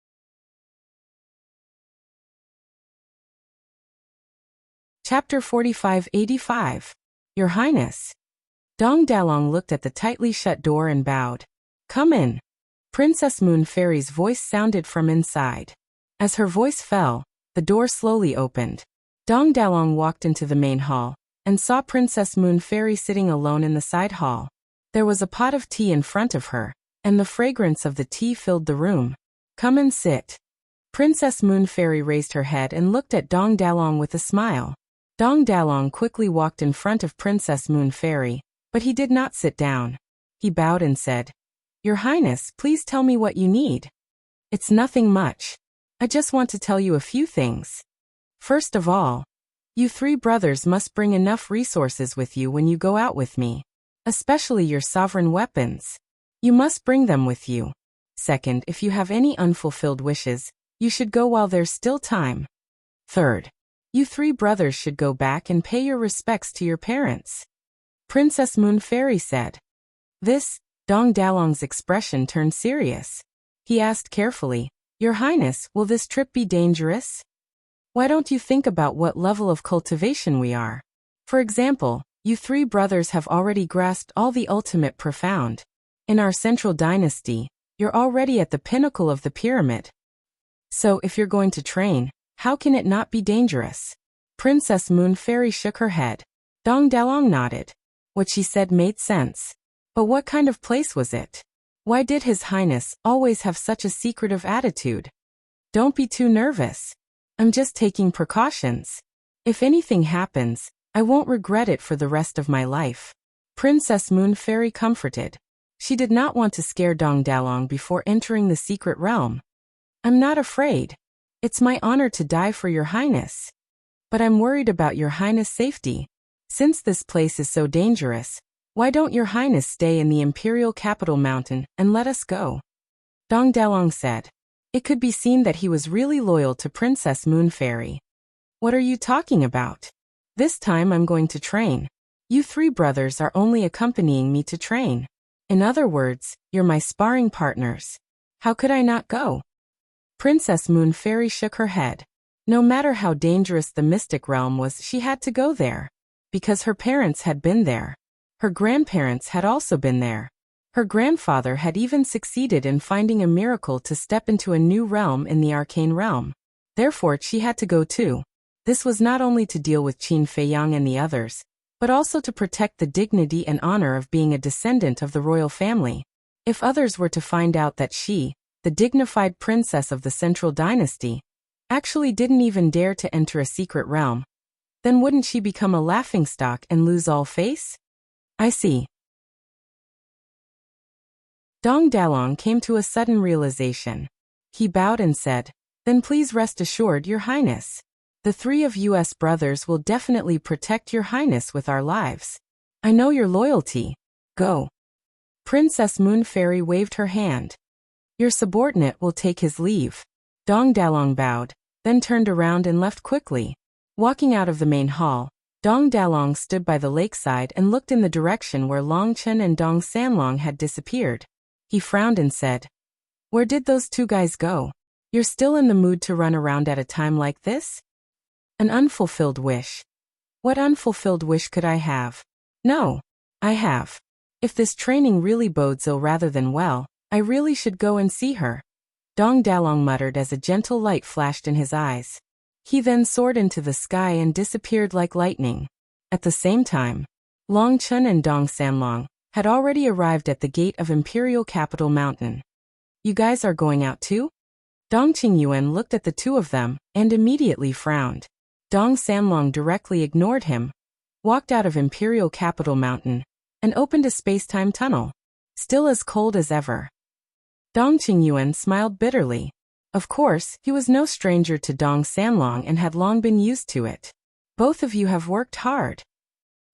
Chapter 4585. Your Highness. Dong Dalong looked at the tightly shut door and bowed. Come in. Princess Moon Fairy's voice sounded from inside. As her voice fell, the door slowly opened. Dong Dalong walked into the main hall and saw Princess Moon Fairy sitting alone in the side hall. There was a pot of tea in front of her, and the fragrance of the tea filled the room. Come and sit. Princess Moon Fairy raised her head and looked at Dong Dalong with a smile. Dong Dalong quickly walked in front of Princess Moon Fairy, but he did not sit down. He bowed and said, Your Highness, please tell me what you need. It's nothing much. I just want to tell you a few things. First of all, you three brothers must bring enough resources with you when you go out with me, especially your sovereign weapons. You must bring them with you. Second, if you have any unfulfilled wishes, you should go while there's still time. Third, you three brothers should go back and pay your respects to your parents. Princess Moon Fairy said. This, Dong Dalong's expression turned serious. He asked carefully, Your Highness, will this trip be dangerous? Why don't you think about what level of cultivation we are? For example, you three brothers have already grasped all the ultimate profound. In our central dynasty, you're already at the pinnacle of the pyramid. So if you're going to train, how can it not be dangerous? Princess Moon Fairy shook her head. Dong Dalong nodded. What she said made sense. But what kind of place was it? Why did His Highness always have such a secretive attitude? Don't be too nervous. I'm just taking precautions. If anything happens, I won't regret it for the rest of my life. Princess Moon Fairy comforted. She did not want to scare Dong Dalong before entering the secret realm. I'm not afraid. It's my honor to die for Your Highness. But I'm worried about Your Highness' safety. Since this place is so dangerous, why don't Your Highness stay in the imperial capital mountain and let us go? Dong Dalong said. It could be seen that he was really loyal to Princess Moon Fairy. What are you talking about? This time I'm going to train. You three brothers are only accompanying me to train. In other words, you're my sparring partners. How could I not go? Princess Moon Fairy shook her head. No matter how dangerous the mystic realm was, she had to go there. Because her parents had been there. Her grandparents had also been there. Her grandfather had even succeeded in finding a miracle to step into a new realm in the arcane realm. Therefore, she had to go too. This was not only to deal with Qin Feiyang and the others, but also to protect the dignity and honor of being a descendant of the royal family. If others were to find out that she, the dignified princess of the central dynasty, actually didn't even dare to enter a secret realm, then wouldn't she become a laughingstock and lose all face? I see. Dong Dalong came to a sudden realization. He bowed and said, Then please rest assured, Your Highness. The three of us brothers will definitely protect Your Highness with our lives. I know your loyalty. Go. Princess Moon Fairy waved her hand. Your subordinate will take his leave. Dong Dalong bowed, then turned around and left quickly. Walking out of the main hall, Dong Dalong stood by the lakeside and looked in the direction where Long Chen and Dong Sanlong had disappeared. He frowned and said, Where did those two guys go? You're still in the mood to run around at a time like this? An unfulfilled wish. What unfulfilled wish could I have? No, I have. If this training really bodes ill rather than well, I really should go and see her. Dong Dalong muttered as a gentle light flashed in his eyes. He then soared into the sky and disappeared like lightning. At the same time, Long Chen and Dong Sanlong had already arrived at the gate of Imperial Capital Mountain. You guys are going out too? Dong Qingyuan looked at the two of them and immediately frowned. Dong Sanlong directly ignored him, walked out of Imperial Capital Mountain, and opened a space-time tunnel, still as cold as ever. Dong Qingyuan smiled bitterly. Of course, he was no stranger to Dong Sanlong and had long been used to it. Both of you have worked hard.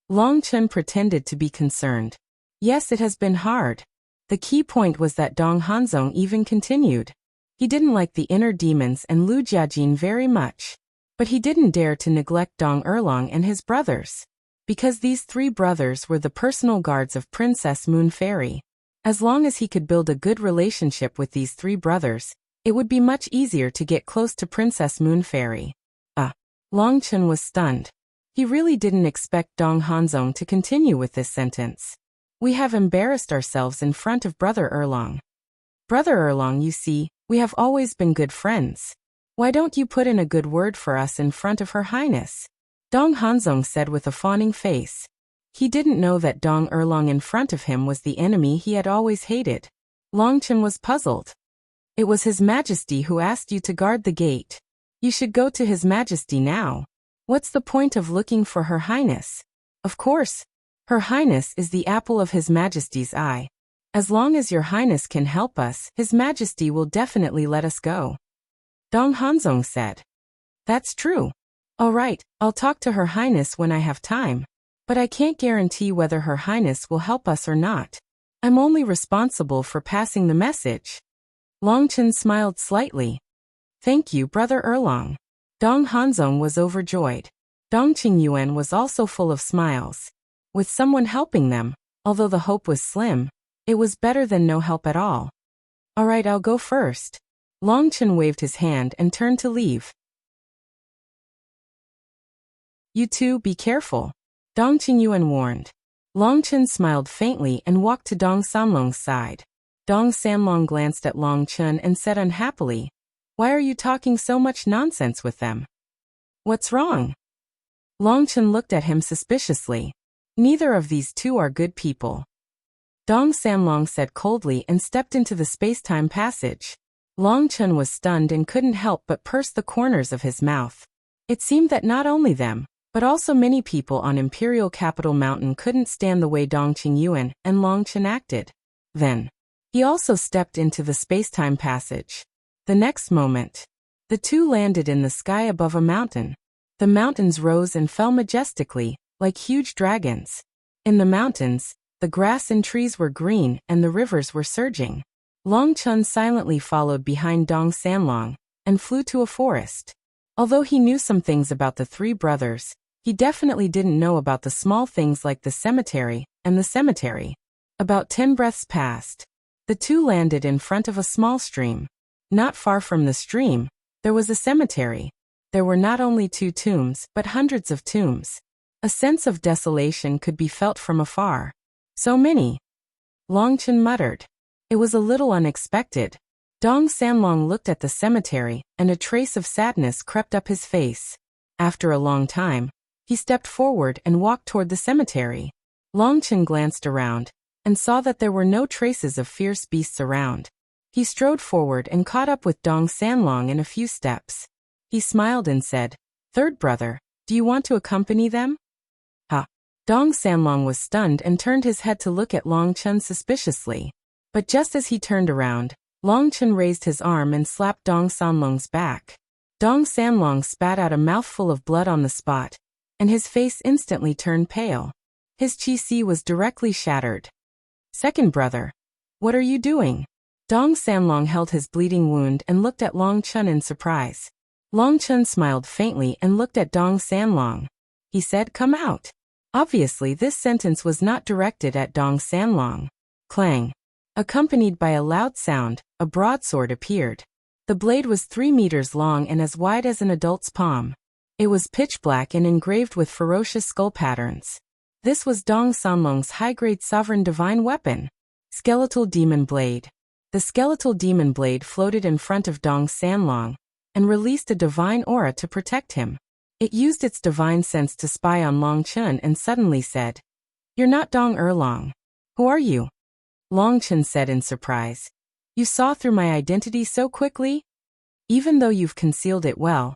Long Chen pretended to be concerned. Yes, it has been hard. The key point was that Dong Hanzong even continued. He didn't like the inner demons and Lu Jiajin very much. But he didn't dare to neglect Dong Erlong and his brothers. Because these three brothers were the personal guards of Princess Moon Fairy. As long as he could build a good relationship with these three brothers, it would be much easier to get close to Princess Moon Fairy. Long Chen was stunned. He really didn't expect Dong Hanzong to continue with this sentence. We have embarrassed ourselves in front of Brother Erlong. Brother Erlong, you see, we have always been good friends. Why don't you put in a good word for us in front of Her Highness? Dong Hanzong said with a fawning face. He didn't know that Dong Erlong in front of him was the enemy he had always hated. Long Chen was puzzled. It was His Majesty who asked you to guard the gate. You should go to His Majesty now. What's the point of looking for Her Highness? Of course, Her Highness is the apple of His Majesty's eye. As long as Your Highness can help us, His Majesty will definitely let us go. Dong Hanzong said. That's true. All right, I'll talk to Her Highness when I have time. But I can't guarantee whether Her Highness will help us or not. I'm only responsible for passing the message. Long Chen smiled slightly. Thank you, Brother Erlong. Dong Hanzong was overjoyed. Dong Qingyuan was also full of smiles. With someone helping them, although the hope was slim, it was better than no help at all. All right, I'll go first. Long Chen waved his hand and turned to leave. You two, be careful, Dong Qingyuan warned. Long Chen smiled faintly and walked to Dong Sanlong's side. Dong Sanlong glanced at Long Chen and said unhappily, Why are you talking so much nonsense with them? What's wrong? Long Chen looked at him suspiciously. Neither of these two are good people. Dong Sanlong said coldly and stepped into the space-time passage. Long Chen was stunned and couldn't help but purse the corners of his mouth. It seemed that not only them, but also many people on Imperial Capital Mountain couldn't stand the way Dong Qingyuan and Long Chen acted. Then, he also stepped into the space-time passage. The next moment, the two landed in the sky above a mountain. The mountains rose and fell majestically, like huge dragons. In the mountains, the grass and trees were green and the rivers were surging. Long Chen silently followed behind Dong Sanlong and flew to a forest. Although he knew some things about the three brothers, he definitely didn't know about the small things like the cemetery and the cemetery. About 10 breaths passed. The two landed in front of a small stream. Not far from the stream, there was a cemetery. There were not only 2 tombs, but hundreds of tombs. A sense of desolation could be felt from afar. So many. Long Chen muttered. It was a little unexpected. Dong Sanlong looked at the cemetery, and a trace of sadness crept up his face. After a long time, he stepped forward and walked toward the cemetery. Long Chen glanced around and saw that there were no traces of fierce beasts around. He strode forward and caught up with Dong Sanlong in a few steps. He smiled and said, Third brother, do you want to accompany them? Ha! Dong Sanlong was stunned and turned his head to look at Long Chen suspiciously. But just as he turned around, Long Chen raised his arm and slapped Dong Sanlong's back. Dong Sanlong spat out a mouthful of blood on the spot, and his face instantly turned pale. His qi was directly shattered. Second brother, what are you doing? Dong Sanlong held his bleeding wound and looked at Long Chen in surprise. Long Chen smiled faintly and looked at Dong Sanlong. He said, Come out. Obviously, this sentence was not directed at Dong Sanlong. Clang. Accompanied by a loud sound, a broadsword appeared. The blade was 3 meters long and as wide as an adult's palm. It was pitch black and engraved with ferocious skull patterns. This was Dong Sanlong's high-grade sovereign divine weapon, Skeletal Demon Blade. The skeletal demon blade floated in front of Dong Sanlong and released a divine aura to protect him. It used its divine sense to spy on Long Chen and suddenly said, You're not Dong Erlong. Who are you? Long Chen said in surprise. You saw through my identity so quickly? Even though you've concealed it well,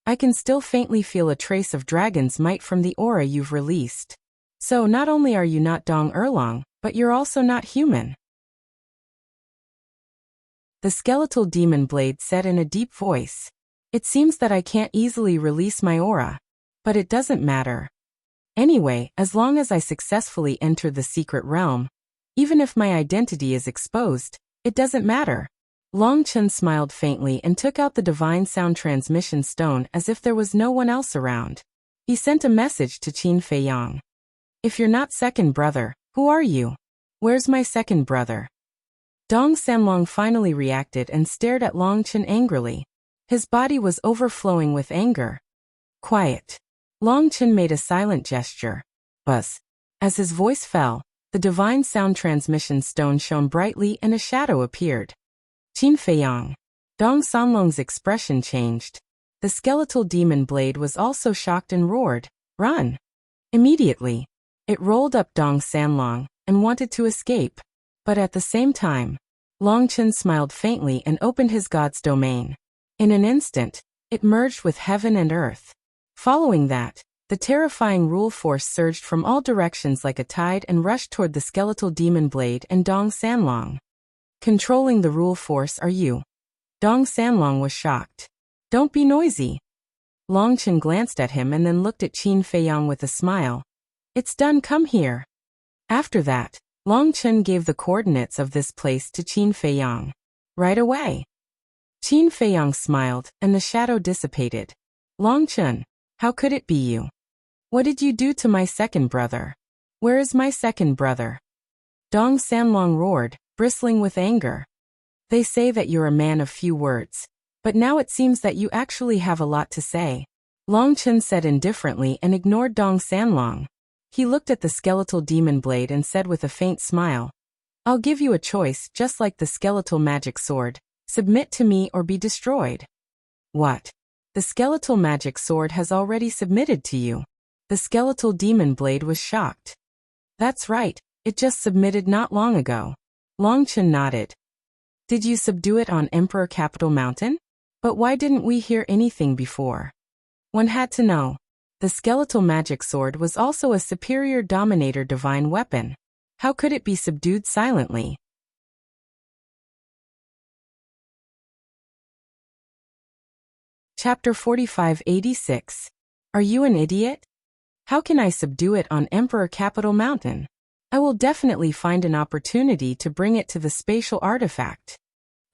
I can still faintly feel a trace of dragon's might from the aura you've released. So not only are you not Dong Erlong, but you're also not human. The skeletal demon blade said in a deep voice. It seems that I can't easily release my aura. But it doesn't matter. Anyway, as long as I successfully enter the secret realm, even if my identity is exposed, it doesn't matter. Long Chen smiled faintly and took out the divine sound transmission stone as if there was no one else around. He sent a message to Qin Feiyang. If you're not second brother, who are you? Where's my second brother? Dong Sanlong finally reacted and stared at Long Chen angrily. His body was overflowing with anger. Quiet. Long Chen made a silent gesture. Buzz. As his voice fell, the divine sound transmission stone shone brightly and a shadow appeared. Qin Feiyang. Dong Sanlong's expression changed. The skeletal demon blade was also shocked and roared, "Run!" Immediately, it rolled up Dong Sanlong and wanted to escape. But at the same time, Long Chen smiled faintly and opened his god's domain. In an instant, it merged with heaven and earth. Following that, the terrifying rule force surged from all directions like a tide and rushed toward the skeletal demon blade and Dong Sanlong. Controlling the rule force are you? Dong Sanlong was shocked. Don't be noisy. Long Chen glanced at him and then looked at Qin Feiyang with a smile. It's done, come here. After that, Long Chen gave the coordinates of this place to Qin Feiyang. Right away. Qin Feiyang smiled and the shadow dissipated. Long Chen, how could it be you? What did you do to my second brother? Where is my second brother? Dong Sanlong roared, bristling with anger. They say that you're a man of few words, but now it seems that you actually have a lot to say. Long Chen said indifferently and ignored Dong Sanlong. He looked at the skeletal demon blade and said with a faint smile, I'll give you a choice just like the skeletal magic sword. Submit to me or be destroyed. What? The skeletal magic sword has already submitted to you. The skeletal demon blade was shocked. That's right, it just submitted not long ago. Long Chen nodded. Did you subdue it on Emperor Capital Mountain? But why didn't we hear anything before? One had to know. The skeletal magic sword was also a superior dominator divine weapon. How could it be subdued silently? Chapter 4586. Are you an idiot? How can I subdue it on Emperor Capital Mountain? I will definitely find an opportunity to bring it to the spatial artifact.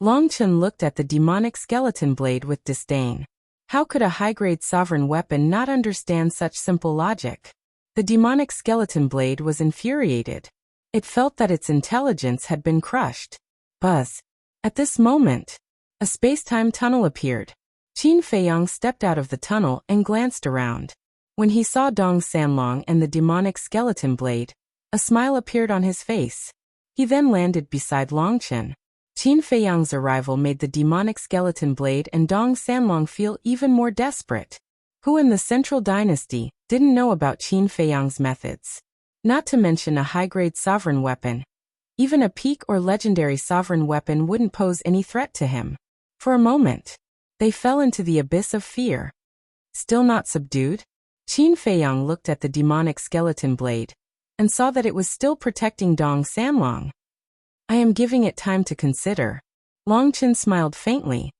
Long Chen looked at the demonic skeleton blade with disdain. How could a high-grade sovereign weapon not understand such simple logic? The demonic skeleton blade was infuriated. It felt that its intelligence had been crushed. Buzz. At this moment, a space-time tunnel appeared. Qin Feiyang stepped out of the tunnel and glanced around. When he saw Dong Sanlong and the demonic skeleton blade, a smile appeared on his face. He then landed beside Long Chen. Qin Feiyang's arrival made the demonic skeleton blade and Dong Sanlong feel even more desperate. Who in the Central Dynasty didn't know about Qin Feiyang's methods? Not to mention a high-grade sovereign weapon. Even a peak or legendary sovereign weapon wouldn't pose any threat to him. For a moment, they fell into the abyss of fear. Still not subdued? Qin Feiyang looked at the demonic skeleton blade and saw that it was still protecting Dong Sanlong. I am giving it time to consider. Long Chen smiled faintly.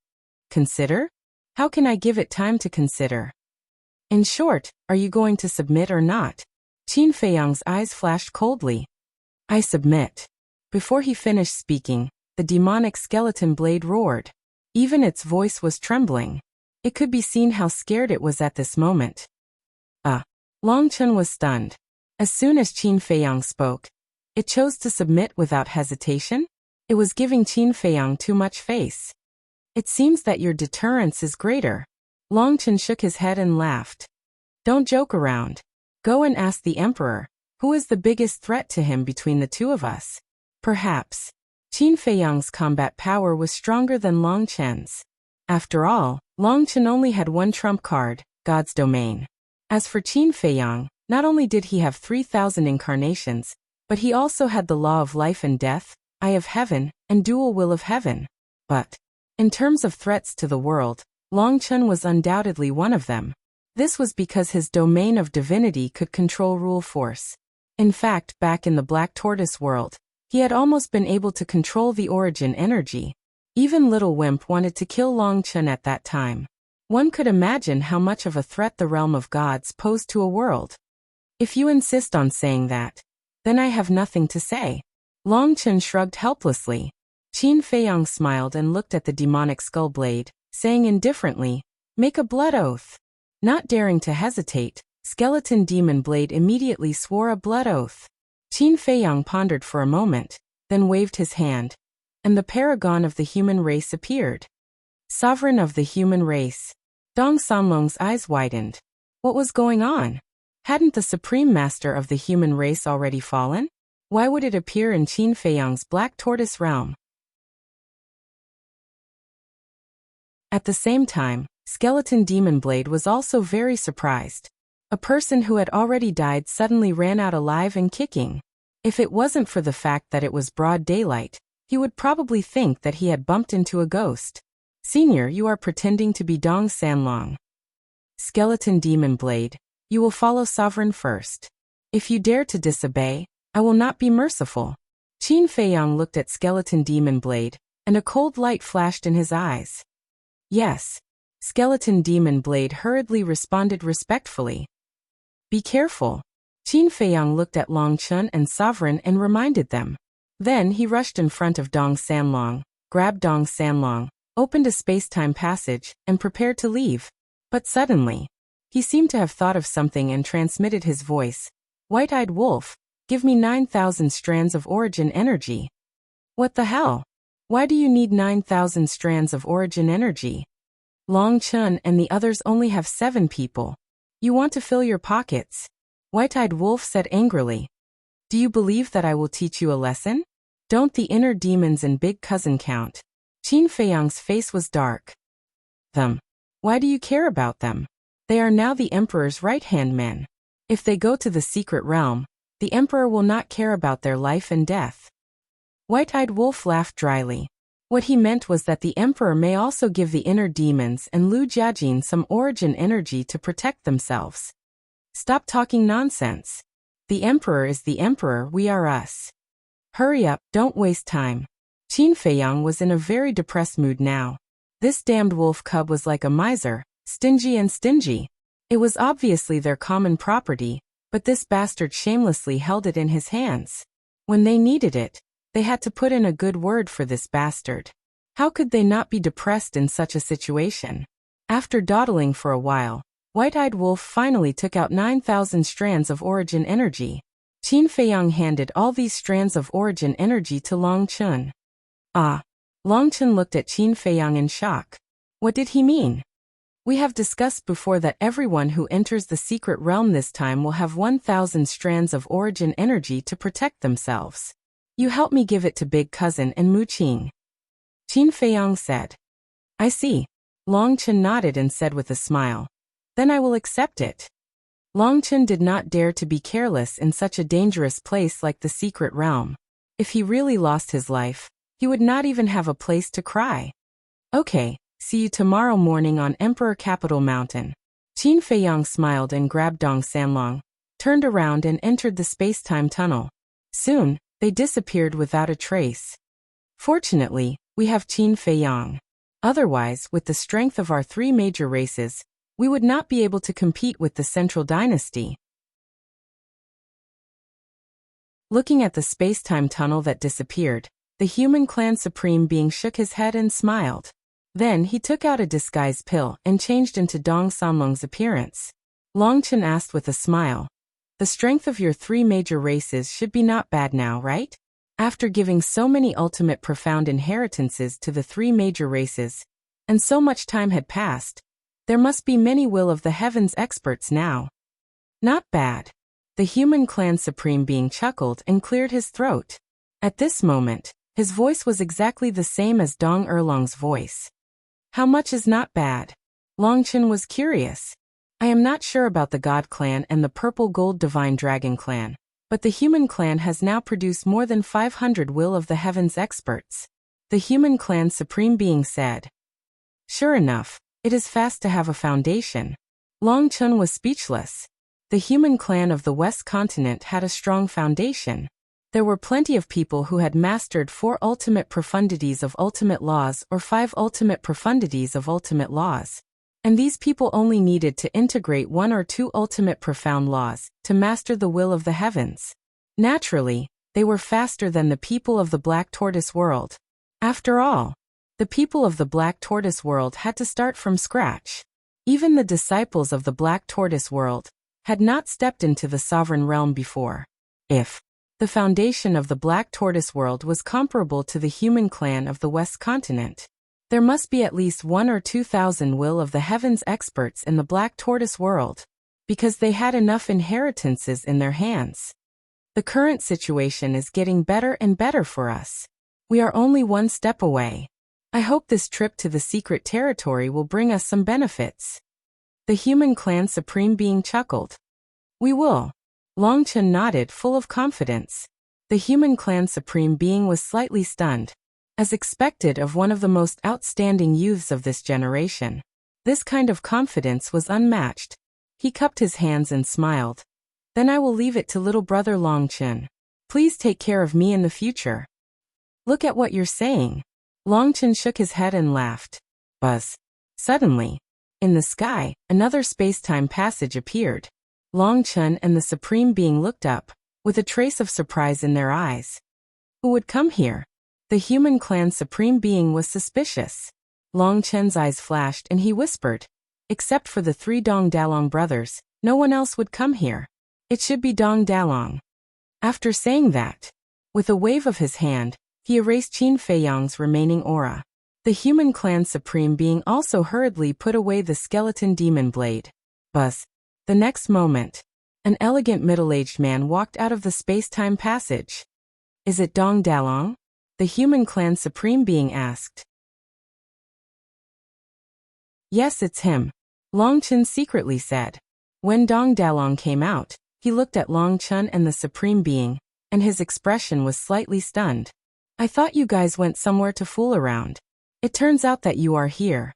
Consider? How can I give it time to consider? In short, are you going to submit or not? Qin Feiyang's eyes flashed coldly. I submit. Before he finished speaking, the demonic skeleton blade roared. Even its voice was trembling. It could be seen how scared it was at this moment. Long Chen was stunned. As soon as Qin Feiyang spoke, it chose to submit without hesitation? It was giving Qin Feiyang too much face. It seems that your deterrence is greater. Long Chen shook his head and laughed. Don't joke around. Go and ask the Emperor, who is the biggest threat to him between the two of us? Perhaps. Qin Feiyang's combat power was stronger than Long Chen's. After all, Long Chen only had one trump card, God's domain. As for Qin Feiyang, not only did he have 3,000 incarnations, but he also had the law of life and death, eye of heaven, and dual will of heaven. But, in terms of threats to the world, Long Chen was undoubtedly one of them. This was because his domain of divinity could control rule force. In fact, back in the Black Tortoise world, he had almost been able to control the origin energy. Even Little Wimp wanted to kill Long Chen at that time. One could imagine how much of a threat the realm of gods posed to a world. If you insist on saying that, then I have nothing to say. Long Chen shrugged helplessly. Qin Feiyang smiled and looked at the demonic skull blade, saying indifferently, make a blood oath. Not daring to hesitate, skeleton demon blade immediately swore a blood oath. Qin Feiyang pondered for a moment, then waved his hand, and the paragon of the human race appeared. Sovereign of the human race. Dong Sanlong's eyes widened. What was going on? Hadn't the supreme master of the human race already fallen? Why would it appear in Qin Feiyang's Black Tortoise realm? At the same time, Skeleton Demon Blade was also very surprised. A person who had already died suddenly ran out alive and kicking. If it wasn't for the fact that it was broad daylight, he would probably think that he had bumped into a ghost. Senior, you are pretending to be Dong Sanlong. Skeleton Demon Blade, you will follow Sovereign first. If you dare to disobey, I will not be merciful. Qin Feiyang looked at Skeleton Demon Blade, and a cold light flashed in his eyes. Yes. Skeleton Demon Blade hurriedly responded respectfully. Be careful. Qin Feiyang looked at Long Chun and Sovereign and reminded them. Then he rushed in front of Dong Sanlong, grabbed Dong Sanlong, opened a space-time passage, and prepared to leave. But suddenly, he seemed to have thought of something and transmitted his voice. White-eyed wolf, give me 9,000 strands of origin energy. What the hell? Why do you need 9,000 strands of origin energy? Long Chun and the others only have 7 people. You want to fill your pockets? White-eyed wolf said angrily. Do you believe that I will teach you a lesson? Don't the inner demons and big cousin count? Qin Feiyang's face was dark. Them. Why do you care about them? They are now the emperor's right-hand men. If they go to the secret realm, the emperor will not care about their life and death. White-eyed wolf laughed dryly. What he meant was that the emperor may also give the inner demons and Lu Jiajin some origin energy to protect themselves. Stop talking nonsense. The emperor is the emperor, we are us. Hurry up, don't waste time. Qin Feiyang was in a very depressed mood now. This damned wolf cub was like a miser, stingy and stingy. It was obviously their common property, but this bastard shamelessly held it in his hands. When they needed it, they had to put in a good word for this bastard. How could they not be depressed in such a situation? After dawdling for a while, White-eyed wolf finally took out 9,000 strands of origin energy. Qin Feiyang handed all these strands of origin energy to Long Chun. Ah! Long Chun looked at Qin Feiyang in shock. What did he mean? We have discussed before that everyone who enters the secret realm this time will have 1,000 strands of origin energy to protect themselves. You help me give it to Big Cousin and Mu Qing. Qin Feiyang said. I see. Long Chun nodded and said with a smile. Then I will accept it. Long Chun did not dare to be careless in such a dangerous place like the secret realm. If he really lost his life, he would not even have a place to cry. Okay, see you tomorrow morning on Emperor Capital Mountain. Qin Feiyang smiled and grabbed Dong Sanlong, turned around and entered the space-time tunnel. Soon, they disappeared without a trace. Fortunately, we have Qin Feiyang. Otherwise, with the strength of our 3 major races, we would not be able to compete with the Central Dynasty. Looking at the space-time tunnel that disappeared, the human clan supreme being shook his head and smiled. Then he took out a disguise pill and changed into Dong Sanlong's appearance. Long Chun asked with a smile. The strength of your 3 major races should be not bad now, right? After giving so many ultimate profound inheritances to the 3 major races, and so much time had passed, there must be many will of the heavens experts now. Not bad. The human clan supreme being chuckled and cleared his throat. At this moment, his voice was exactly the same as Dong Erlong's voice. How much is not bad? Long Chun was curious. I am not sure about the God clan and the Purple Gold Divine Dragon clan, but the human clan has now produced more than 500 will of the heavens experts. The human clan supreme being said. Sure enough, it is fast to have a foundation. Long Chun was speechless. The human clan of the West Continent had a strong foundation. There were plenty of people who had mastered 4 ultimate profundities of ultimate laws or 5 ultimate profundities of ultimate laws. And these people only needed to integrate 1 or 2 ultimate profound laws to master the will of the heavens. Naturally, they were faster than the people of the Black Tortoise world. After all, the people of the Black Tortoise world had to start from scratch. Even the disciples of the Black Tortoise world had not stepped into the sovereign realm before. If the foundation of the Black Tortoise world was comparable to the human clan of the West Continent, there must be at least 1 or 2,000 will of the heavens experts in the Black Tortoise world. because they had enough inheritances in their hands. The current situation is getting better and better for us. We are only one step away. I hope this trip to the secret territory will bring us some benefits. The human clan supreme being chuckled. We will. Longchen nodded, full of confidence. The human clan supreme being was slightly stunned, as expected of one of the most outstanding youths of this generation. This kind of confidence was unmatched. He cupped his hands and smiled. Then I will leave it to little brother Longchen. Please take care of me in the future. Look at what you're saying. Longchen shook his head and laughed. Buzz. Suddenly, in the sky, another space-time passage appeared. Longchen and the Supreme Being looked up, with a trace of surprise in their eyes. Who would come here? The human clan Supreme Being was suspicious. Longchen's eyes flashed and he whispered, except for the 3 Dong Dalong brothers, no one else would come here. It should be Dong Dalong. After saying that, with a wave of his hand, he erased Qin Feiyang's remaining aura. The human clan Supreme Being also hurriedly put away the skeleton demon blade. Buzz. The next moment, an elegant middle-aged man walked out of the space-time passage. Is it Dong Dalong? The human clan Supreme Being asked. Yes, it's him, Longchen secretly said. When Dong Dalong came out, he looked at Longchen and the Supreme Being, and his expression was slightly stunned. I thought you guys went somewhere to fool around. It turns out that you are here.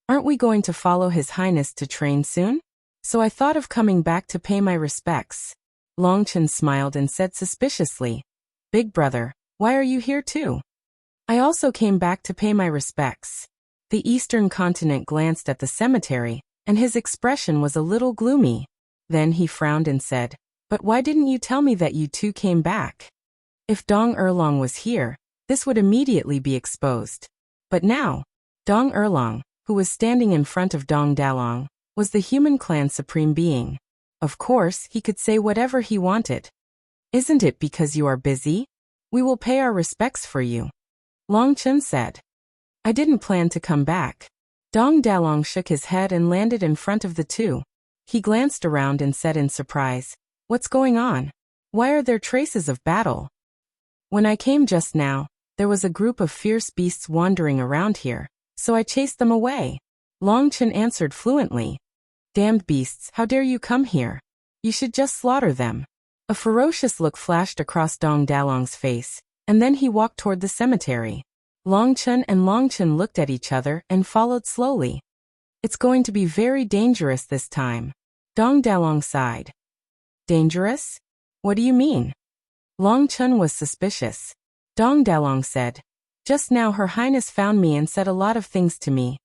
Aren't we going to follow His Highness to train soon? So I thought of coming back to pay my respects. Longchen smiled and said suspiciously, Big brother, why are you here too? I also came back to pay my respects. The Eastern Continent glanced at the cemetery, and his expression was a little gloomy. Then he frowned and said, But why didn't you tell me that you two came back? If Dong Erlong was here, this would immediately be exposed. But now, Dong Erlong, who was standing in front of Dong Dalong, was the human clan Supreme Being. Of course, he could say whatever he wanted. Isn't it because you are busy? We will pay our respects for you. Longchen said. I didn't plan to come back. Dong Dalong shook his head and landed in front of the two. He glanced around and said in surprise, What's going on? Why are there traces of battle? When I came just now, there was a group of fierce beasts wandering around here, so I chased them away. Longchen answered fluently. Damned beasts, how dare you come here? You should just slaughter them. A ferocious look flashed across Dong Dalong's face, and then he walked toward the cemetery. Longchen and Longchen looked at each other and followed slowly. It's going to be very dangerous this time. Dong Dalong sighed. Dangerous? What do you mean? Longchen was suspicious. Dong Dalong said, Just now Her Highness found me and said a lot of things to me.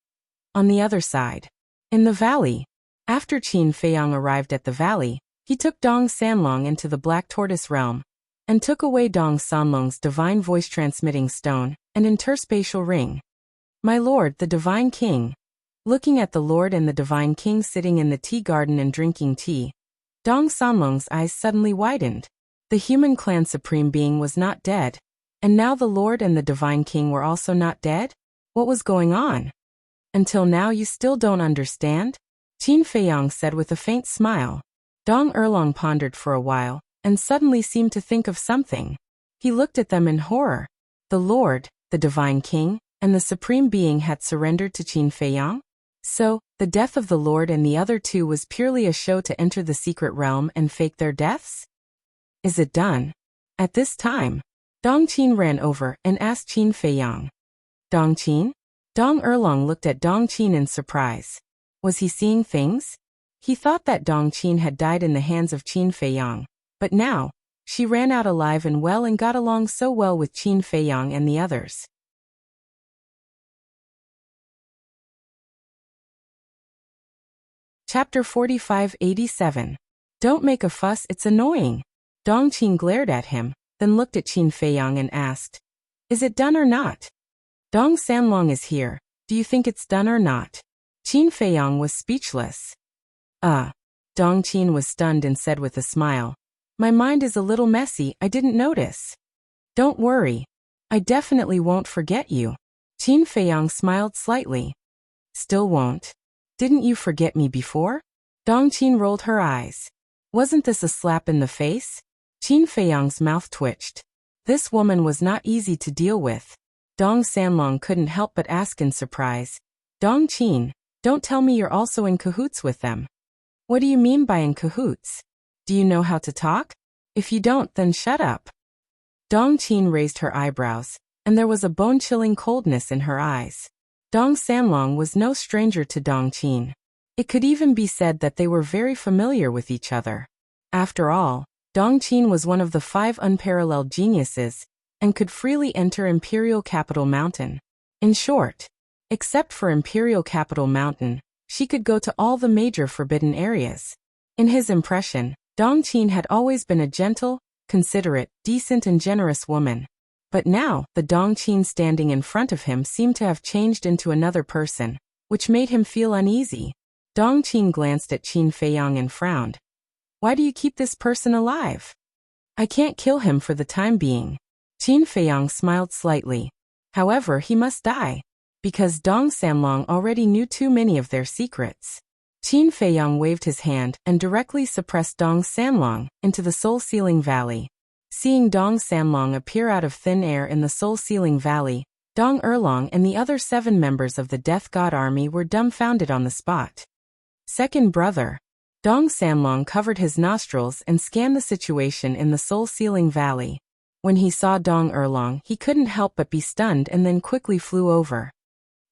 On the other side, in the valley, after Qin Feiyang arrived at the valley, he took Dong Sanlong into the Black Tortoise realm, and took away Dong Sanlong's divine voice-transmitting stone and interspatial ring. My lord, the Divine King. Looking at the Lord and the Divine King sitting in the tea garden and drinking tea, Dong Sanlong's eyes suddenly widened. The human clan Supreme Being was not dead, and now the Lord and the Divine King were also not dead? What was going on? Until now you still don't understand? Qin Feiyang said with a faint smile. Dong Erlong pondered for a while, and suddenly seemed to think of something. He looked at them in horror. The Lord, the Divine King, and the Supreme Being had surrendered to Qin Feiyang? So, the death of the Lord and the other two was purely a show to enter the secret realm and fake their deaths? Is it done? At this time, Dong Qin ran over and asked Qin Feiyang. Dong Qin? Dong Erlong looked at Dong Qin in surprise. Was he seeing things? He thought that Dong Qin had died in the hands of Qin Feiyang, but now, she ran out alive and well and got along so well with Qin Feiyang and the others. Chapter 4587. Don't make a fuss, it's annoying. Dong Qin glared at him, then looked at Qin Feiyang and asked, Is it done or not? Dong Sanlong is here, do you think it's done or not? Qin Feiyang was speechless. Dong Qin was stunned and said with a smile, My mind is a little messy, I didn't notice. Don't worry. I definitely won't forget you. Qin Feiyang smiled slightly. Still won't. Didn't you forget me before? Dongqin rolled her eyes. Wasn't this a slap in the face? Qin Feiyang's mouth twitched. This woman was not easy to deal with. Dong Sanlong couldn't help but ask in surprise. Dongqin, don't tell me you're also in cahoots with them. What do you mean by in cahoots? Do you know how to talk? If you don't, then shut up. Dongqin raised her eyebrows, and there was a bone-chilling coldness in her eyes. Dong Sanlong was no stranger to Dongqin. It could even be said that they were very familiar with each other. After all, Dongqin was one of the 5 unparalleled geniuses, and could freely enter Imperial Capital Mountain. In short, except for Imperial Capital Mountain, she could go to all the major forbidden areas. In his impression, Dongqin had always been a gentle, considerate, decent and generous woman. But now, the Dongqin standing in front of him seemed to have changed into another person, which made him feel uneasy. Dongqin glanced at Qin Feiyang and frowned. Why do you keep this person alive? I can't kill him for the time being. Qin Feiyang smiled slightly. However, he must die. Because Dong Sanlong already knew too many of their secrets. Qin Feiyang waved his hand and directly suppressed Dong Sanlong into the Soul-Sealing Valley. Seeing Dong Sanlong appear out of thin air in the Soul-Sealing Valley, Dong Erlong and the other 7 members of the Death God Army were dumbfounded on the spot. Second brother. Dong Sanlong covered his nostrils and scanned the situation in the Soul-Sealing Valley. When he saw Dong Erlong, he couldn't help but be stunned and then quickly flew over.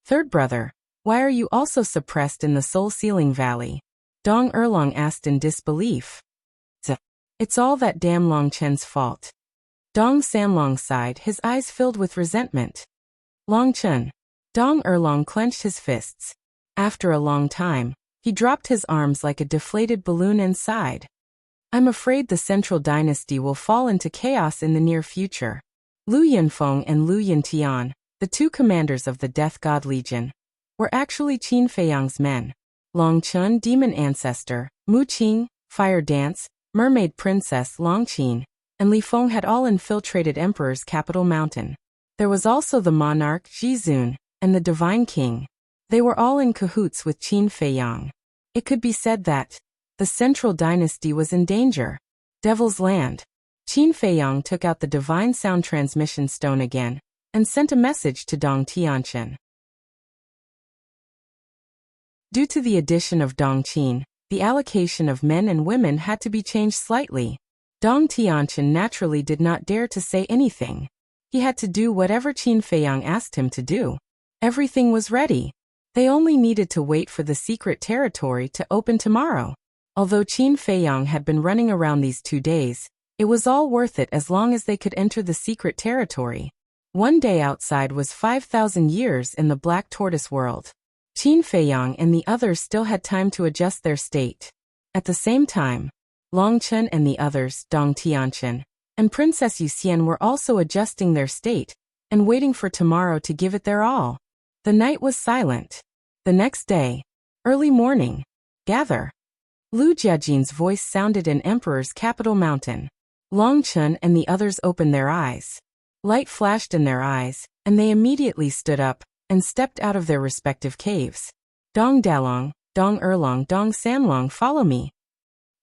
Third brother. Why are you also suppressed in the Soul-Sealing Valley? Dong Erlong asked in disbelief. It's all that damn Long Chen's fault. Dong Sanlong sighed, his eyes filled with resentment. Long Chen. Dong Erlong clenched his fists. After a long time, he dropped his arms like a deflated balloon and sighed. I'm afraid the Central Dynasty will fall into chaos in the near future. Lu Yunfeng and Lu Yuntian, the 2 commanders of the Death God Legion, were actually Qin Feiyang's men. Long Chun, demon ancestor, Mu Qing, fire dance, mermaid princess Long Qin, and Li Feng had all infiltrated Emperor's capital mountain. There was also the monarch Jizun and the divine king. They were all in cahoots with Qin Feiyang. It could be said that the Central Dynasty was in danger. Devil's Land. Qin Feiyang took out the divine sound transmission stone again and sent a message to Dong Tianqian. Due to the addition of Dongqin, the allocation of men and women had to be changed slightly. Dong Tianqian naturally did not dare to say anything. He had to do whatever Qin Feiyang asked him to do. Everything was ready. They only needed to wait for the secret territory to open tomorrow. Although Qin Feiyang had been running around these 2 days, it was all worth it as long as they could enter the secret territory. One day outside was 5,000 years in the Black Tortoise world. Qin Feiyang and the others still had time to adjust their state. At the same time, Long Chen and the others, Dong Tianqian, and Princess Yuxian were also adjusting their state and waiting for tomorrow to give it their all. The night was silent. The next day, early morning, gather. Lu Jiajin's voice sounded in Emperor's capital mountain. Long Chen and the others opened their eyes. Light flashed in their eyes, and they immediately stood up and stepped out of their respective caves. Dong Dalong, Dong Erlong, Dong Sanlong, follow me.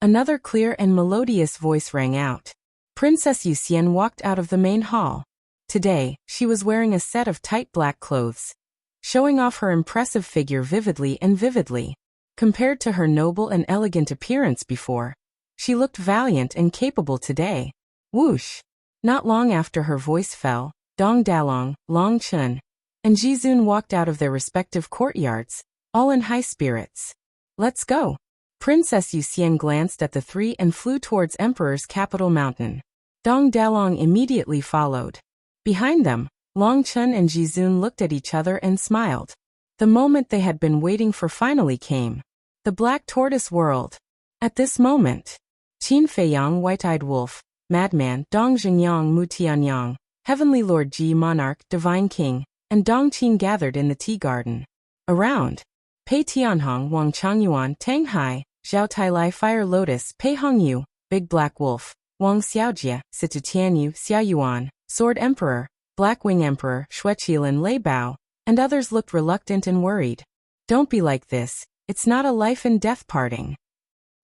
Another clear and melodious voice rang out. Princess Yuxian walked out of the main hall. Today, she was wearing a set of tight black clothes, showing off her impressive figure vividly and vividly. Compared to her noble and elegant appearance before, she looked valiant and capable today. Whoosh! Not long after her voice fell, Dong Dalong, Long Chen, and Jizun walked out of their respective courtyards, all in high spirits. Let's go. Princess Yuxian glanced at the 3 and flew towards Emperor's capital mountain. Dong Dalong immediately followed. Behind them, Long Chen and Jizun looked at each other and smiled. The moment they had been waiting for finally came. The Black Tortoise world. At this moment, Qin Feiyang, White-Eyed Wolf, Madman, Dong Xingyang, Mu Tianyang, Heavenly Lord Ji, Monarch, Divine King, and Dong Qin gathered in the tea garden. Around, Pei Tianhong, Wang Changyuan, Tang Hai, Zhao Tailai, Fire Lotus, Pei Hongyu, Big Black Wolf, Wang Xiaojie, Situ Tianyu, Xiaoyuan, Sword Emperor, Blackwing Emperor, Xueqilin, Lei Bao, and others looked reluctant and worried. Don't be like this, it's not a life and death parting.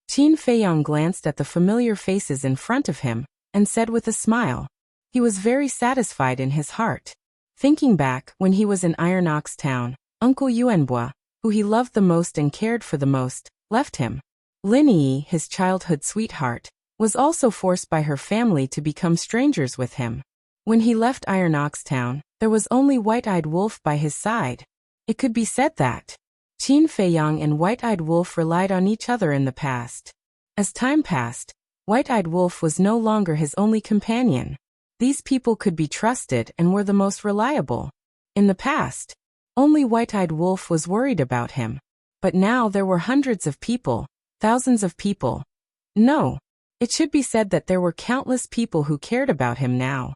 Qin Feiyang glanced at the familiar faces in front of him, and said with a smile. He was very satisfied in his heart. Thinking back, when he was in Iron Ox Town, Uncle Yuanbua, who he loved the most and cared for the most, left him. Lin Yi, his childhood sweetheart, was also forced by her family to become strangers with him. When he left Iron Ox Town, there was only White-Eyed Wolf by his side. It could be said that Qin Feiyang and White-Eyed Wolf relied on each other in the past. As time passed, White-Eyed Wolf was no longer his only companion. These people could be trusted and were the most reliable. In the past, only White-Eyed Wolf was worried about him. But now there were hundreds of people, thousands of people. No, it should be said that there were countless people who cared about him now.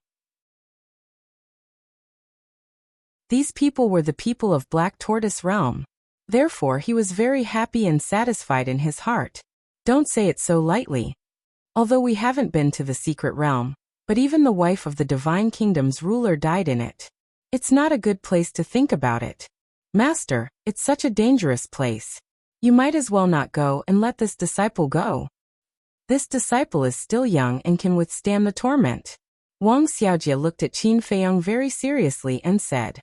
These people were the people of Black Tortoise Realm. Therefore he was very happy and satisfied in his heart. Don't say it so lightly. Although we haven't been to the secret realm, but even the wife of the Divine Kingdom's ruler died in it. It's not a good place to think about it. Master, it's such a dangerous place. You might as well not go and let this disciple go. This disciple is still young and can withstand the torment. Wang Xiaojie looked at Qin Feiyang very seriously and said,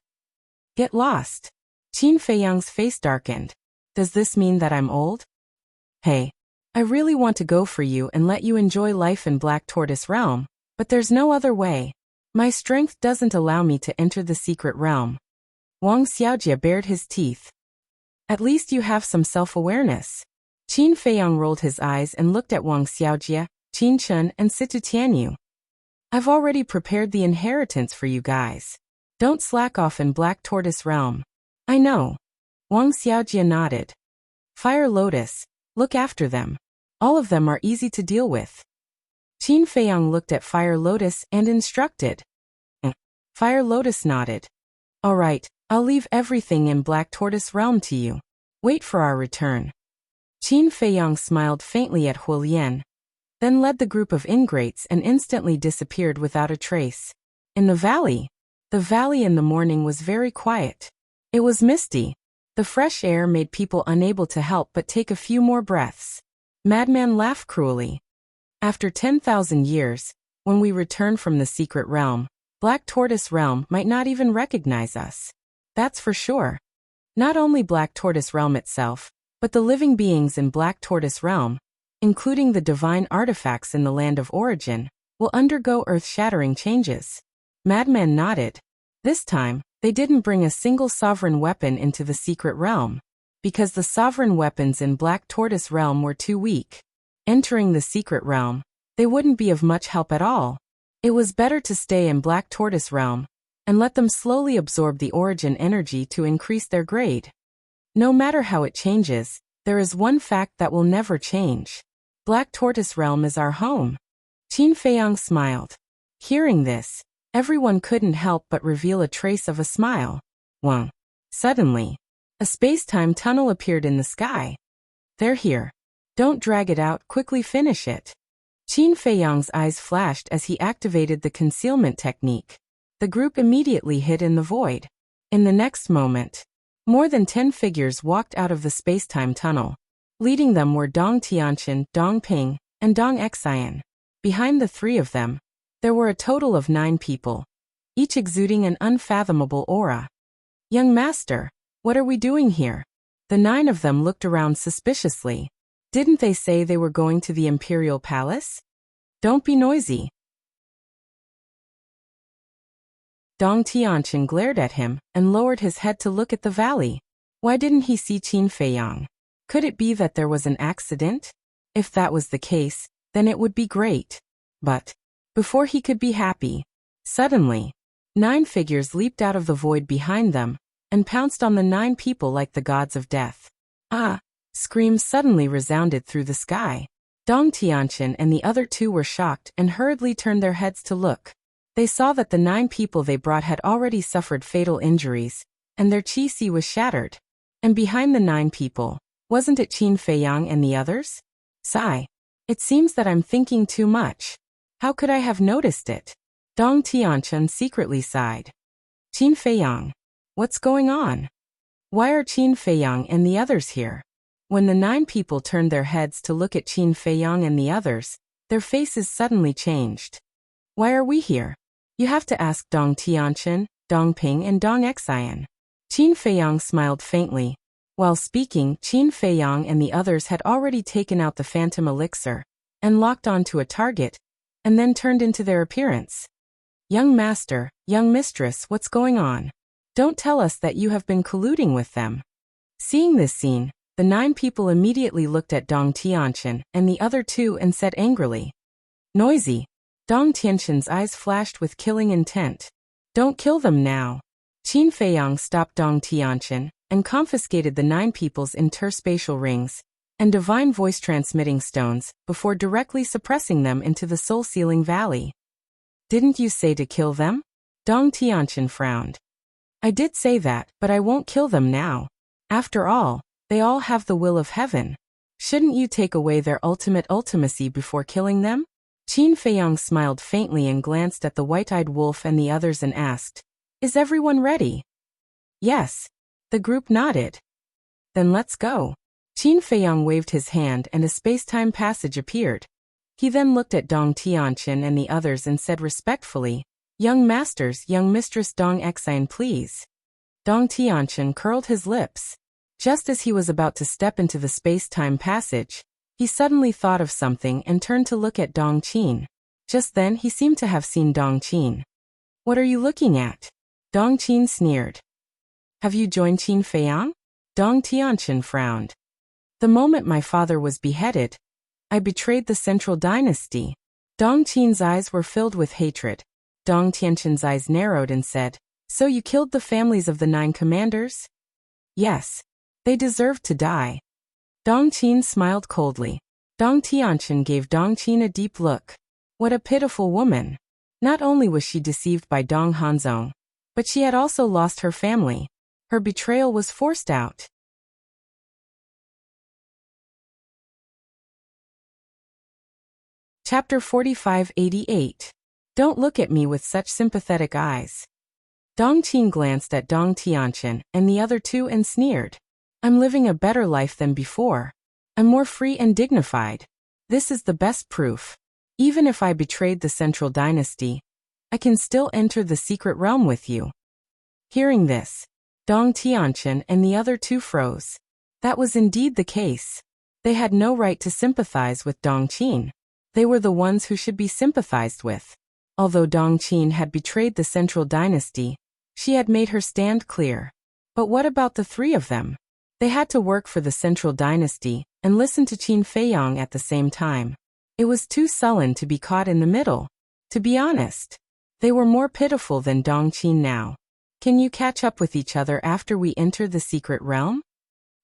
"Get lost." Qin Feiyang's face darkened. Does this mean that I'm old? Hey, I really want to go for you and let you enjoy life in Black Tortoise Realm, but there's no other way. My strength doesn't allow me to enter the secret realm. Wang Xiaojie bared his teeth. At least you have some self-awareness. Qin Feiyang rolled his eyes and looked at Wang Xiaojie, Qin Chun, and Situ Tianyu. I've already prepared the inheritance for you guys. Don't slack off in Black Tortoise Realm. I know. Wang Xiaojie nodded. Fire Lotus, look after them. All of them are easy to deal with. Qin Feiyang looked at Fire Lotus and instructed. Fire Lotus nodded. All right, I'll leave everything in Black Tortoise Realm to you. Wait for our return. Qin Feiyang smiled faintly at Huolian, then led the group of ingrates and instantly disappeared without a trace. In the valley in the morning was very quiet. It was misty. The fresh air made people unable to help but take a few more breaths. Madman laughed cruelly. After 10,000 years, when we return from the secret realm, Black Tortoise Realm might not even recognize us. That's for sure. Not only Black Tortoise Realm itself, but the living beings in Black Tortoise Realm, including the divine artifacts in the land of origin, will undergo earth-shattering changes. Madman nodded. This time, they didn't bring a single sovereign weapon into the secret realm, because the sovereign weapons in Black Tortoise Realm were too weak. Entering the secret realm, they wouldn't be of much help at all. It was better to stay in Black Tortoise Realm, and let them slowly absorb the origin energy to increase their grade. No matter how it changes, there is one fact that will never change. Black Tortoise Realm is our home. Qin Feiyang smiled. Hearing this, everyone couldn't help but reveal a trace of a smile. Wang. Suddenly, a space-time tunnel appeared in the sky. They're here. Don't drag it out, quickly finish it. Qin Feiyang's eyes flashed as he activated the concealment technique. The group immediately hid in the void. In the next moment, more than 10 figures walked out of the space-time tunnel. Leading them were Dong Tianqian, Dong Ping, and Dong Xian. Behind the three of them, there were a total of 9 people, each exuding an unfathomable aura. Young master, what are we doing here? The 9 of them looked around suspiciously. Didn't they say they were going to the Imperial Palace? Don't be noisy. Dong Tianqian glared at him and lowered his head to look at the valley. Why didn't he see Qin Feiyang? Could it be that there was an accident? If that was the case, then it would be great. But before he could be happy, suddenly, 9 figures leaped out of the void behind them and pounced on the 9 people like the gods of death. Ah! Screams suddenly resounded through the sky. Dong Tianqian and the other 2 were shocked and hurriedly turned their heads to look. They saw that the 9 people they brought had already suffered fatal injuries, and their chi was shattered. And behind the 9 people, wasn't it Qin Feiyang and the others? Sigh. It seems that I'm thinking too much. How could I have noticed it? Dong Tianqian secretly sighed. Qin Feiyang. What's going on? Why are Qin Feiyang and the others here? When the 9 people turned their heads to look at Qin Feiyang and the others, their faces suddenly changed. Why are we here? You have to ask Dong Tianqian, Dong Ping and Dong Xian. Qin Feiyang smiled faintly. While speaking, Qin Feiyang and the others had already taken out the phantom elixir and locked onto a target, and then turned into their appearance. Young master, young mistress, what's going on? Don't tell us that you have been colluding with them. Seeing this scene, the 9 people immediately looked at Dong Tianqian and the other 2 and said angrily. Noisy. Dong Tianqian's eyes flashed with killing intent. Don't kill them now. Qin Feiyang stopped Dong Tianqian and confiscated the 9 people's interspatial rings and divine voice transmitting stones before directly suppressing them into the soul-sealing valley. Didn't you say to kill them? Dong Tianqian frowned. I did say that, but I won't kill them now. After all, they all have the will of heaven. Shouldn't you take away their ultimate ultimacy before killing them? Qin Feiyang smiled faintly and glanced at the white-eyed wolf and the others and asked, Is everyone ready? Yes. The group nodded. Then let's go. Qin Feiyang waved his hand and a space-time passage appeared. He then looked at Dong Tianqian and the others and said respectfully, Young masters, young mistress Dong Xian, please. Dong Tianqian curled his lips. Just as he was about to step into the space-time passage, he suddenly thought of something and turned to look at Dong Qin. Just then he seemed to have seen Dong Qin. What are you looking at? Dong Qin sneered. Have you joined Qin Feiyang? Dong Tianqian frowned. The moment my father was beheaded, I betrayed the central dynasty. Dong Qin's eyes were filled with hatred. Dong Tianqian's eyes narrowed and said, So you killed the families of the 9 commanders? Yes. They deserved to die. Dong Qin smiled coldly. Dong Tianqian gave Dong Qin a deep look. What a pitiful woman. Not only was she deceived by Dong Hanzong, but she had also lost her family. Her betrayal was forced out. Chapter 4588. Don't look at me with such sympathetic eyes. Dong Qin glanced at Dong Tianqian and the other 2 and sneered. I'm living a better life than before. I'm more free and dignified. This is the best proof. Even if I betrayed the central dynasty, I can still enter the secret realm with you. Hearing this, Dong Tianqian and the other 2 froze. That was indeed the case. They had no right to sympathize with Dong Qin. They were the ones who should be sympathized with. Although Dong Qin had betrayed the central dynasty, she had made her stand clear. But what about the 3 of them? They had to work for the central dynasty and listen to Qin Feiyang at the same time. It was too sullen to be caught in the middle. To be honest, they were more pitiful than Dong Qin now. Can you catch up with each other after we enter the secret realm?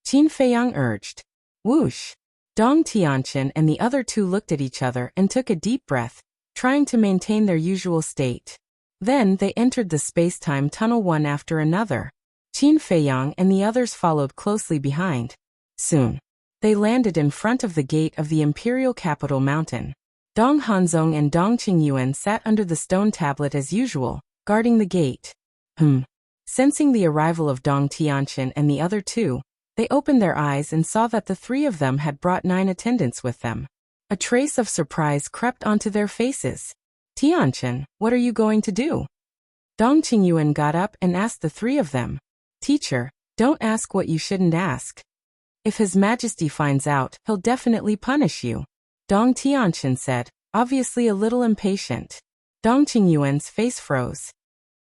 Qin Feiyang urged. Whoosh! Dong Tianqian and the other 2 looked at each other and took a deep breath, trying to maintain their usual state. Then they entered the space-time tunnel one after another. Qin Feiyang and the others followed closely behind. Soon, they landed in front of the gate of the imperial capital mountain. Dong Hanzong and Dong Qingyuan sat under the stone tablet as usual, guarding the gate. Sensing the arrival of Dong Tianqian and the other 2, they opened their eyes and saw that the 3 of them had brought 9 attendants with them. A trace of surprise crept onto their faces. Tianqian, what are you going to do? Dong Qingyuan got up and asked the 3 of them. Teacher, don't ask what you shouldn't ask. If His Majesty finds out, he'll definitely punish you. Dong Tianqian said, obviously a little impatient. Dong Qingyuan's face froze.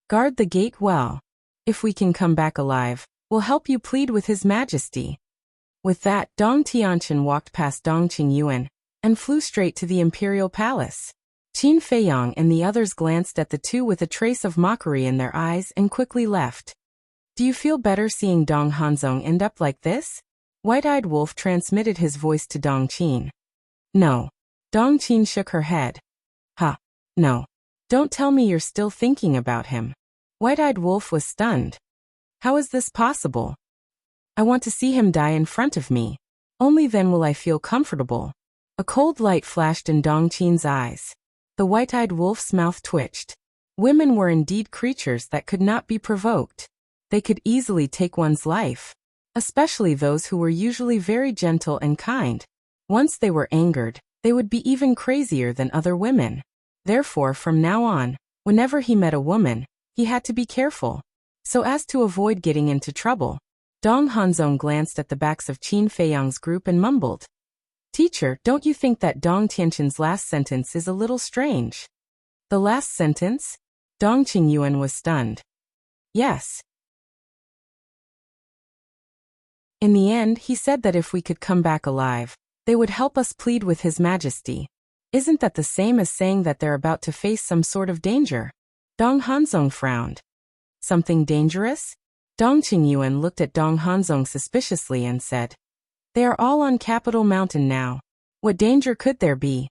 Guard the gate well. If we can come back alive, we'll help you plead with His Majesty. With that, Dong Tianqian walked past Dong Qingyuan and flew straight to the imperial palace. Qin Feiyang and the others glanced at the 2 with a trace of mockery in their eyes and quickly left. Do you feel better seeing Dong Hanzong end up like this? White-eyed Wolf transmitted his voice to Dong Qin. No. Dong Qin shook her head. No. Don't tell me you're still thinking about him. White-eyed Wolf was stunned. How is this possible? I want to see him die in front of me. Only then will I feel comfortable. A cold light flashed in Dong Qin's eyes. The white-eyed wolf's mouth twitched. Women were indeed creatures that could not be provoked. They could easily take one's life. especially those who were usually very gentle and kind. Once they were angered, they would be even crazier than other women. Therefore, from now on, whenever he met a woman, he had to be careful, so as to avoid getting into trouble. Dong Hanzong glanced at the backs of Qin Feiyang's group and mumbled, "Teacher, don't you think that Dong Tianqin's last sentence is a little strange?" "The last sentence?" Dong Qingyuan was stunned. "Yes. In the end, he said that if we could come back alive, they would help us plead with His Majesty. Isn't that the same as saying that they're about to face some sort of danger?" Dong Hanzong frowned. "Something dangerous?" Dong Qingyuan looked at Dong Hanzong suspiciously and said, "They are all on Capital Mountain now. What danger could there be?"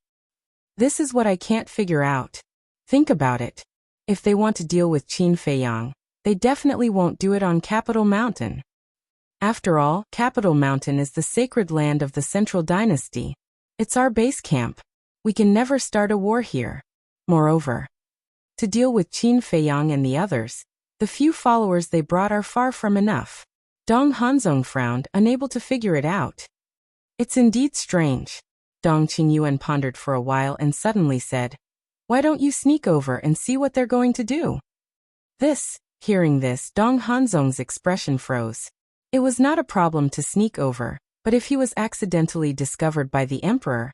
"This is what I can't figure out. Think about it. If they want to deal with Qin Feiyang, they definitely won't do it on Capital Mountain. After all, Capital Mountain is the sacred land of the Central Dynasty. It's our base camp. We can never start a war here. Moreover, to deal with Qin Feiyang and the others, the few followers they brought are far from enough." Dong Hanzong frowned, unable to figure it out. "It's indeed strange." Dong Qingyuan pondered for a while and suddenly said, "Why don't you sneak over and see what they're going to do?" Hearing this, Dong Hanzong's expression froze. It was not a problem to sneak over, but if he was accidentally discovered by the emperor,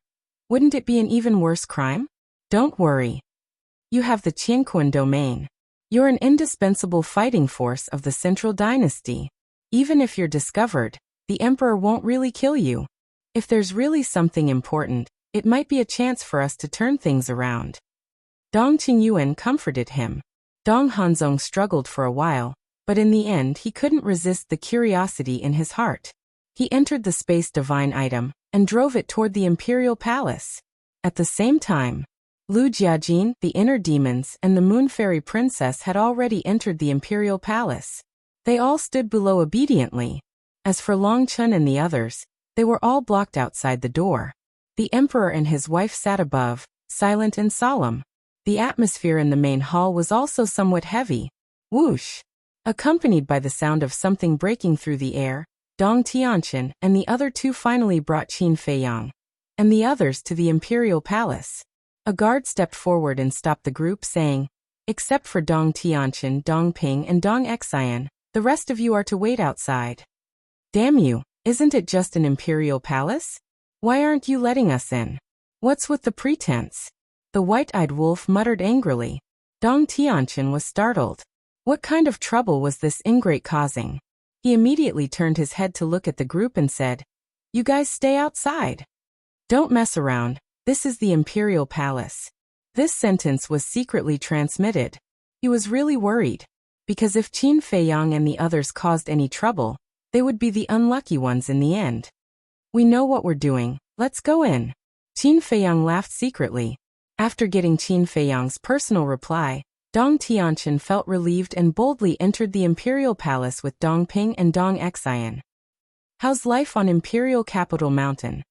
wouldn't it be an even worse crime? "Don't worry. You have the Qianquan domain. You're an indispensable fighting force of the Central Dynasty. Even if you're discovered, the emperor won't really kill you. If there's really something important, it might be a chance for us to turn things around." Dong Qingyuan comforted him. Dong Hanzong struggled for a while, but in the end he couldn't resist the curiosity in his heart. He entered the space divine item and drove it toward the Imperial Palace. At the same time, Lu Jiajin, the inner demons, and the Moon Fairy Princess had already entered the Imperial Palace. They all stood below obediently. As for Long Chun and the others, they were all blocked outside the door. The emperor and his wife sat above, silent and solemn. The atmosphere in the main hall was also somewhat heavy. Whoosh! Accompanied by the sound of something breaking through the air, Dong Tianqin and the other two finally brought Qin Feiyang and the others to the Imperial Palace. A guard stepped forward and stopped the group, saying, "Except for Dong Tianqin, Dong Ping, and Dong Xian, the rest of you are to wait outside." "Damn you, isn't it just an Imperial Palace? Why aren't you letting us in? What's with the pretense?" The white-eyed wolf muttered angrily. Dong Tianqin was startled. What kind of trouble was this ingrate causing? He immediately turned his head to look at the group and said, "You guys stay outside. Don't mess around. This is the Imperial Palace." This sentence was secretly transmitted. He was really worried, because if Qin Feiyang and the others caused any trouble, they would be the unlucky ones in the end. "We know what we're doing. Let's go in." Qin Feiyang laughed secretly. After getting Qin Feiyang's personal reply, Dong Tianqin felt relieved and boldly entered the Imperial Palace with Dong Ping and Dong Xian. "How's life on Imperial Capital Mountain?"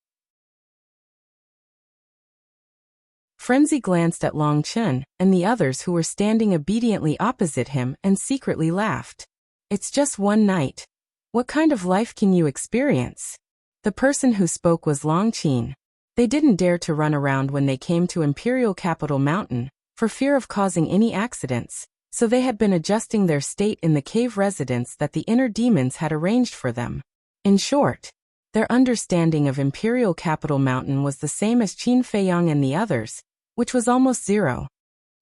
Frenzy glanced at Long Chun and the others who were standing obediently opposite him and secretly laughed. "It's just one night. What kind of life can you experience?" The person who spoke was Long Qin. They didn't dare to run around when they came to Imperial Capital Mountain, for fear of causing any accidents, so they had been adjusting their state in the cave residence that the inner demons had arranged for them. In short, their understanding of Imperial Capital Mountain was the same as Qin Feiyang and the others, which was almost zero.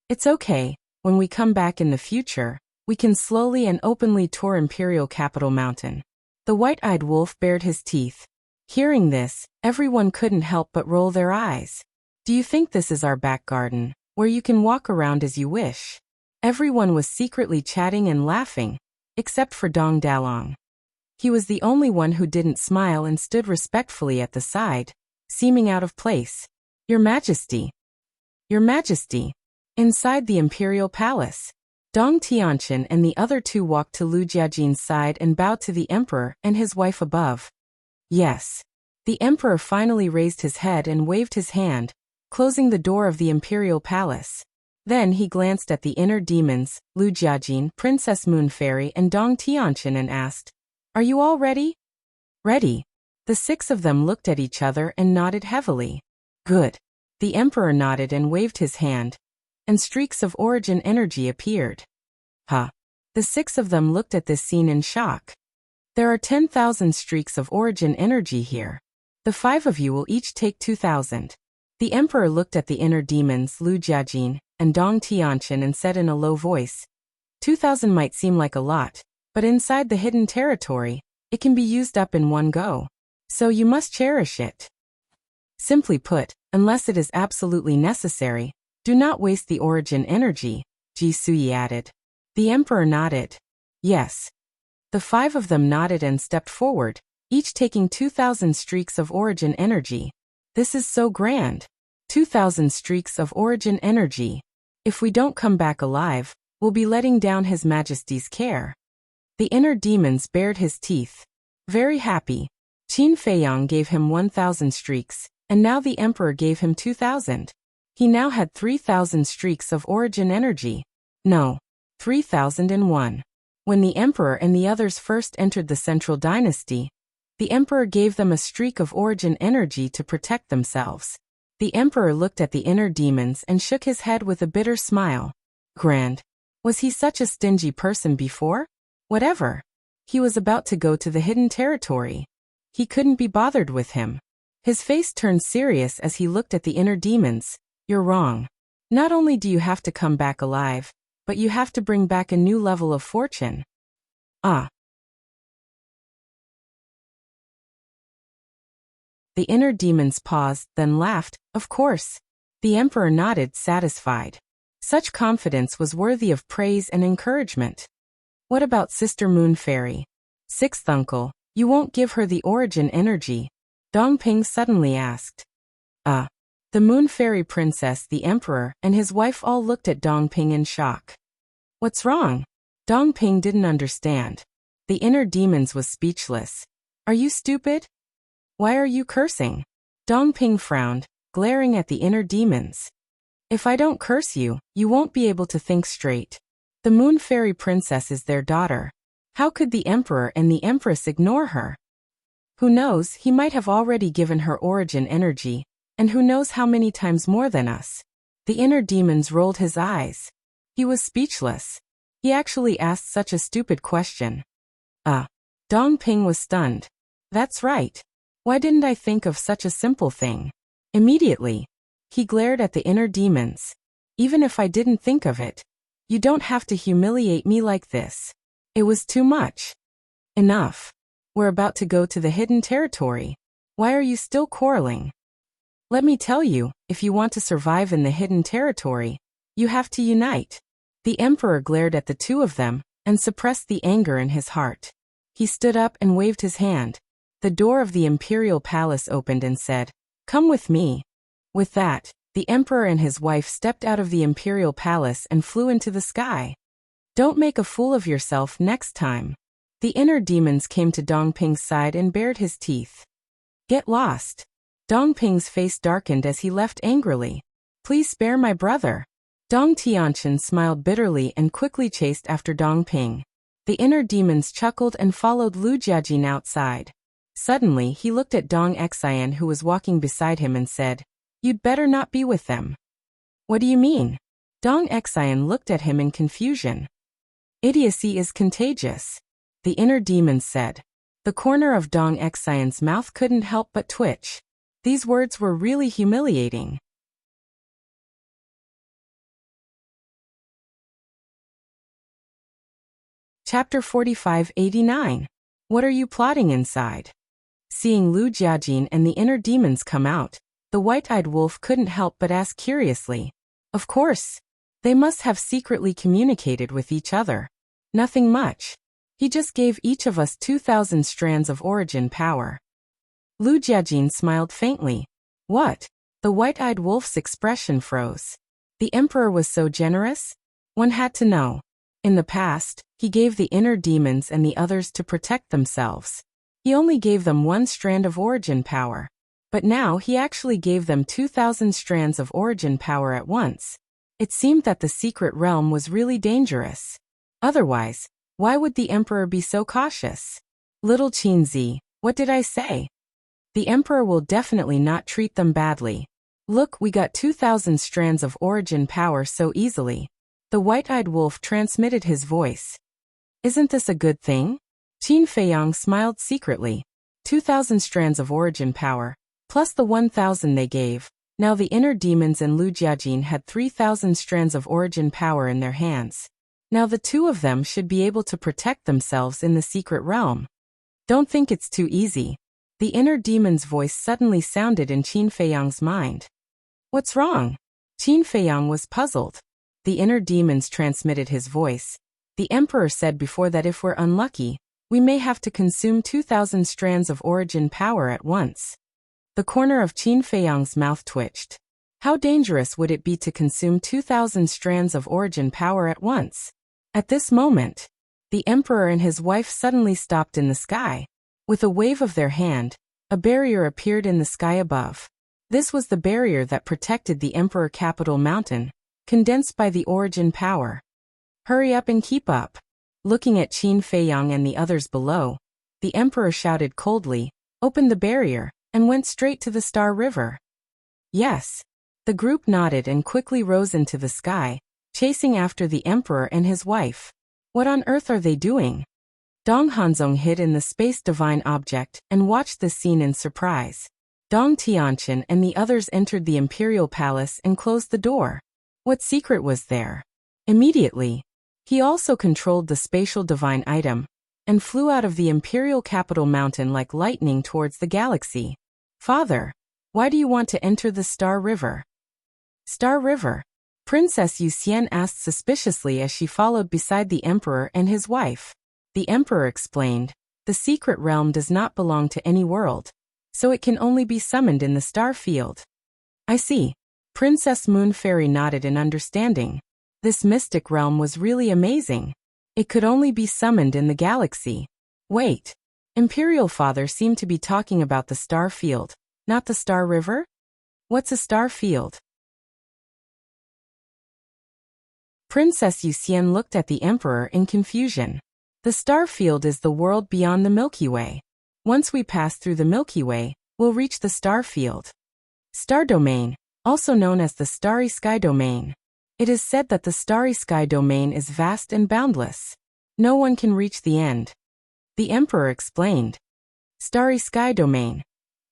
"It's okay, when we come back in the future, we can slowly and openly tour Imperial Capital Mountain." The white-eyed wolf bared his teeth. Hearing this, everyone couldn't help but roll their eyes. "Do you think this is our back garden, where you can walk around as you wish?" Everyone was secretly chatting and laughing, except for Dong Dalong. He was the only one who didn't smile and stood respectfully at the side, seeming out of place. "Your Majesty! Your Majesty!" Inside the Imperial Palace, Dong Tianqin and the other two walked to Lu Jiajin's side and bowed to the emperor and his wife above. Yes. The emperor finally raised his head and waved his hand, closing the door of the Imperial Palace. Then he glanced at the inner demons, Lu Jiajin, Princess Moon Fairy, and Dong Tianqin and asked, "Are you all ready? Ready. The 6 of them looked at each other and nodded heavily. Good. The Emperor nodded and waved his hand, and streaks of origin energy appeared. Huh. The 6 of them looked at this scene in shock. There are 10,000 streaks of origin energy here. The 5 of you will each take 2,000. The Emperor looked at the inner demons Lu Jiajin and Dong Tianqian and said in a low voice, 2,000 might seem like a lot, but inside the hidden territory, it can be used up in one go. So you must cherish it. Simply put, unless it is absolutely necessary, do not waste the origin energy, Ji Sui added. The Emperor nodded. Yes. The 5 of them nodded and stepped forward, each taking 2,000 streaks of origin energy. This is so grand. 2,000 streaks of origin energy. If we don't come back alive, we'll be letting down His Majesty's care. The inner demons bared his teeth. Very happy. Qin Feiyang gave him 1,000 streaks, and now the Emperor gave him 2,000. He now had 3,000 streaks of origin energy. No. 3,001. When the Emperor and the others first entered the Central Dynasty, the Emperor gave them a streak of origin energy to protect themselves. The Emperor looked at the inner demons and shook his head with a bitter smile. Grand. Was he such a stingy person before? Whatever. He was about to go to the hidden territory. He couldn't be bothered with him. His face turned serious as he looked at the inner demons. You're wrong. Not only do you have to come back alive, but you have to bring back a new level of fortune. Ah. The inner demons paused, then laughed. Of course. The Emperor nodded, satisfied. Such confidence was worthy of praise and encouragement. What about Sister Moon Fairy? 6th uncle, you won't give her the origin energy? Dongping suddenly asked. The Moon Fairy Princess, the Emperor, and his wife all looked at Dongping in shock. What's wrong? Dongping didn't understand. The inner demons was speechless. Are you stupid? Why are you cursing? Dongping frowned, glaring at the inner demons. If I don't curse you, you won't be able to think straight. The Moon Fairy Princess is their daughter. How could the Emperor and the Empress ignore her? Who knows, he might have already given her origin energy, and who knows how many times more than us. The inner demons rolled his eyes. He was speechless. He actually asked such a stupid question. Dongping was stunned. That's right. Why didn't I think of such a simple thing? Immediately, he glared at the inner demons. Even if I didn't think of it, you don't have to humiliate me like this. It was too much. Enough. We're about to go to the hidden territory. Why are you still quarreling? Let me tell you, if you want to survive in the hidden territory, you have to unite. The Emperor glared at the 2 of them and suppressed the anger in his heart. He stood up and waved his hand. The door of the imperial palace opened and said, "Come with me." With that, the Emperor and his wife stepped out of the imperial palace and flew into the sky. Don't make a fool of yourself next time. The inner demons came to Dongping's side and bared his teeth. Get lost. Dongping's face darkened as he left angrily. Please spare my brother. Dong Tianqian smiled bitterly and quickly chased after Dongping. The inner demons chuckled and followed Lu Jiajin outside. Suddenly he looked at Dong Xian who was walking beside him and said, "You'd better not be with them." What do you mean? Dong Xian looked at him in confusion. Idiocy is contagious. The inner demons said. The corner of Dong Xian's mouth couldn't help but twitch. These words were really humiliating. Chapter 45-89. What are you plotting inside? Seeing Lu Jiajin and the inner demons come out, the white-eyed wolf couldn't help but ask curiously. Of course. They must have secretly communicated with each other. Nothing much. He just gave each of us 2,000 strands of origin power. Lu Jiajin smiled faintly. What? The white-eyed wolf's expression froze. The Emperor was so generous? One had to know. In the past, he gave the inner demons and the others to protect themselves. He only gave them 1 strand of origin power. But now he actually gave them 2,000 strands of origin power at once. It seemed that the secret realm was really dangerous. Otherwise, why would the Emperor be so cautious? Little Qinzi, What did I say? The emperor will definitely not treat them badly. Look, we got 2,000 strands of origin power so easily. The white-eyed wolf transmitted his voice. Isn't this a good thing? Qin Feiyang smiled secretly. 2,000 strands of origin power, plus the 1,000 they gave. Now the inner demons and Lu Jiajin had 3,000 strands of origin power in their hands. Now the two of them should be able to protect themselves in the secret realm. Don't think it's too easy. The inner demon's voice suddenly sounded in Qin Feiyang's mind. What's wrong? Qin Feiyang was puzzled. The inner demons transmitted his voice. The emperor said before that if we're unlucky, we may have to consume 2,000 strands of origin power at once. The corner of Qin Feiyang's mouth twitched. How dangerous would it be to consume 2,000 strands of origin power at once? At this moment, the emperor and his wife suddenly stopped in the sky. With a wave of their hand, a barrier appeared in the sky above. This was the barrier that protected the emperor capital mountain, condensed by the origin power. Hurry up and keep up. Looking at Qin Feiyang and the others below, the emperor shouted coldly, opened the barrier, and went straight to the Star River. Yes. The group nodded and quickly rose into the sky, chasing after the emperor and his wife. What on earth are they doing? Dong Hanzong hid in the space divine object and watched the scene in surprise. Dong Tianqian and the others entered the imperial palace and closed the door. What secret was there? Immediately, he also controlled the spatial divine item and flew out of the imperial capital mountain like lightning towards the galaxy. Father, why do you want to enter the Star River? Star River? Princess Yuxian asked suspiciously as she followed beside the emperor and his wife. The emperor explained, the secret realm does not belong to any world, so it can only be summoned in the star field. I see. Princess Moon Fairy nodded in understanding. This mystic realm was really amazing. It could only be summoned in the galaxy. Wait. Imperial Father seemed to be talking about the star field, not the Star River? What's a star field? Princess Yuxian looked at the emperor in confusion. The star field is the world beyond the Milky Way. Once we pass through the Milky Way, we'll reach the star field. Star domain, also known as the starry sky domain. It is said that the starry sky domain is vast and boundless. No one can reach the end. The emperor explained. Starry sky domain.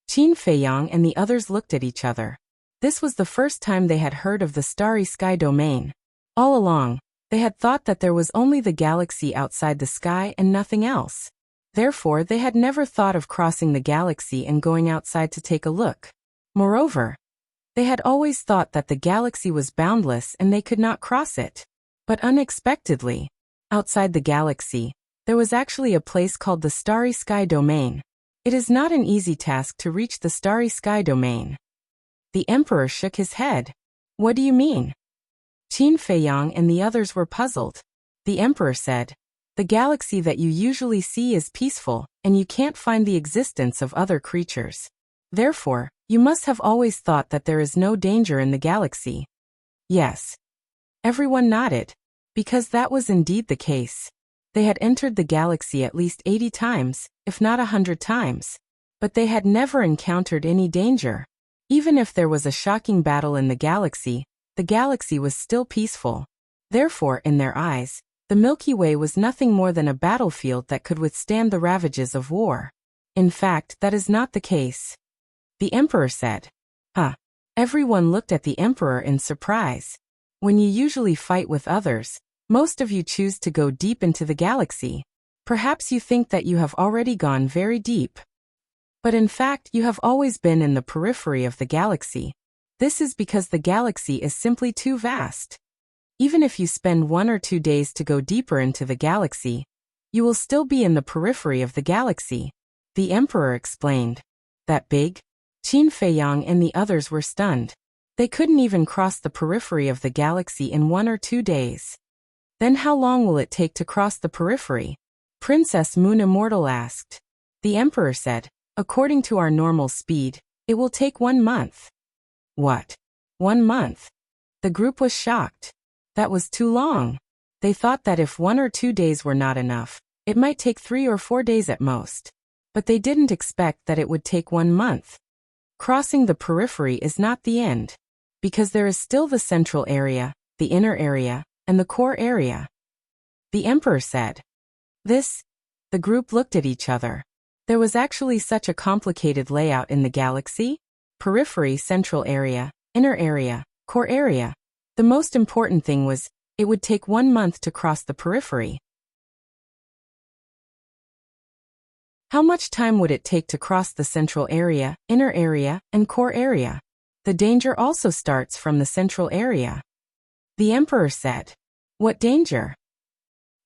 Qin Feiyang and the others looked at each other. This was the first time they had heard of the starry sky domain. All along, they had thought that there was only the galaxy outside the sky and nothing else. Therefore, they had never thought of crossing the galaxy and going outside to take a look. Moreover, they had always thought that the galaxy was boundless and they could not cross it. But unexpectedly, outside the galaxy, there was actually a place called the Starry Sky Domain. It is not an easy task to reach the Starry Sky Domain. The emperor shook his head. What do you mean? Qin Feiyang and the others were puzzled. The emperor said, the galaxy that you usually see is peaceful, and you can't find the existence of other creatures. Therefore, you must have always thought that there is no danger in the galaxy. Yes. Everyone nodded, because that was indeed the case. They had entered the galaxy at least 80 times, if not 100 times. But they had never encountered any danger. Even if there was a shocking battle in the galaxy was still peaceful. Therefore, in their eyes, the Milky Way was nothing more than a battlefield that could withstand the ravages of war. In fact, that is not the case. The emperor said. Everyone looked at the emperor in surprise. When you usually fight with others, most of you choose to go deep into the galaxy. Perhaps you think that you have already gone very deep. But in fact, you have always been in the periphery of the galaxy. This is because the galaxy is simply too vast. Even if you spend 1 or 2 days to go deeper into the galaxy, you will still be in the periphery of the galaxy. The emperor explained. That big? Qin Feiyang and the others were stunned. They couldn't even cross the periphery of the galaxy in 1 or 2 days. Then how long will it take to cross the periphery? Princess Moon Immortal asked. The emperor said, according to our normal speed, it will take 1 month. What? 1 month? The group was shocked. That was too long. They thought that if 1 or 2 days were not enough, it might take 3 or 4 days at most. But they didn't expect that it would take 1 month. Crossing the periphery is not the end, because there is still the central area, the inner area, and the core area. The emperor said. The group looked at each other. There was actually such a complicated layout in the galaxy? Periphery, central area, inner area, core area. The most important thing was, it would take 1 month to cross the periphery. How much time would it take to cross the central area, inner area, and core area? The danger also starts from the central area. The emperor said. What danger?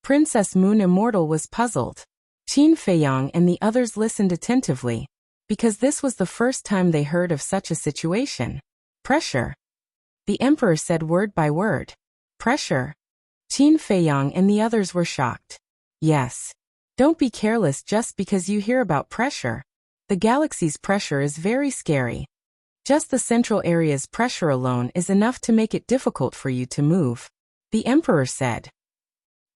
Princess Moon Immortal was puzzled. Qin Feiyang and the others listened attentively, because this was the first time they heard of such a situation. Pressure. The emperor said word by word. Pressure. Qin Feiyang and the others were shocked. Yes. Don't be careless just because you hear about pressure. The galaxy's pressure is very scary. Just the central area's pressure alone is enough to make it difficult for you to move. The emperor said.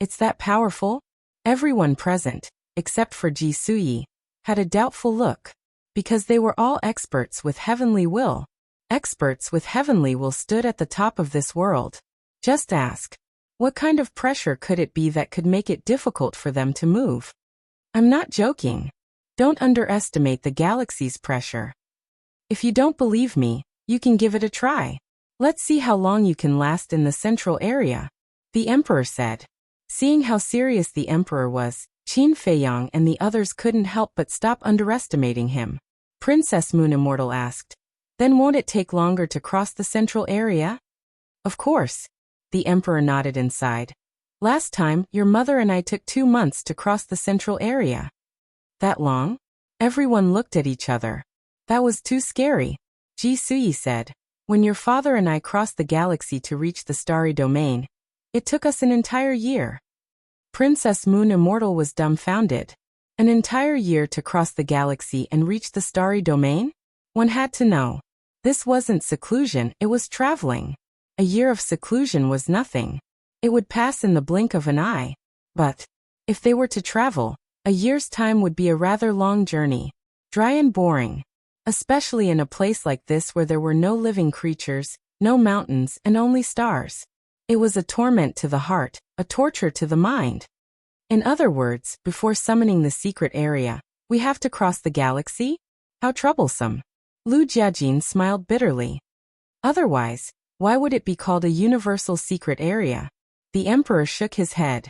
It's that powerful? Everyone present, except for Ji Suyi, had a doubtful look, because they were all experts with heavenly will. Experts with heavenly will stood at the top of this world. Just ask, what kind of pressure could it be that could make it difficult for them to move? I'm not joking. Don't underestimate the galaxy's pressure. If you don't believe me, you can give it a try. Let's see how long you can last in the central area. The emperor said. Seeing how serious the emperor was, Qin Feiyang and the others couldn't help but stop underestimating him. Princess Moon Immortal asked, then won't it take longer to cross the central area? Of course. The emperor nodded inside. Last time, your mother and I took 2 months to cross the central area. That long? Everyone looked at each other. That was too scary. Ji Suyi said. When your father and I crossed the galaxy to reach the starry domain, it took us an entire year. Princess Moon Immortal was dumbfounded. An entire year to cross the galaxy and reach the starry domain? One had to know. This wasn't seclusion, it was traveling. A year of seclusion was nothing. It would pass in the blink of an eye. But, if they were to travel, a year's time would be a rather long journey. Dry and boring. Especially in a place like this where there were no living creatures, no mountains, and only stars. It was a torment to the heart, a torture to the mind. In other words, before summoning the secret area, we have to cross the galaxy? How troublesome. Lu Jiajin smiled bitterly. Otherwise, why would it be called a universal secret area? The emperor shook his head.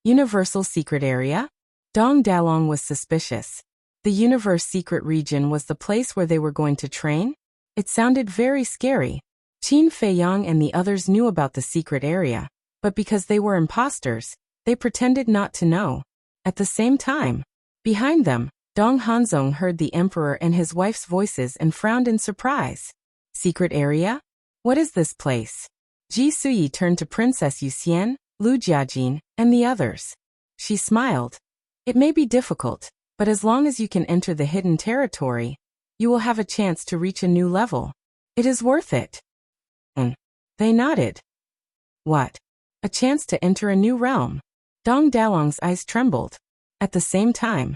Universal secret area? Dong Dalong was suspicious. The universe secret region was the place where they were going to train? It sounded very scary. Qin Feiyang and the others knew about the secret area, but because they were imposters, they pretended not to know. At the same time, behind them, Dong Hanzong heard the emperor and his wife's voices and frowned in surprise. Secret area? What is this place? Ji Suyi turned to Princess Yuxian, Lu Jiajin, and the others. She smiled. It may be difficult, but as long as you can enter the hidden territory, you will have a chance to reach a new level. It is worth it. They nodded. What? A chance to enter a new realm. Dong Dalong's eyes trembled. At the same time,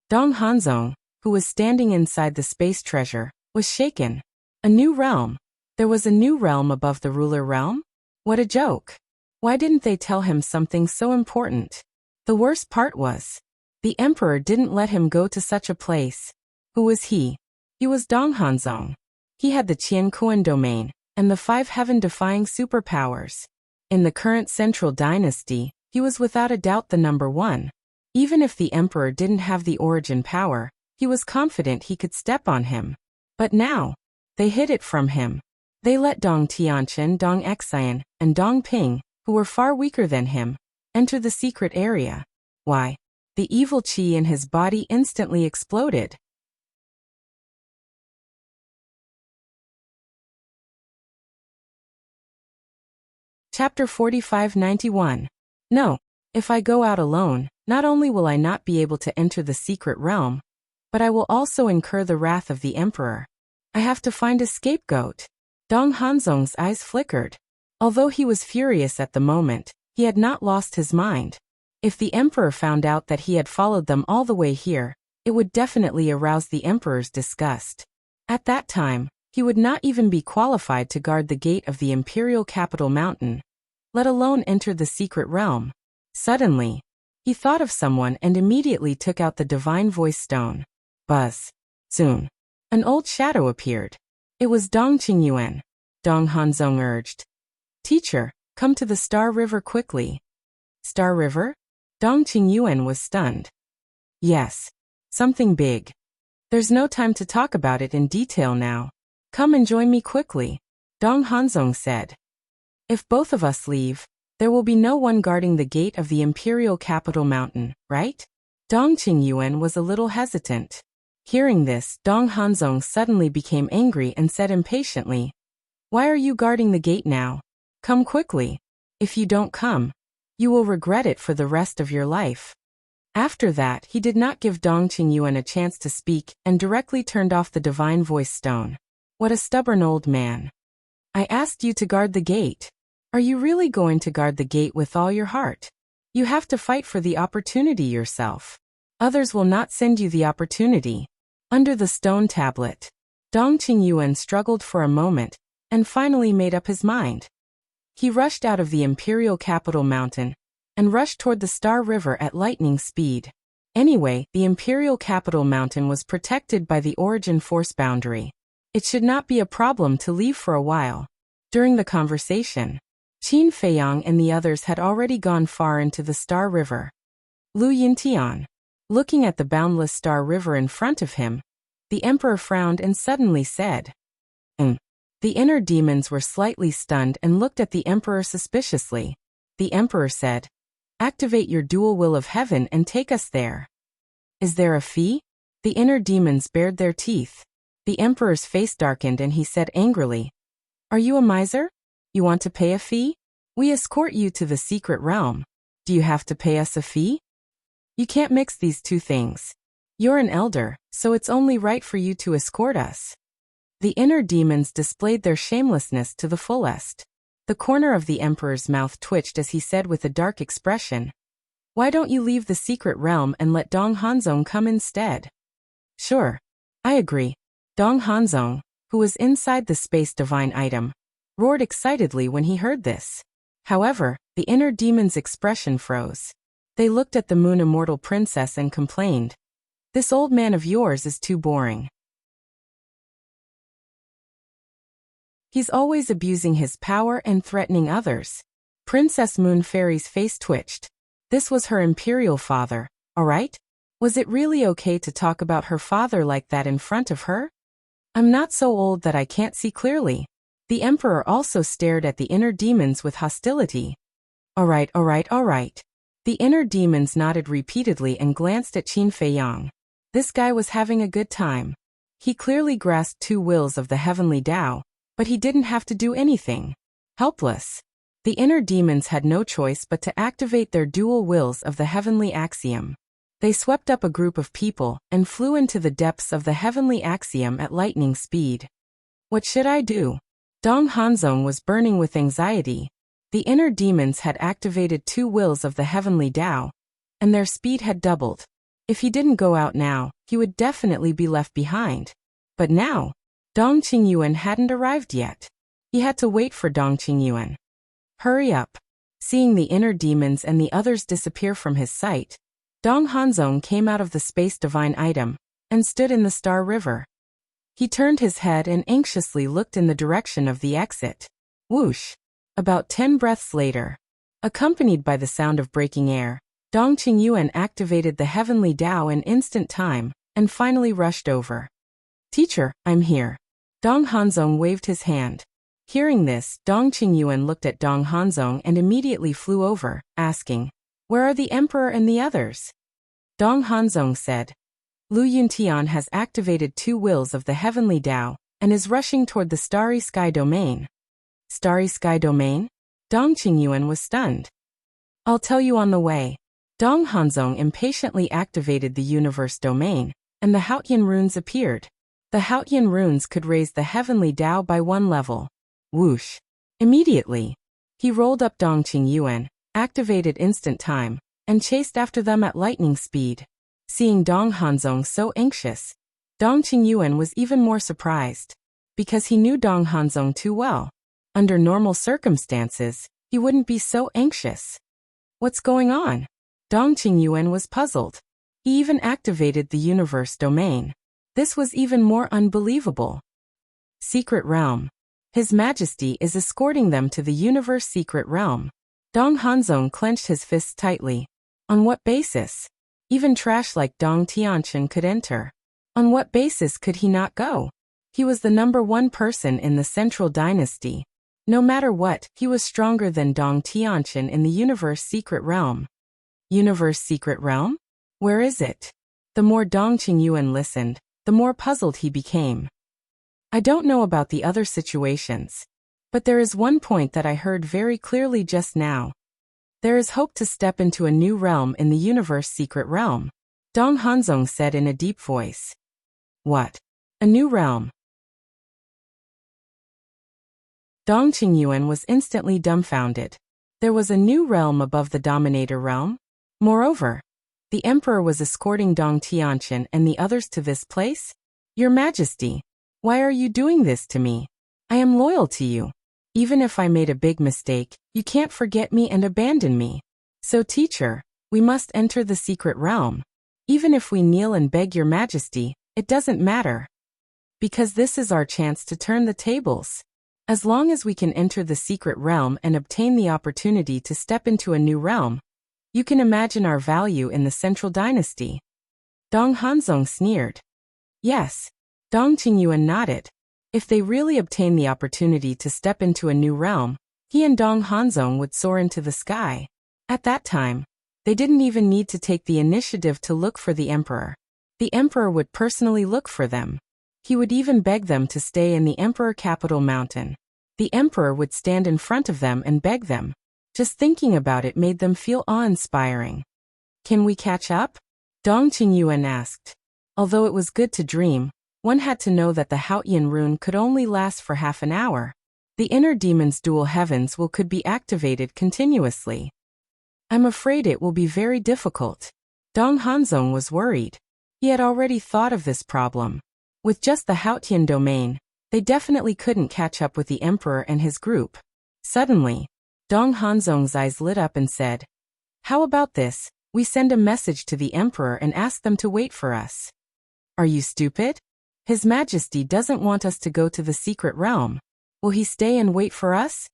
Dong Hanzong, who was standing inside the space treasure, was shaken. A new realm. There was a new realm above the ruler realm? What a joke. Why didn't they tell him something so important? The worst part was, the emperor didn't let him go to such a place. Who was he? He was Dong Hanzong. He had the Qian Kuan domain, and the 5 heaven-defying superpowers. In the current central dynasty, he was without a doubt the number 1. Even if the emperor didn't have the origin power, he was confident he could step on him. But now, they hid it from him. They let Dong Tianchen, Dong Xian, and Dong Ping, who were far weaker than him, enter the secret area. Why? The evil qi in his body instantly exploded. Chapter 4591. No, if I go out alone, not only will I not be able to enter the secret realm, but I will also incur the wrath of the emperor. I have to find a scapegoat. Dong Hanzong's eyes flickered. Although he was furious at the moment, he had not lost his mind. If the emperor found out that he had followed them all the way here, it would definitely arouse the emperor's disgust. At that time, he would not even be qualified to guard the gate of the imperial capital mountain, let alone enter the secret realm. Suddenly, he thought of someone and immediately took out the divine voice stone. Buzz. Soon, an old shadow appeared. It was Dong Qingyuan. Dong Hanzong urged. Teacher, come to the Star River quickly. Star River? Dong Qingyuan was stunned. Yes. Something big. There's no time to talk about it in detail now. Come and join me quickly, Dong Hanzong said. If both of us leave, there will be no one guarding the gate of the imperial capital mountain, right? Dong Qingyuan was a little hesitant. Hearing this, Dong Hanzong suddenly became angry and said impatiently, Why are you guarding the gate now? Come quickly. If you don't come, you will regret it for the rest of your life. After that, he did not give Dong Qingyuan a chance to speak and directly turned off the divine voice stone. What a stubborn old man. I asked you to guard the gate. Are you really going to guard the gate with all your heart? You have to fight for the opportunity yourself. Others will not send you the opportunity. Under the stone tablet, Dong Qingyuan struggled for a moment and finally made up his mind. He rushed out of the imperial capital mountain and rushed toward the Star River at lightning speed. Anyway, the imperial capital mountain was protected by the origin force boundary. It should not be a problem to leave for a while. During the conversation, Qin Feiyang and the others had already gone far into the Star River. Lu Yintian, looking at the boundless Star River in front of him, the emperor frowned and suddenly said, The inner demons were slightly stunned and looked at the emperor suspiciously. The emperor said, Activate your dual will of heaven and take us there. Is there a fee? The inner demons bared their teeth. The emperor's face darkened and he said angrily, Are you a miser? You want to pay a fee? We escort you to the secret realm. Do you have to pay us a fee? You can't mix these two things. You're an elder, so it's only right for you to escort us. The inner demons displayed their shamelessness to the fullest. The corner of the emperor's mouth twitched as he said with a dark expression, Why don't you leave the secret realm and let Dong Hanzong come instead? Sure. I agree. Dong Hanzong, who was inside the space divine item, roared excitedly when he heard this. However, the inner demon's expression froze. They looked at the moon immortal princess and complained, This old man of yours is too boring. He's always abusing his power and threatening others. Princess Moon Fairy's face twitched. This was her imperial father, alright? Was it really okay to talk about her father like that in front of her? I'm not so old that I can't see clearly. The emperor also stared at the inner demons with hostility. Alright. The inner demons nodded repeatedly and glanced at Qin Feiyang. This guy was having a good time. He clearly grasped two wills of the heavenly Tao, but he didn't have to do anything. Helpless. The inner demons had no choice but to activate their dual wills of the heavenly axiom. They swept up a group of people and flew into the depths of the heavenly axiom at lightning speed. What should I do? Dong Hanzong was burning with anxiety. The inner demons had activated two wills of the heavenly Tao, and their speed had doubled. If he didn't go out now, he would definitely be left behind. But now, Dong Qingyuan hadn't arrived yet. He had to wait for Dong Qingyuan. Hurry up. Seeing the inner demons and the others disappear from his sight, Dong Hanzong came out of the space divine item and stood in the Star River. He turned his head and anxiously looked in the direction of the exit. Whoosh! About 10 breaths later, accompanied by the sound of breaking air, Dong Qingyuan activated the heavenly Tao in instant time and finally rushed over. Teacher, I'm here. Dong Hanzong waved his hand. Hearing this, Dong Qingyuan looked at Dong Hanzong and immediately flew over, asking, Where are the emperor and the others? Dong Hanzong said, Lu Yuntian has activated two wills of the heavenly Tao and is rushing toward the starry sky domain. Starry sky domain? Dong Qingyuan was stunned. I'll tell you on the way. Dong Hanzong impatiently activated the universe domain, and the Haotian runes appeared. The Haotian runes could raise the heavenly Tao by one level. Whoosh! Immediately, he rolled up Dong Qingyuan, activated instant time, and chased after them at lightning speed. Seeing Dong Hanzong so anxious, Dong Qingyuan was even more surprised. Because he knew Dong Hanzong too well. Under normal circumstances, he wouldn't be so anxious. What's going on? Dong Qingyuan was puzzled. He even activated the universe domain. This was even more unbelievable. Secret Realm. His Majesty is escorting them to the universe secret realm. Dong Hanzong clenched his fists tightly. On what basis? Even trash like Dong Tianqian could enter. On what basis could he not go? He was the #1 person in the Central Dynasty. No matter what, he was stronger than Dong Tianqian in the Universe Secret Realm. Universe Secret Realm? Where is it? The more Dong Qingyuan listened, the more puzzled he became. I don't know about the other situations. But there is one point that I heard very clearly just now. There is hope to step into a new realm in the Universe Secret Realm. Dong Hanzong said in a deep voice. What? A new realm? Dong Qingyuan was instantly dumbfounded. There was a new realm above the Dominator realm? Moreover, the Emperor was escorting Dong Tianqian and the others to this place? Your Majesty, why are you doing this to me? I am loyal to you. Even if I made a big mistake, you can't forget me and abandon me. So teacher, we must enter the secret realm. Even if we kneel and beg your Majesty, it doesn't matter. Because this is our chance to turn the tables. As long as we can enter the secret realm and obtain the opportunity to step into a new realm, you can imagine our value in the Central Dynasty. Dong Hanzong sneered. Yes. Dong Qingyuan nodded. If they really obtain the opportunity to step into a new realm, he and Dong Hanzong would soar into the sky. At that time, they didn't even need to take the initiative to look for the Emperor. The Emperor would personally look for them. He would even beg them to stay in the Emperor Capital Mountain. The Emperor would stand in front of them and beg them. Just thinking about it made them feel awe-inspiring. Can we catch up? Dong Qingyuan asked. Although it was good to dream, one had to know that the Haotian rune could only last for half an hour. The inner demon's dual heavens could be activated continuously. I'm afraid it will be very difficult. Dong Hanzong was worried. He had already thought of this problem. With just the Haotian domain, they definitely couldn't catch up with the Emperor and his group. Suddenly, Dong Hanzong's eyes lit up and said, How about this? We send a message to the Emperor and ask them to wait for us. Are you stupid? His Majesty doesn't want us to go to the secret realm. Will he stay and wait for us?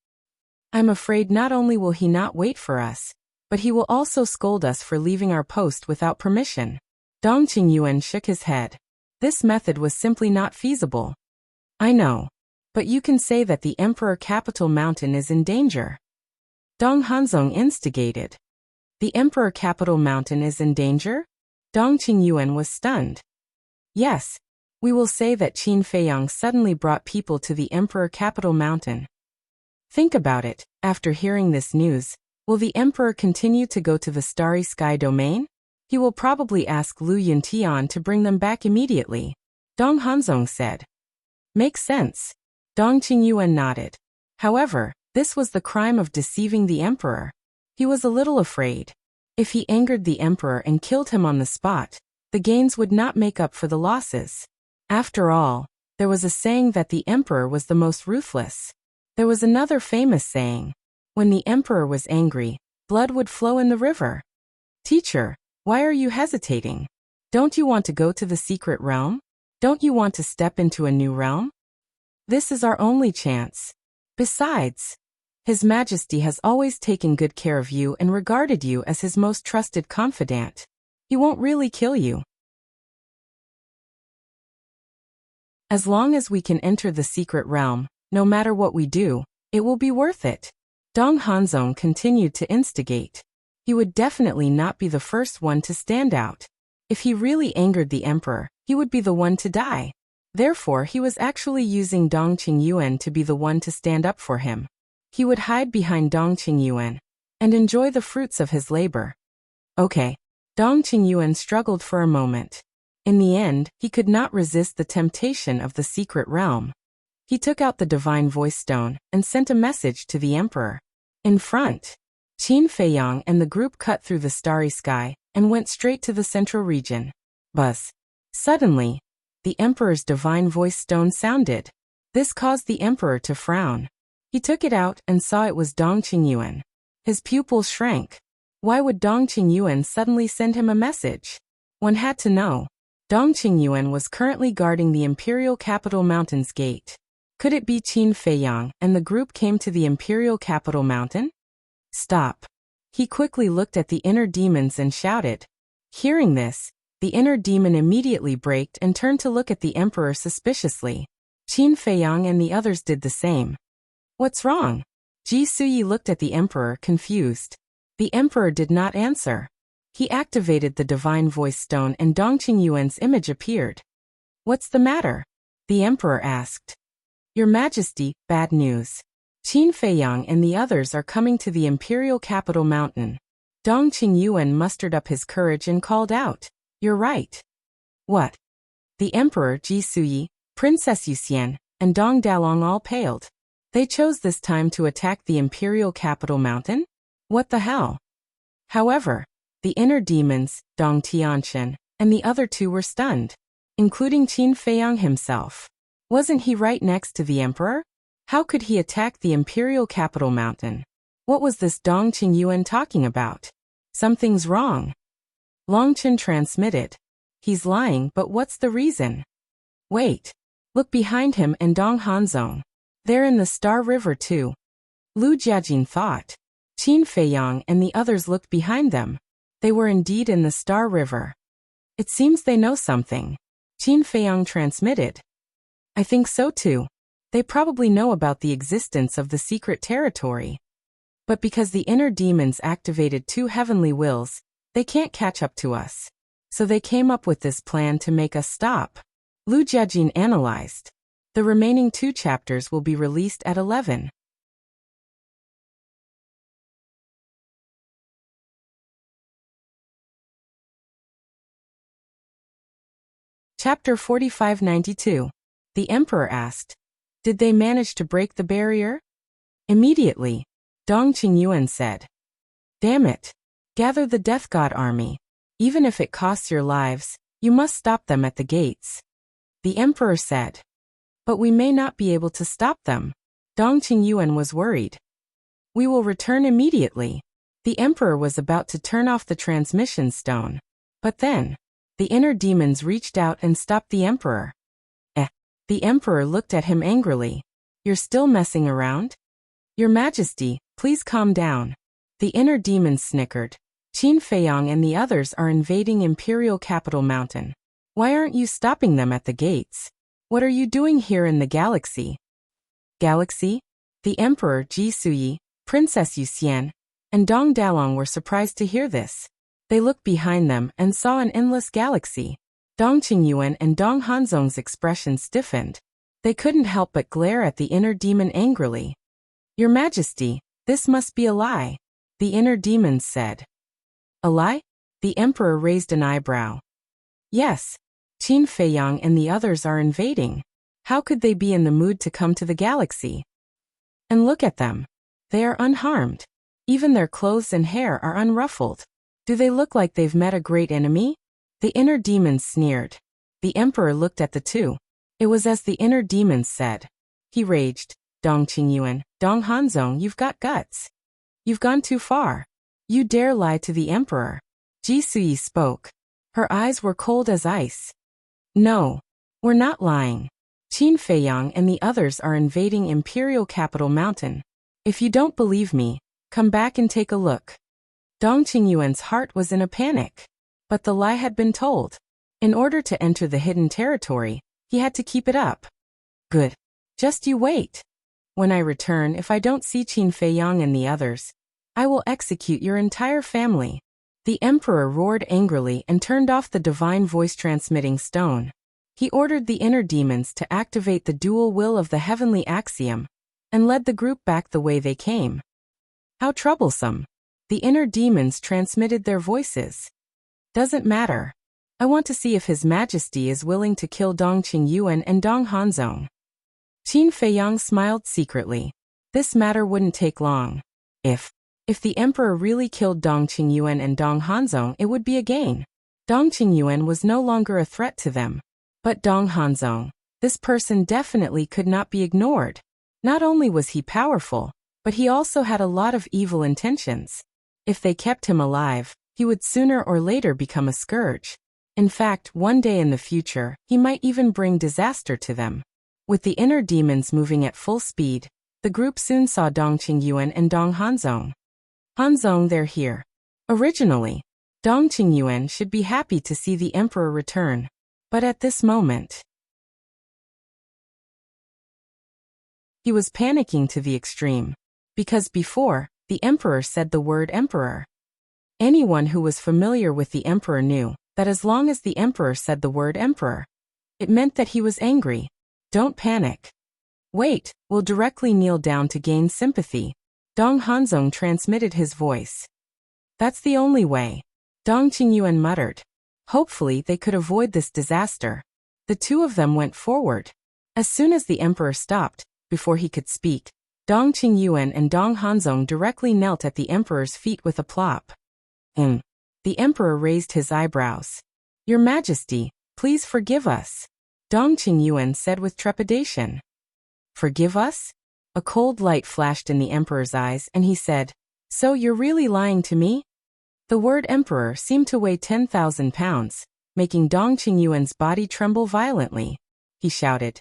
I'm afraid not only will he not wait for us, but he will also scold us for leaving our post without permission. Dong Qingyuan shook his head. This method was simply not feasible. I know. But you can say that the Emperor Capital Mountain is in danger. Dong Hanzong instigated. The Emperor Capital Mountain is in danger? Dong Qingyuan was stunned. Yes. We will say that Qin Feiyang suddenly brought people to the Emperor Capital Mountain. Think about it. After hearing this news, will the Emperor continue to go to the Starry Sky domain? He will probably ask Lu Yuntian to bring them back immediately. Dong Hanzong said. Makes sense. Dong Qingyuan nodded. However, this was the crime of deceiving the Emperor. He was a little afraid. If he angered the Emperor and killed him on the spot, the gains would not make up for the losses. After all, there was a saying that the Emperor was the most ruthless. There was another famous saying. When the Emperor was angry, blood would flow in the river. Teacher, why are you hesitating? Don't you want to go to the secret realm? Don't you want to step into a new realm? This is our only chance. Besides, His Majesty has always taken good care of you and regarded you as his most trusted confidant. He won't really kill you. As long as we can enter the secret realm, no matter what we do, it will be worth it. Dong Hanzong continued to instigate. He would definitely not be the first one to stand out. If he really angered the Emperor, he would be the one to die. Therefore, he was actually using Dong Qingyuan to be the one to stand up for him. He would hide behind Dong Qingyuan and enjoy the fruits of his labor. Okay. Dong Qingyuan struggled for a moment. In the end, he could not resist the temptation of the secret realm. He took out the divine voice stone and sent a message to the Emperor. In front. Qin Feiyang and the group cut through the starry sky and went straight to the central region. Buzz. Suddenly, the Emperor's divine voice stone sounded. This caused the Emperor to frown. He took it out and saw it was Dong Qingyuan. His pupils shrank. Why would Dong Qingyuan suddenly send him a message? One had to know. Dong Qingyuan was currently guarding the imperial capital mountain's gate. Could it be Qin Feiyang and the group came to the imperial capital mountain? Stop. He quickly looked at the inner demons and shouted. Hearing this, the inner demon immediately braked and turned to look at the Emperor suspiciously. Qin Feiyang and the others did the same. What's wrong? Ji Suyi looked at the Emperor confused. The Emperor did not answer. He activated the divine voice stone and Dong Qingyuan's image appeared. What's the matter? The Emperor asked. Your Majesty, bad news. Qin Feiyang and the others are coming to the imperial capital mountain. Dong Qingyuan mustered up his courage and called out. You're right. What? The Emperor Ji Suyi, Princess Yuxian, and Dong Dalong all paled. They chose this time to attack the imperial capital mountain? What the hell? However, the inner demons, Dong Tianqian, and the other two were stunned, including Qin Feiyang himself. Wasn't he right next to the Emperor? How could he attack the imperial capital mountain? What was this Dong Qingyuan talking about? Something's wrong. Longchen transmitted. He's lying, but what's the reason? Wait. Look behind him and Dong Hanzong. They're in the Star River too. Lu Jiajin thought. Qin Feiyang and the others looked behind them. They were indeed in the Star River. It seems they know something. Qin Feiyang transmitted. I think so too. They probably know about the existence of the secret territory. But because the inner demons activated 2 heavenly wills, they can't catch up to us. So they came up with this plan to make us stop. Lu Jiajin analyzed. The remaining 2 chapters will be released at 11. Chapter 4592. The Emperor asked, did they manage to break the barrier? Immediately, Dong Qingyuan said, damn it. Gather the Death God army. Even if it costs your lives, you must stop them at the gates. The Emperor said, but we may not be able to stop them. Dong Qingyuan was worried. We will return immediately. The Emperor was about to turn off the transmission stone. But then, the inner demons reached out and stopped the Emperor. The Emperor looked at him angrily. You're still messing around? Your Majesty, please calm down. The inner demons snickered. Qin Feiyang and the others are invading Imperial Capital Mountain. Why aren't you stopping them at the gates? What are you doing here in the galaxy? Galaxy? The Emperor Ji Suyi, Princess Yuxian, and Dong Dalong were surprised to hear this. They looked behind them and saw an endless galaxy. Dong Qingyuan and Dong Hanzong's expression stiffened. They couldn't help but glare at the inner demon angrily. Your Majesty, this must be a lie. The inner demons said. A lie? The Emperor raised an eyebrow. Yes. Qin Feiyang and the others are invading. How could they be in the mood to come to the galaxy? And look at them. They are unharmed. Even their clothes and hair are unruffled. Do they look like they've met a great enemy? The inner demons sneered. The Emperor looked at the two. It was as the inner demons said. He raged. Dong Qingyuan, Dong Hanzong, you've got guts. You've gone too far. You dare lie to the Emperor. Ji Suyi spoke. Her eyes were cold as ice. No, we're not lying. Qin Feiyang and the others are invading Imperial Capital Mountain. If you don't believe me, come back and take a look. Dong Qingyuan's heart was in a panic. But the lie had been told. In order to enter the hidden territory, he had to keep it up. Good. Just you wait. When I return, if I don't see Qin Feiyang and the others, I will execute your entire family. The Emperor roared angrily and turned off the divine voice transmitting stone. He ordered the inner demons to activate the dual will of the heavenly axiom, and led the group back the way they came. How troublesome. The inner demons transmitted their voices. Doesn't matter. I want to see if His Majesty is willing to kill Dong Qingyuan and Dong Hanzong. Qin Feiyang smiled secretly. This matter wouldn't take long. If If the emperor really killed Dong Qingyuan and Dong Hanzong, it would be a gain. Dong Qingyuan was no longer a threat to them. But Dong Hanzong, this person definitely could not be ignored. Not only was he powerful, but he also had a lot of evil intentions. If they kept him alive, he would sooner or later become a scourge. In fact, one day in the future, he might even bring disaster to them. With the inner demons moving at full speed, the group soon saw Dong Qingyuan and Dong Hanzong. Hanzong, they're here. Originally, Dong Qingyuan should be happy to see the emperor return. But at this moment, he was panicking to the extreme. Because before, the emperor said the word emperor. Anyone who was familiar with the emperor knew that as long as the emperor said the word emperor, it meant that he was angry. Don't panic. Wait, we'll directly kneel down to gain sympathy. Dong Hanzong transmitted his voice. That's the only way. Dong Qingyuan muttered. Hopefully they could avoid this disaster. The two of them went forward. As soon as the emperor stopped, before he could speak, Dong Qingyuan and Dong Hanzong directly knelt at the emperor's feet with a plop. The emperor raised his eyebrows. Your Majesty, please forgive us. Dong Qingyuan said with trepidation. Forgive us? A cold light flashed in the emperor's eyes and he said, So you're really lying to me? The word emperor seemed to weigh 10,000 pounds, making Dong Qingyuan's body tremble violently. He shouted,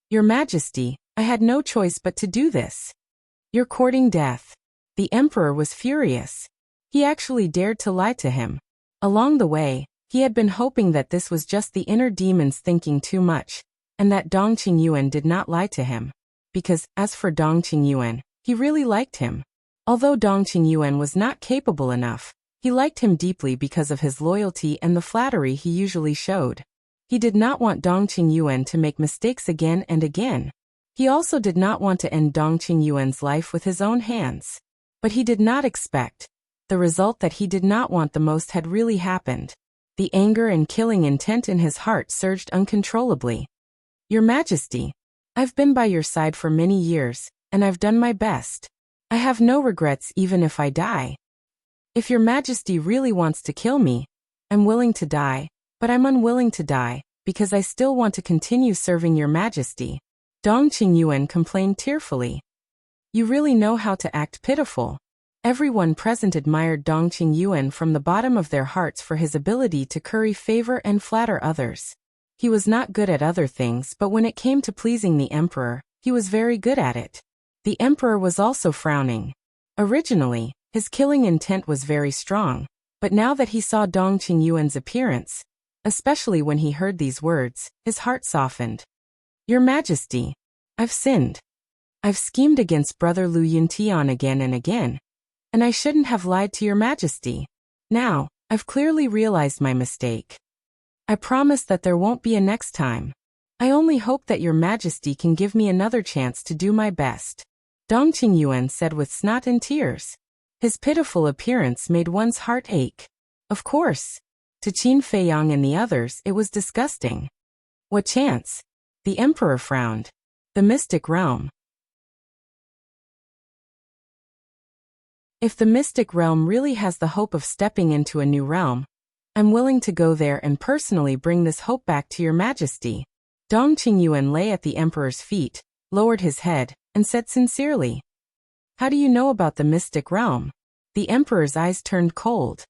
Your Majesty, I had no choice but to do this. You're courting death. The emperor was furious. He actually dared to lie to him. Along the way, he had been hoping that this was just the inner demons thinking too much, and that Dong Qingyuan did not lie to him. Because, as for Dong Qingyuan, he really liked him. Although Dong Qingyuan was not capable enough, he liked him deeply because of his loyalty and the flattery he usually showed. He did not want Dong Qingyuan to make mistakes again and again. He also did not want to end Dong Qingyuan's life with his own hands. But he did not expect. The result that he did not want the most had really happened. The anger and killing intent in his heart surged uncontrollably. Your Majesty, I've been by your side for many years, and I've done my best. I have no regrets even if I die. If your Majesty really wants to kill me, I'm willing to die, but I'm unwilling to die, because I still want to continue serving your Majesty. Dong Qingyuan complained tearfully. You really know how to act pitiful. Everyone present admired Dong Qingyuan from the bottom of their hearts for his ability to curry favor and flatter others. He was not good at other things, but when it came to pleasing the emperor, he was very good at it. The emperor was also frowning. Originally, his killing intent was very strong, but now that he saw Dong Qingyuan's appearance, especially when he heard these words, his heart softened. Your Majesty, I've sinned. I've schemed against Brother Lu Yuntian again and again, and I shouldn't have lied to your Majesty. Now, I've clearly realized my mistake. I promise that there won't be a next time. I only hope that your Majesty can give me another chance to do my best. Dong Qingyuan said with snot and tears. His pitiful appearance made one's heart ache. Of course. To Qin Feiyang and the others, it was disgusting. What chance? The emperor frowned. The mystic realm. If the mystic realm really has the hope of stepping into a new realm, I'm willing to go there and personally bring this hope back to your Majesty. Dong Qingyuan lay at the emperor's feet, lowered his head, and said sincerely, How do you know about the mystic realm? The emperor's eyes turned cold.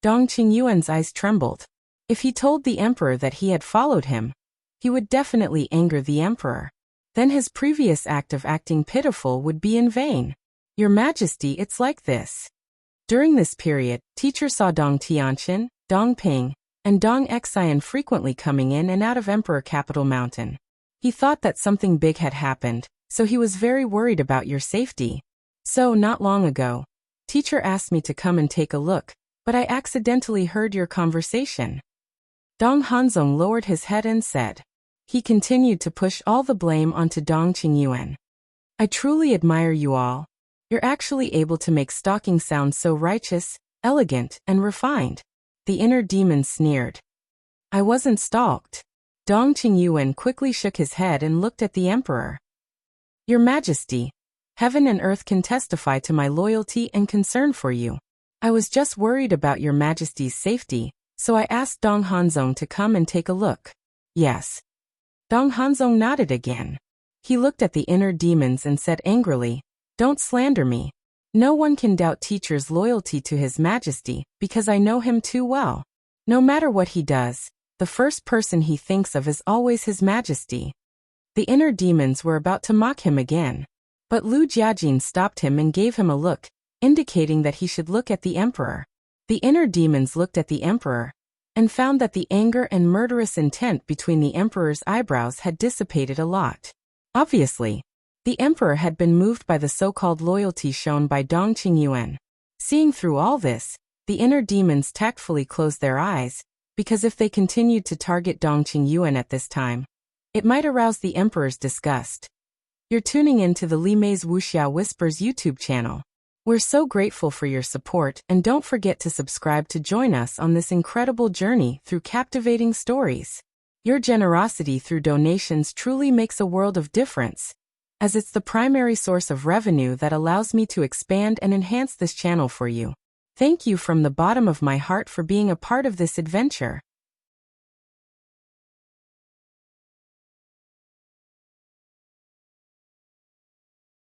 Dong Qingyuan's eyes trembled. If he told the emperor that he had followed him, he would definitely anger the emperor. Then his previous act of acting pitiful would be in vain. Your Majesty, it's like this. During this period, teacher saw Dong Tianqian, Dong Ping, and Dong Xian frequently coming in and out of Emperor Capital Mountain. He thought that something big had happened, so he was very worried about your safety. So, not long ago, teacher asked me to come and take a look, but I accidentally heard your conversation. Dong Hanzong lowered his head and said. He continued to push all the blame onto Dong Qingyuan. I truly admire you all. You're actually able to make stalking sound so righteous, elegant, and refined. The inner demon sneered. I wasn't stalked. Dong Qingyuan quickly shook his head and looked at the emperor. Your Majesty, Heaven and earth can testify to my loyalty and concern for you. I was just worried about your majesty's safety, so I asked Dong Hanzong to come and take a look. Yes. Dong Hanzong nodded again. He looked at the inner demons and said angrily, "Don't slander me. No one can doubt teacher's loyalty to his majesty, because I know him too well. No matter what he does, the first person he thinks of is always his majesty." The inner demons were about to mock him again, but Lu Jiajin stopped him and gave him a look, indicating that he should look at the emperor. The inner demons looked at the emperor, and found that the anger and murderous intent between the emperor's eyebrows had dissipated a lot. Obviously, the emperor had been moved by the so-called loyalty shown by Dong Qingyuan. Seeing through all this, the inner demons tactfully closed their eyes, because if they continued to target Dong Qingyuan at this time, it might arouse the emperor's disgust. You're tuning in to the Li Mei's Wuxia Whispers YouTube channel. We're so grateful for your support, and don't forget to subscribe to join us on this incredible journey through captivating stories. Your generosity through donations truly makes a world of difference, as it's the primary source of revenue that allows me to expand and enhance this channel for you. Thank you from the bottom of my heart for being a part of this adventure.